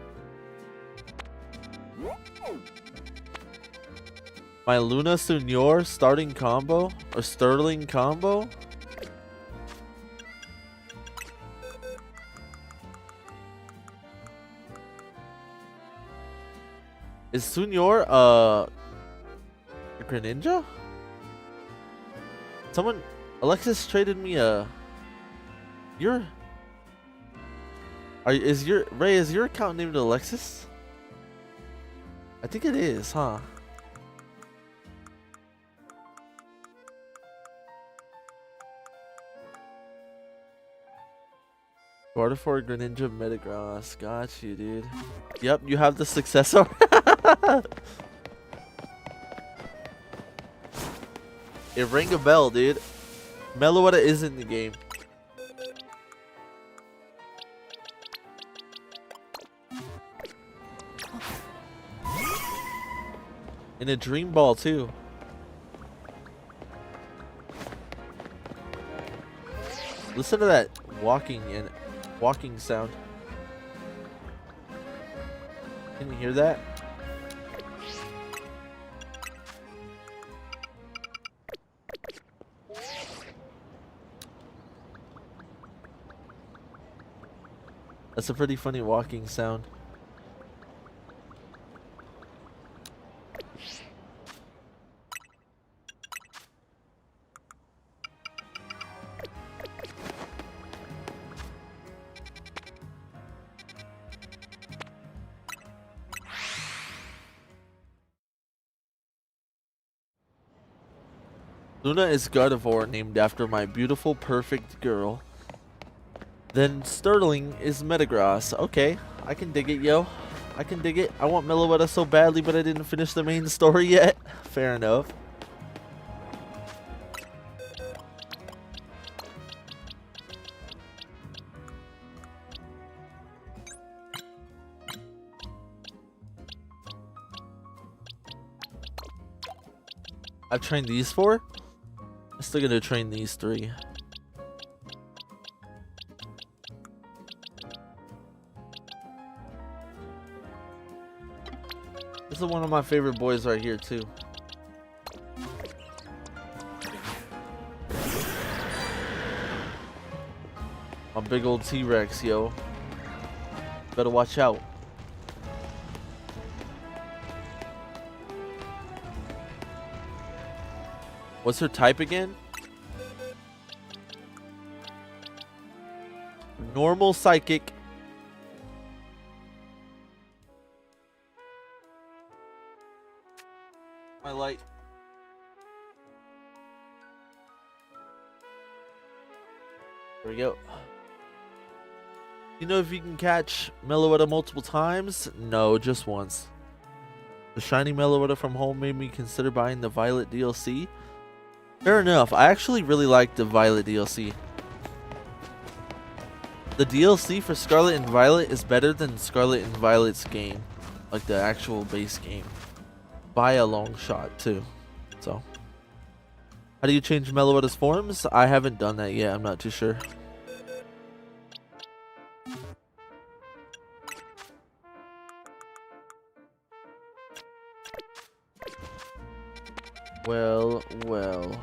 My Luna Senior starting combo or Sterling combo. Is Senior Greninja? Someone, Alexis traded me a. Is your account named Alexis? I think it is, huh? Water for Greninja Metagross. Got you, dude. Yep, you have the successor. It rang a bell, dude. Meloetta is in the game. In a Dream Ball, too. Listen to that walking sound. Can you hear that? That's a pretty funny walking sound. Luna is Gardevoir, named after my beautiful, perfect girl. Then Sterling is Metagross. Okay, I can dig it, yo. I can dig it. I want Meloetta so badly, but I didn't finish the main story yet. Fair enough. I've trained these 4. I'm still gonna train these 3. This is one of my favorite boys right here too. A big old T-Rex, yo. Better watch out. What's her type again? Normal Psychic. My light. There we go. You know if you can catch Meloetta multiple times? No, just once. The shiny Meloetta from home made me consider buying the Violet DLC. Fair enough. I actually really like the Violet DLC. The DLC for Scarlet and Violet is better than Scarlet and Violet's game. Like the actual base game. By a long shot too. So. How do you change Meloetta's forms? I haven't done that yet. I'm not too sure. Well, well.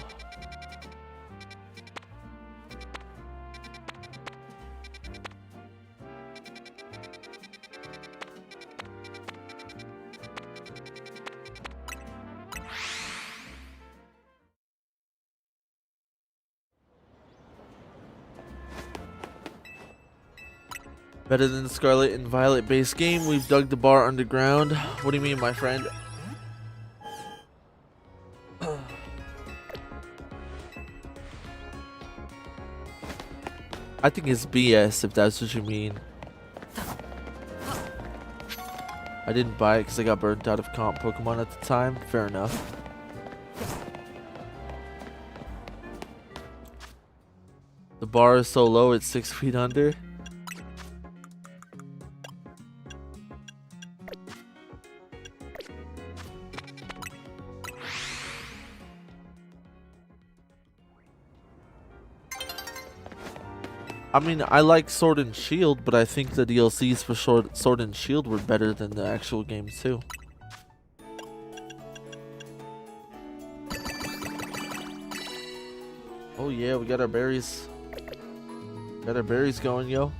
Better than the Scarlet and Violet base game. We've dug the bar underground. What do you mean, my friend? I think it's BS if that's what you mean. I didn't buy it because I got burnt out of comp Pokemon at the time. Fair enough. The bar is so low, it's 6 feet under. I mean, I like Sword and Shield, but I think the DLCs for Sword and Shield were better than the actual games too. Oh yeah, we got our berries. Got our berries going, yo.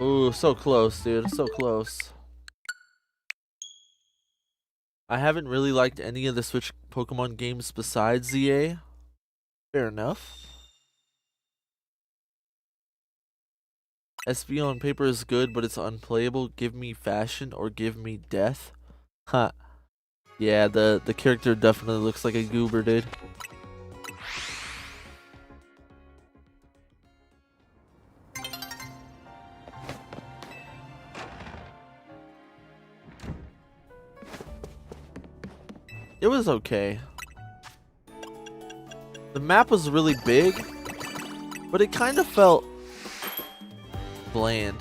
Ooh, so close, dude. So close. I haven't really liked any of the Switch Pokemon games besides ZA. Fair enough. SB on paper is good, but it's unplayable. Give me fashion or give me death. Huh. Yeah, the character definitely looks like a goober, dude. It was okay. The map was really big, but it kind of felt bland.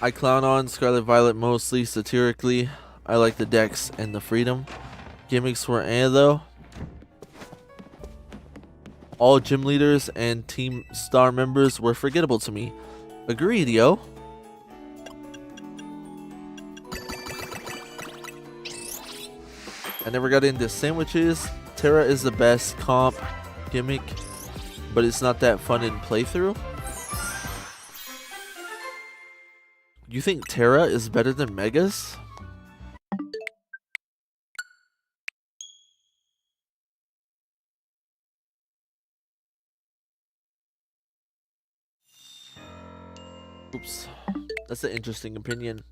I clown on Scarlet Violet mostly satirically. I like the decks and the freedom. Gimmicks were though. All gym leaders and team star members were forgettable to me. Agreed, yo. I never got into sandwiches. Terra is the best comp gimmick, but it's not that fun in playthrough. You think Terra is better than Megas? Oops. That's an interesting opinion.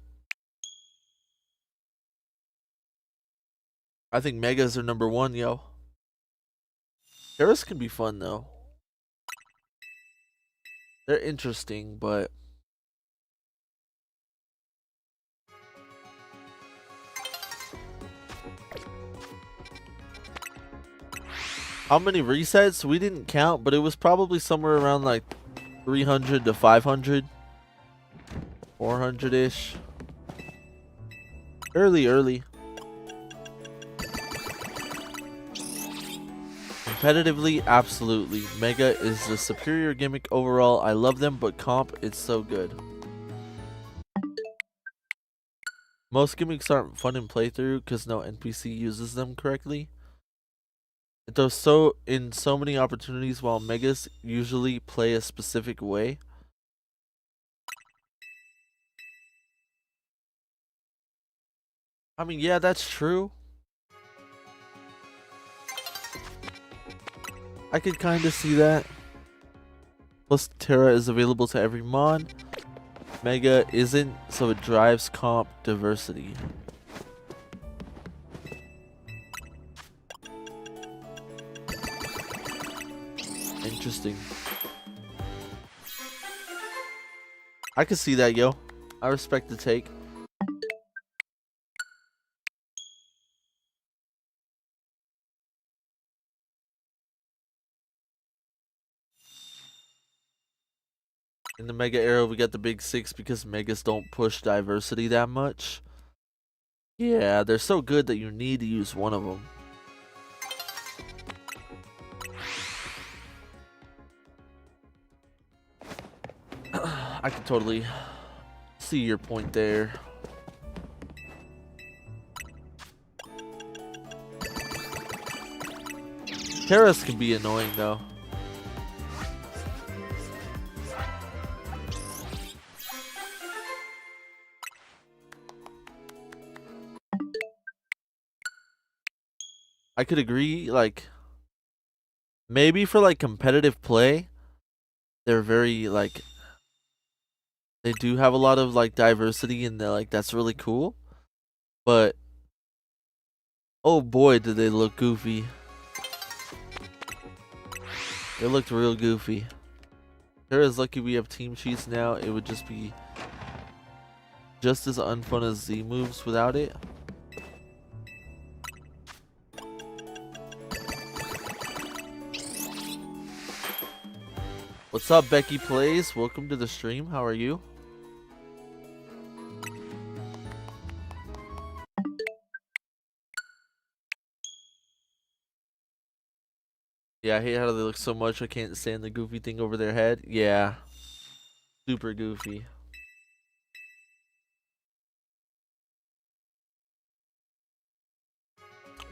I think Megas are number one, yo. Terras can be fun, though. They're interesting, but... How many resets? We didn't count, but it was probably somewhere around like 300 to 500. 400-ish. Early. Competitively, absolutely. Mega is the superior gimmick overall. I love them, but comp, it's so good. Most gimmicks aren't fun in playthrough because no NPC uses them correctly. It does so in so many opportunities, while megas usually play a specific way. I mean, yeah, that's true. I could kind of see that. Plus, Terra is available to every mon. Mega isn't, so it drives comp diversity. Interesting. I can see that, yo. I respect the take. In the Mega era, we got the big six because Megas don't push diversity that much. Yeah, they're so good that you need to use one of them. I can totally see your point there. Terras can be annoying though. I could agree, like, maybe for like competitive play, they're very like, they do have a lot of like diversity and they're like, that's really cool. But oh boy, did they look goofy. They looked real goofy. Terra's lucky we have team cheats now. It would just be just as unfun as Z moves without it. What's up, Becky Plays? Welcome to the stream. How are you? Yeah, I hate how they look so much. I can't stand the goofy thing over their head. Yeah. Super goofy.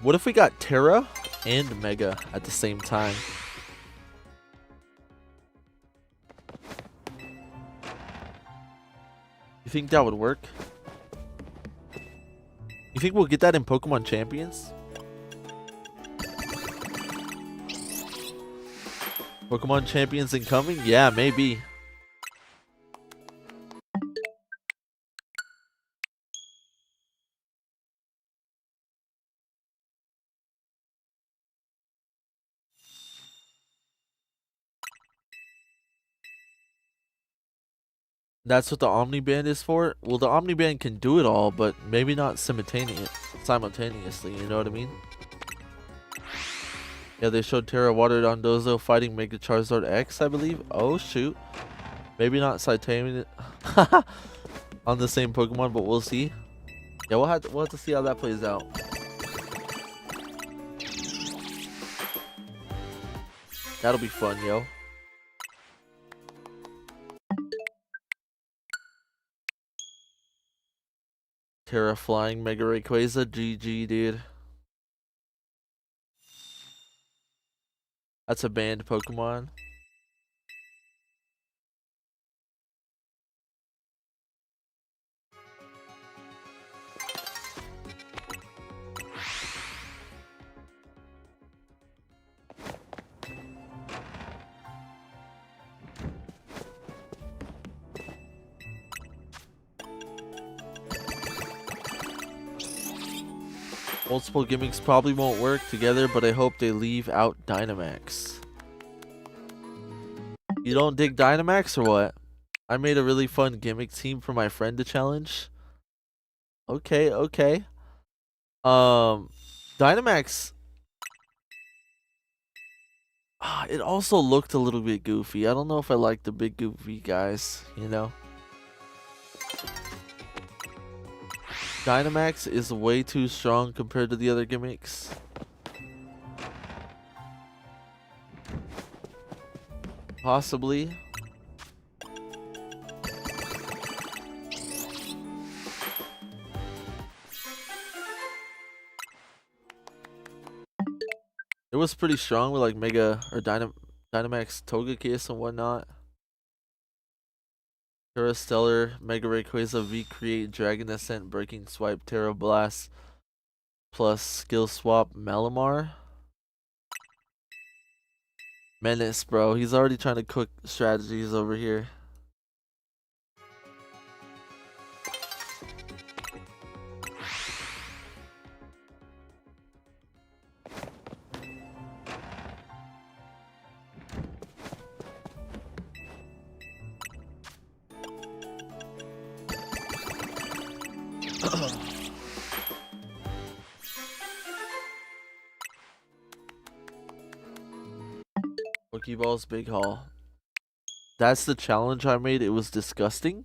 What if we got Terra and Mega at the same time? You think that would work? You think we'll get that in Pokemon Champions? Pokemon Champions incoming? Yeah, maybe. That's what the Omniband is for? Well, the Omniband can do it all, but maybe not simultaneously, you know what I mean? Yeah, they showed Terra Water Dondozo fighting Mega Charizard X, I believe. Oh, shoot. Maybe not simultaneously on the same Pokemon, but we'll see. Yeah, we'll have to see how that plays out. That'll be fun, yo. Terra flying Mega Rayquaza, GG, dude. That's a banned Pokemon. Multiple gimmicks probably won't work together, but I hope they leave out Dynamax. You don't dig Dynamax or what? I made a really fun gimmick team for my friend to challenge. Okay, okay. Dynamax. It also looked a little bit goofy. I don't know if I like the big goofy guys, you know? Dynamax is way too strong compared to the other gimmicks. Possibly. It was pretty strong with like Mega or Dynamax Togekiss and whatnot. Terra Stellar, Mega Rayquaza, V-Create, Dragon Ascent, Breaking Swipe, Terra Blast, plus Skill Swap, Malamar. Menace, bro. He's already trying to cook strategies over here. Pokeballs Big Haul. That's the challenge I made. It was disgusting.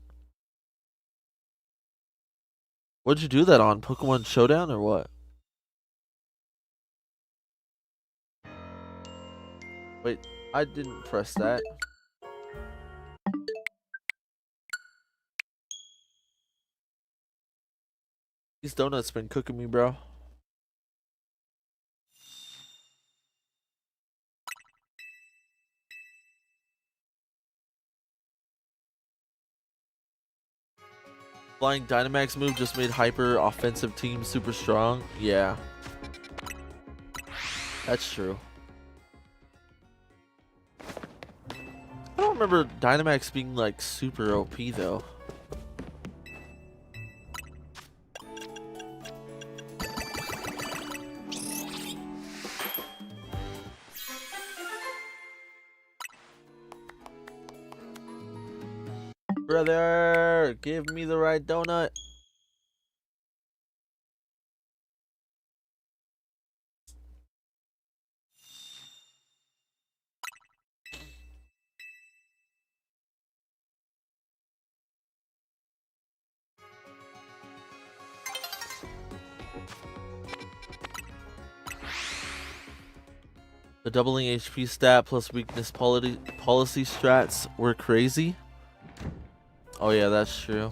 What'd you do that on? Pokemon Showdown or what? Wait, I didn't press that. These donuts been cooking me, bro. Flying Dynamax move just made hyper offensive team super strong. Yeah. That's true. I don't remember Dynamax being like super OP though. Brother, give me the right donut. The doubling HP stat plus weakness policy strats were crazy. Oh yeah, that's true.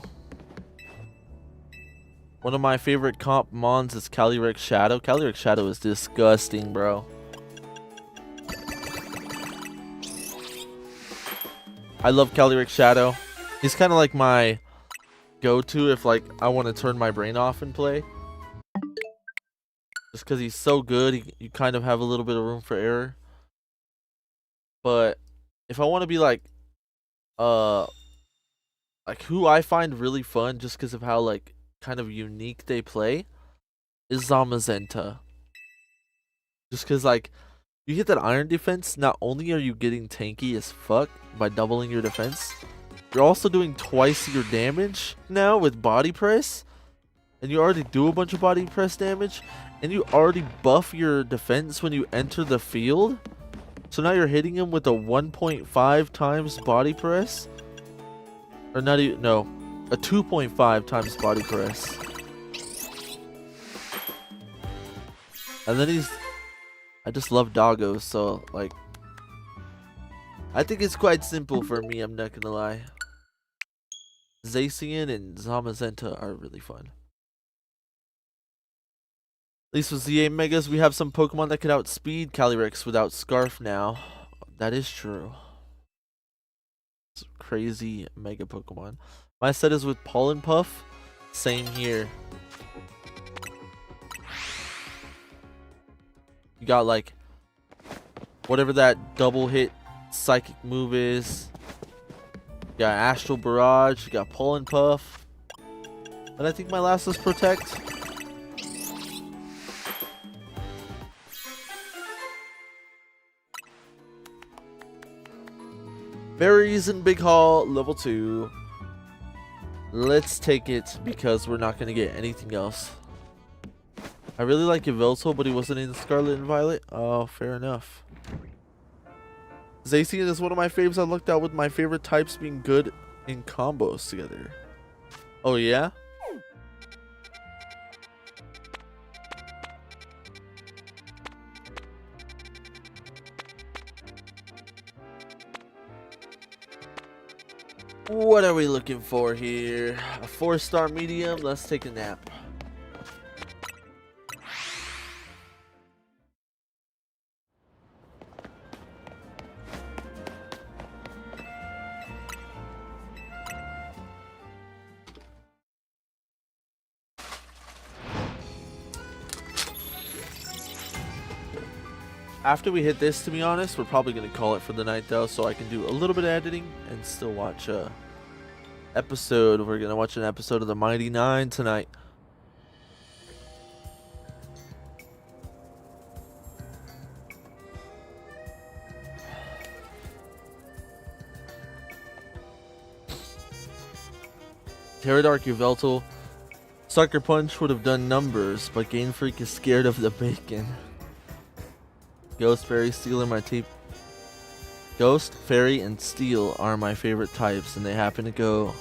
One of my favorite comp mons is Calyrex Shadow. Calyrex Shadow is disgusting, bro. I love Calyrex Shadow. He's kind of like my go-to if like I want to turn my brain off and play. Just because he's so good, you kind of have a little bit of room for error. But if I want to be like who I find really fun just because of how like kind of unique they play is Zamazenta. Just because like you hit that iron defense, not only are you getting tanky as fuck by doubling your defense, you're also doing twice your damage now with body press, and you already do a bunch of body press damage, and you already buff your defense when you enter the field. So now you're hitting him with a 1.5 times body press. Or not even, no, a 2.5 times body press. And then I just love doggos, so like, I think it's quite simple for me, I'm not gonna lie. Zacian and Zamazenta are really fun. At least with Z8 Megas, we have some Pokemon that can outspeed Calyrex without Scarf now. That is true. It's crazy Mega Pokemon. My set is with Pollen Puff. Same here. You got like whatever that double hit psychic move is. You got Astral Barrage. You got Pollen Puff. And I think my last is Protect. Berries and Big Haul, level 2. Let's take it because we're not going to get anything else. I really like Yveltal, but he wasn't in Scarlet and Violet. Oh, fair enough. Zacian is one of my faves. I looked out with my favorite types being good in combos together. Oh, yeah? What are we looking for here? A 4-star medium. Let's take a nap. After we hit this, to be honest, we're probably going to call it for the night, though, so I can do a little bit of editing and still watch a episode. We're going to watch an episode of the Mighty Nine tonight. Pterodark Yveltal. Sucker Punch would have done numbers, but Game Freak is scared of the bacon. Ghost, Fairy, Steel are my tape. Ghost, Fairy, and Steel are my favorite types, and they happen to go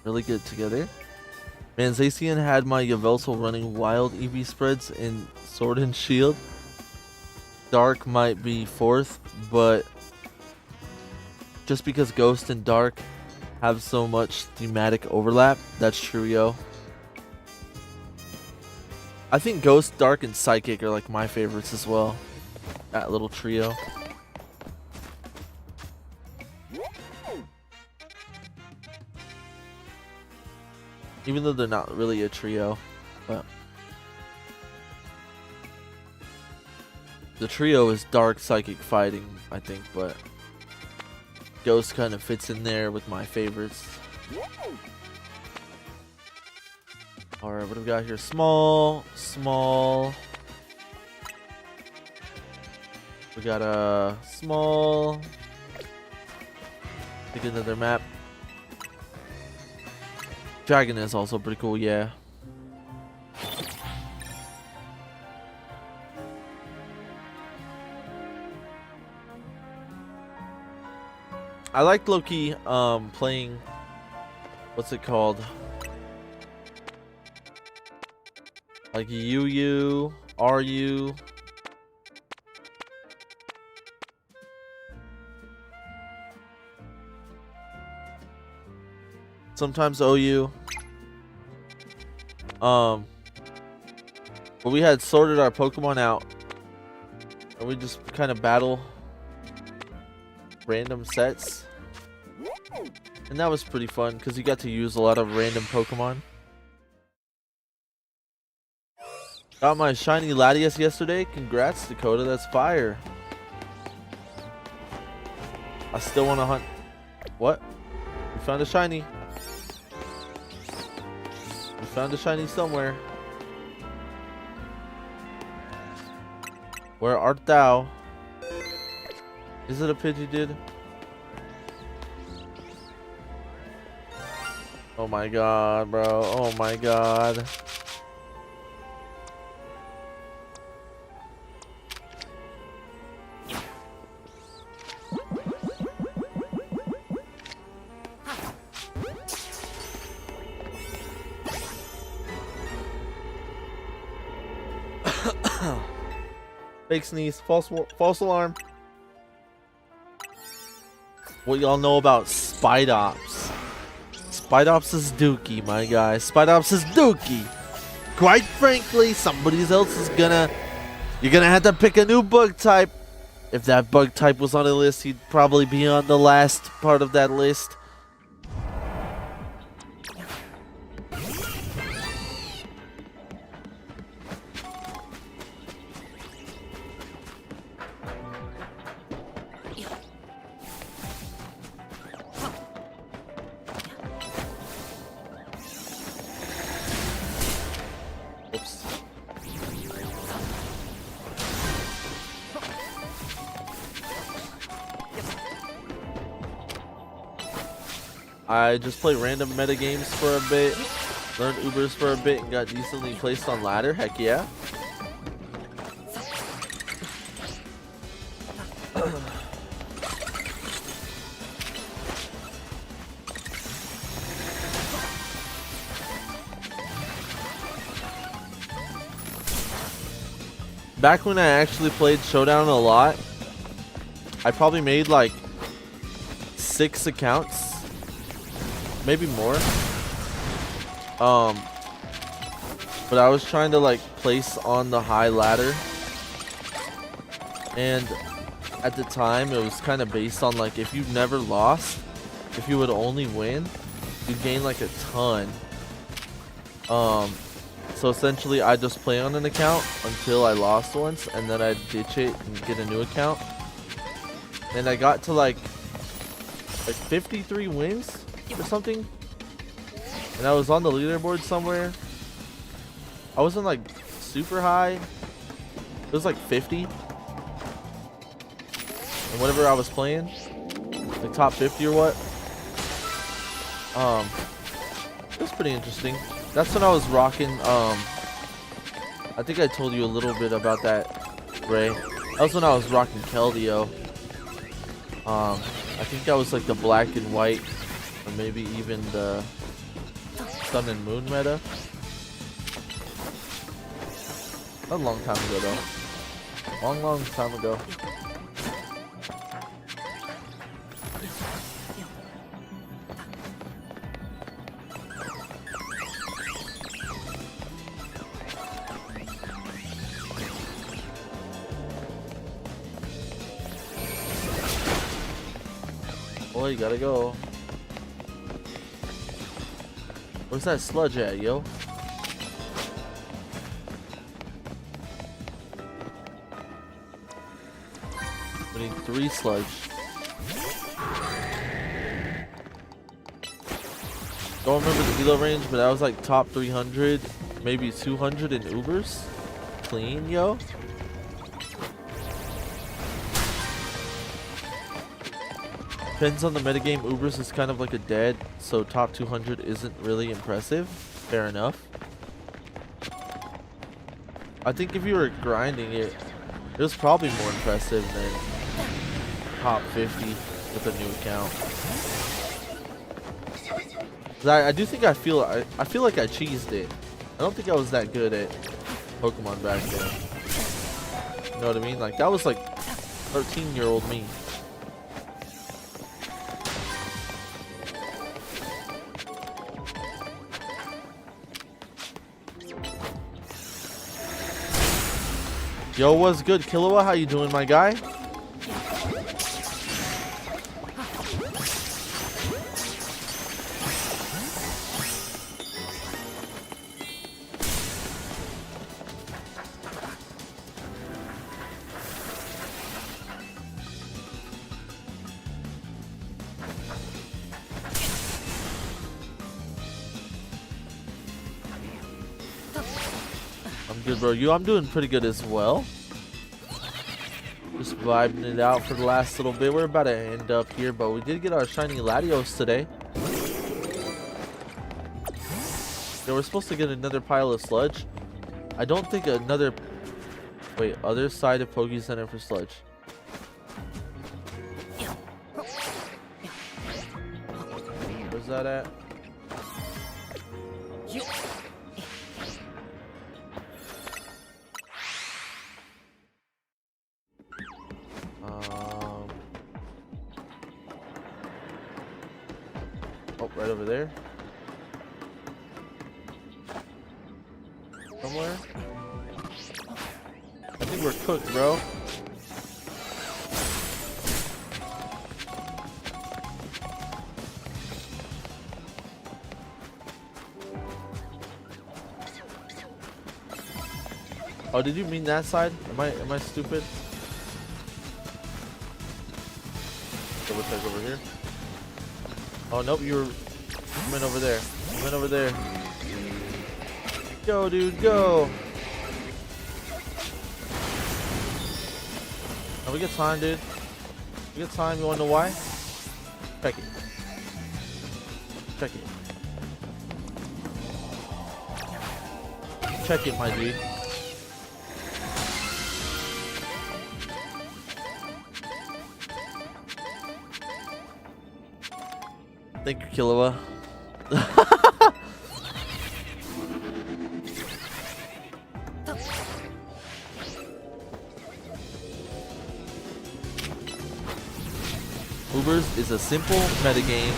really good together. Manzacian had my Yveltal running wild EV spreads in Sword and Shield. Dark might be fourth, but just because Ghost and Dark have so much thematic overlap, that's true, yo. I think Ghost, Dark, and Psychic are like my favorites as well. That little trio. Even though they're not really a trio, but the trio is Dark, Psychic, Fighting, I think, but Ghost kind of fits in there with my favorites. Alright, what do we got here? Small. We got a small. Pick another map. Dragon is also pretty cool, yeah. I liked low-key playing, what's it called? Like UU, RU. Sometimes OU. But we had sorted our Pokemon out, and we just kind of battle random sets, and that was pretty fun because you got to use a lot of random Pokemon. Got my shiny Latios yesterday. Congrats, Dakota. That's fire. I still want to hunt. What? We found a shiny. We found a shiny somewhere. Where art thou? Is it a Pidgeydid? Oh my god, bro. Oh my god. Fake sneeze. False alarm. What y'all know about Spidops? Spidops is dookie, my guy. Spidops is dookie. Quite frankly, somebody else is gonna... You're gonna have to pick a new bug type. If that bug type was on a list, he'd probably be on the last part of that list. I just played random meta games for a bit, learned Ubers for a bit, and got decently placed on ladder. Heck yeah. Back when I actually played Showdown a lot, I probably made like 6 accounts. maybe more. But I was trying to like place on the high ladder, and at the time it was kind of based on like if you've never lost, if you would only win, you gain like a ton. So essentially I just play on an account until I lost once, and then I'd ditch it and get a new account. And I got to like 53 wins or something, and I was on the leaderboard somewhere. I wasn't like super high. It was like 50. And whatever I was playing, like top 50 or what. It was pretty interesting. That's when I was rocking, I think I told you a little bit about that, Ray. That was when I was rocking Keldeo. I think that was like the black and white, or maybe even the sun and moon meta. A long time ago though. Long time ago. Boy, you gotta go. Where's that sludge at, yo? We need 3 sludge. Don't remember the elo range, but I was like top 300, maybe 200 in Ubers. Clean, yo. Depends on the metagame. Ubers is kind of like a dead, so top 200 isn't really impressive. Fair enough. I think if you were grinding it, it was probably more impressive than top 50 with a new account. I do think I feel like I cheesed it. I don't think I was that good at Pokemon back then. You know what I mean? Like that was like 13-year-old me. Yo, what's good, Killua? How you doing, my guy? I'm good, bro. I'm doing pretty good as well. Just vibing it out for the last little bit. We're about to end up here, but we did get our shiny Latios today. Yeah, we're supposed to get another pile of sludge. I don't think another... Wait, other side of Poke Center for sludge. Where's that at? Oh, right over there. Somewhere. I think we're cooked, bro. Oh, did you mean that side? Am I stupid? Double check over here. Oh nope, you went over there. You went over there. Go, dude, go. Oh, we got time, dude. We got time. You wanna know why? Check it. Check it. Check it, my dude. Thank you, Killua. Ubers is a simple metagame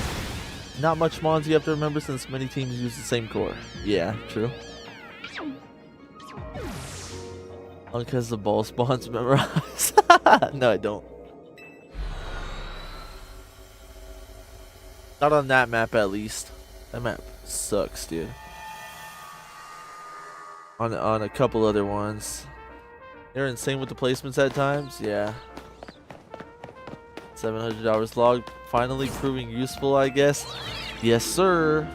Not much mons you have to remember since many teams use the same core. Yeah, true. Because the ball spawns memorized. No, I don't. Not on that map, at least. That map sucks, dude. On a couple other ones, they're insane with the placements at times. Yeah. $700 logged, finally proving useful, I guess. Yes, sir.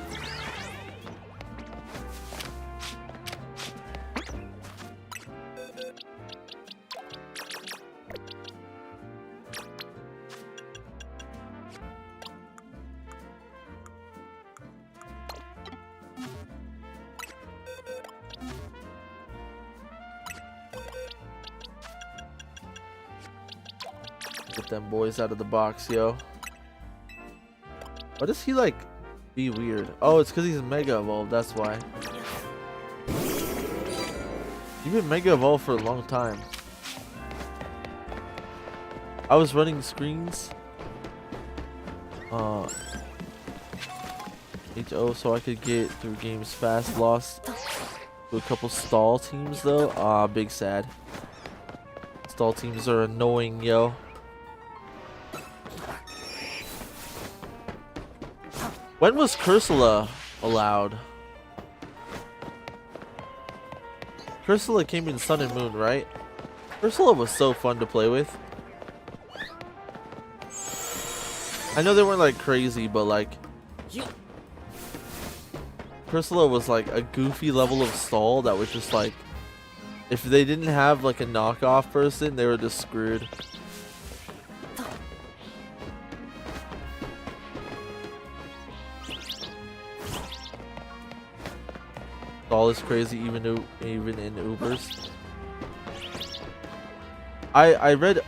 Get them boys out of the box, yo. Why does he like be weird? Oh, it's because he's mega evolved, that's why. You've been mega evolved for a long time. I was running screens HO so I could get through games fast. Lost to a couple stall teams though. Ah, big sad. Stall teams are annoying, yo. When was Cursula allowed? Cursula came in Sun and Moon, right? Cursula was so fun to play with. I know they weren't like crazy, but like Cursula was like a goofy level of stall that was just like, if they didn't have like a knockoff person, they were just screwed. All is crazy, even in Ubers. I read.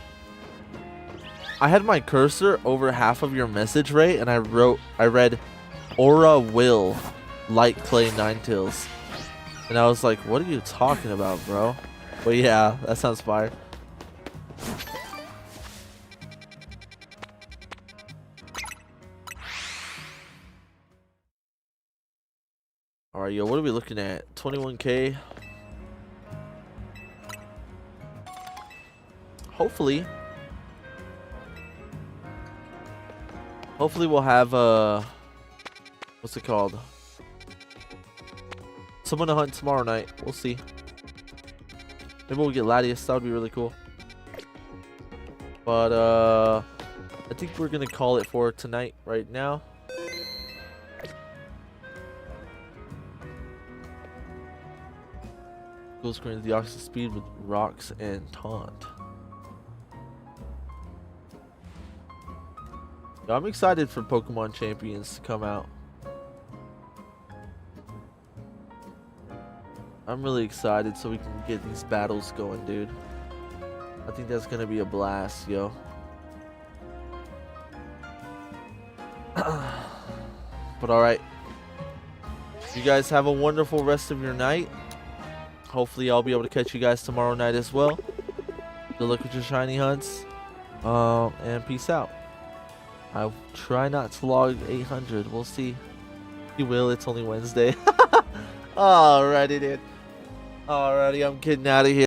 I had my cursor over half of your message rate, and I read, Aura will light clay Ninetales, and I was like, what are you talking about, bro? But yeah, that sounds fire. Alright, yo, what are we looking at? 21k. Hopefully we'll have what's it called? Someone to hunt tomorrow night. We'll see. Maybe we'll get Latios. That would be really cool. But I think we're gonna call it for tonight right now. Full screen the oxygen speed with rocks and taunt. Yo, I'm excited for Pokemon Champions to come out. I'm really excited so we can get these battles going, dude. I think that's gonna be a blast, yo. But alright. You guys have a wonderful rest of your night. Hopefully I'll be able to catch you guys tomorrow night as well. Good luck with your shiny hunts. And peace out. I'll try not to log 800. We'll see. You will. It's only Wednesday. Alrighty, dude. Alrighty, I'm getting out of here.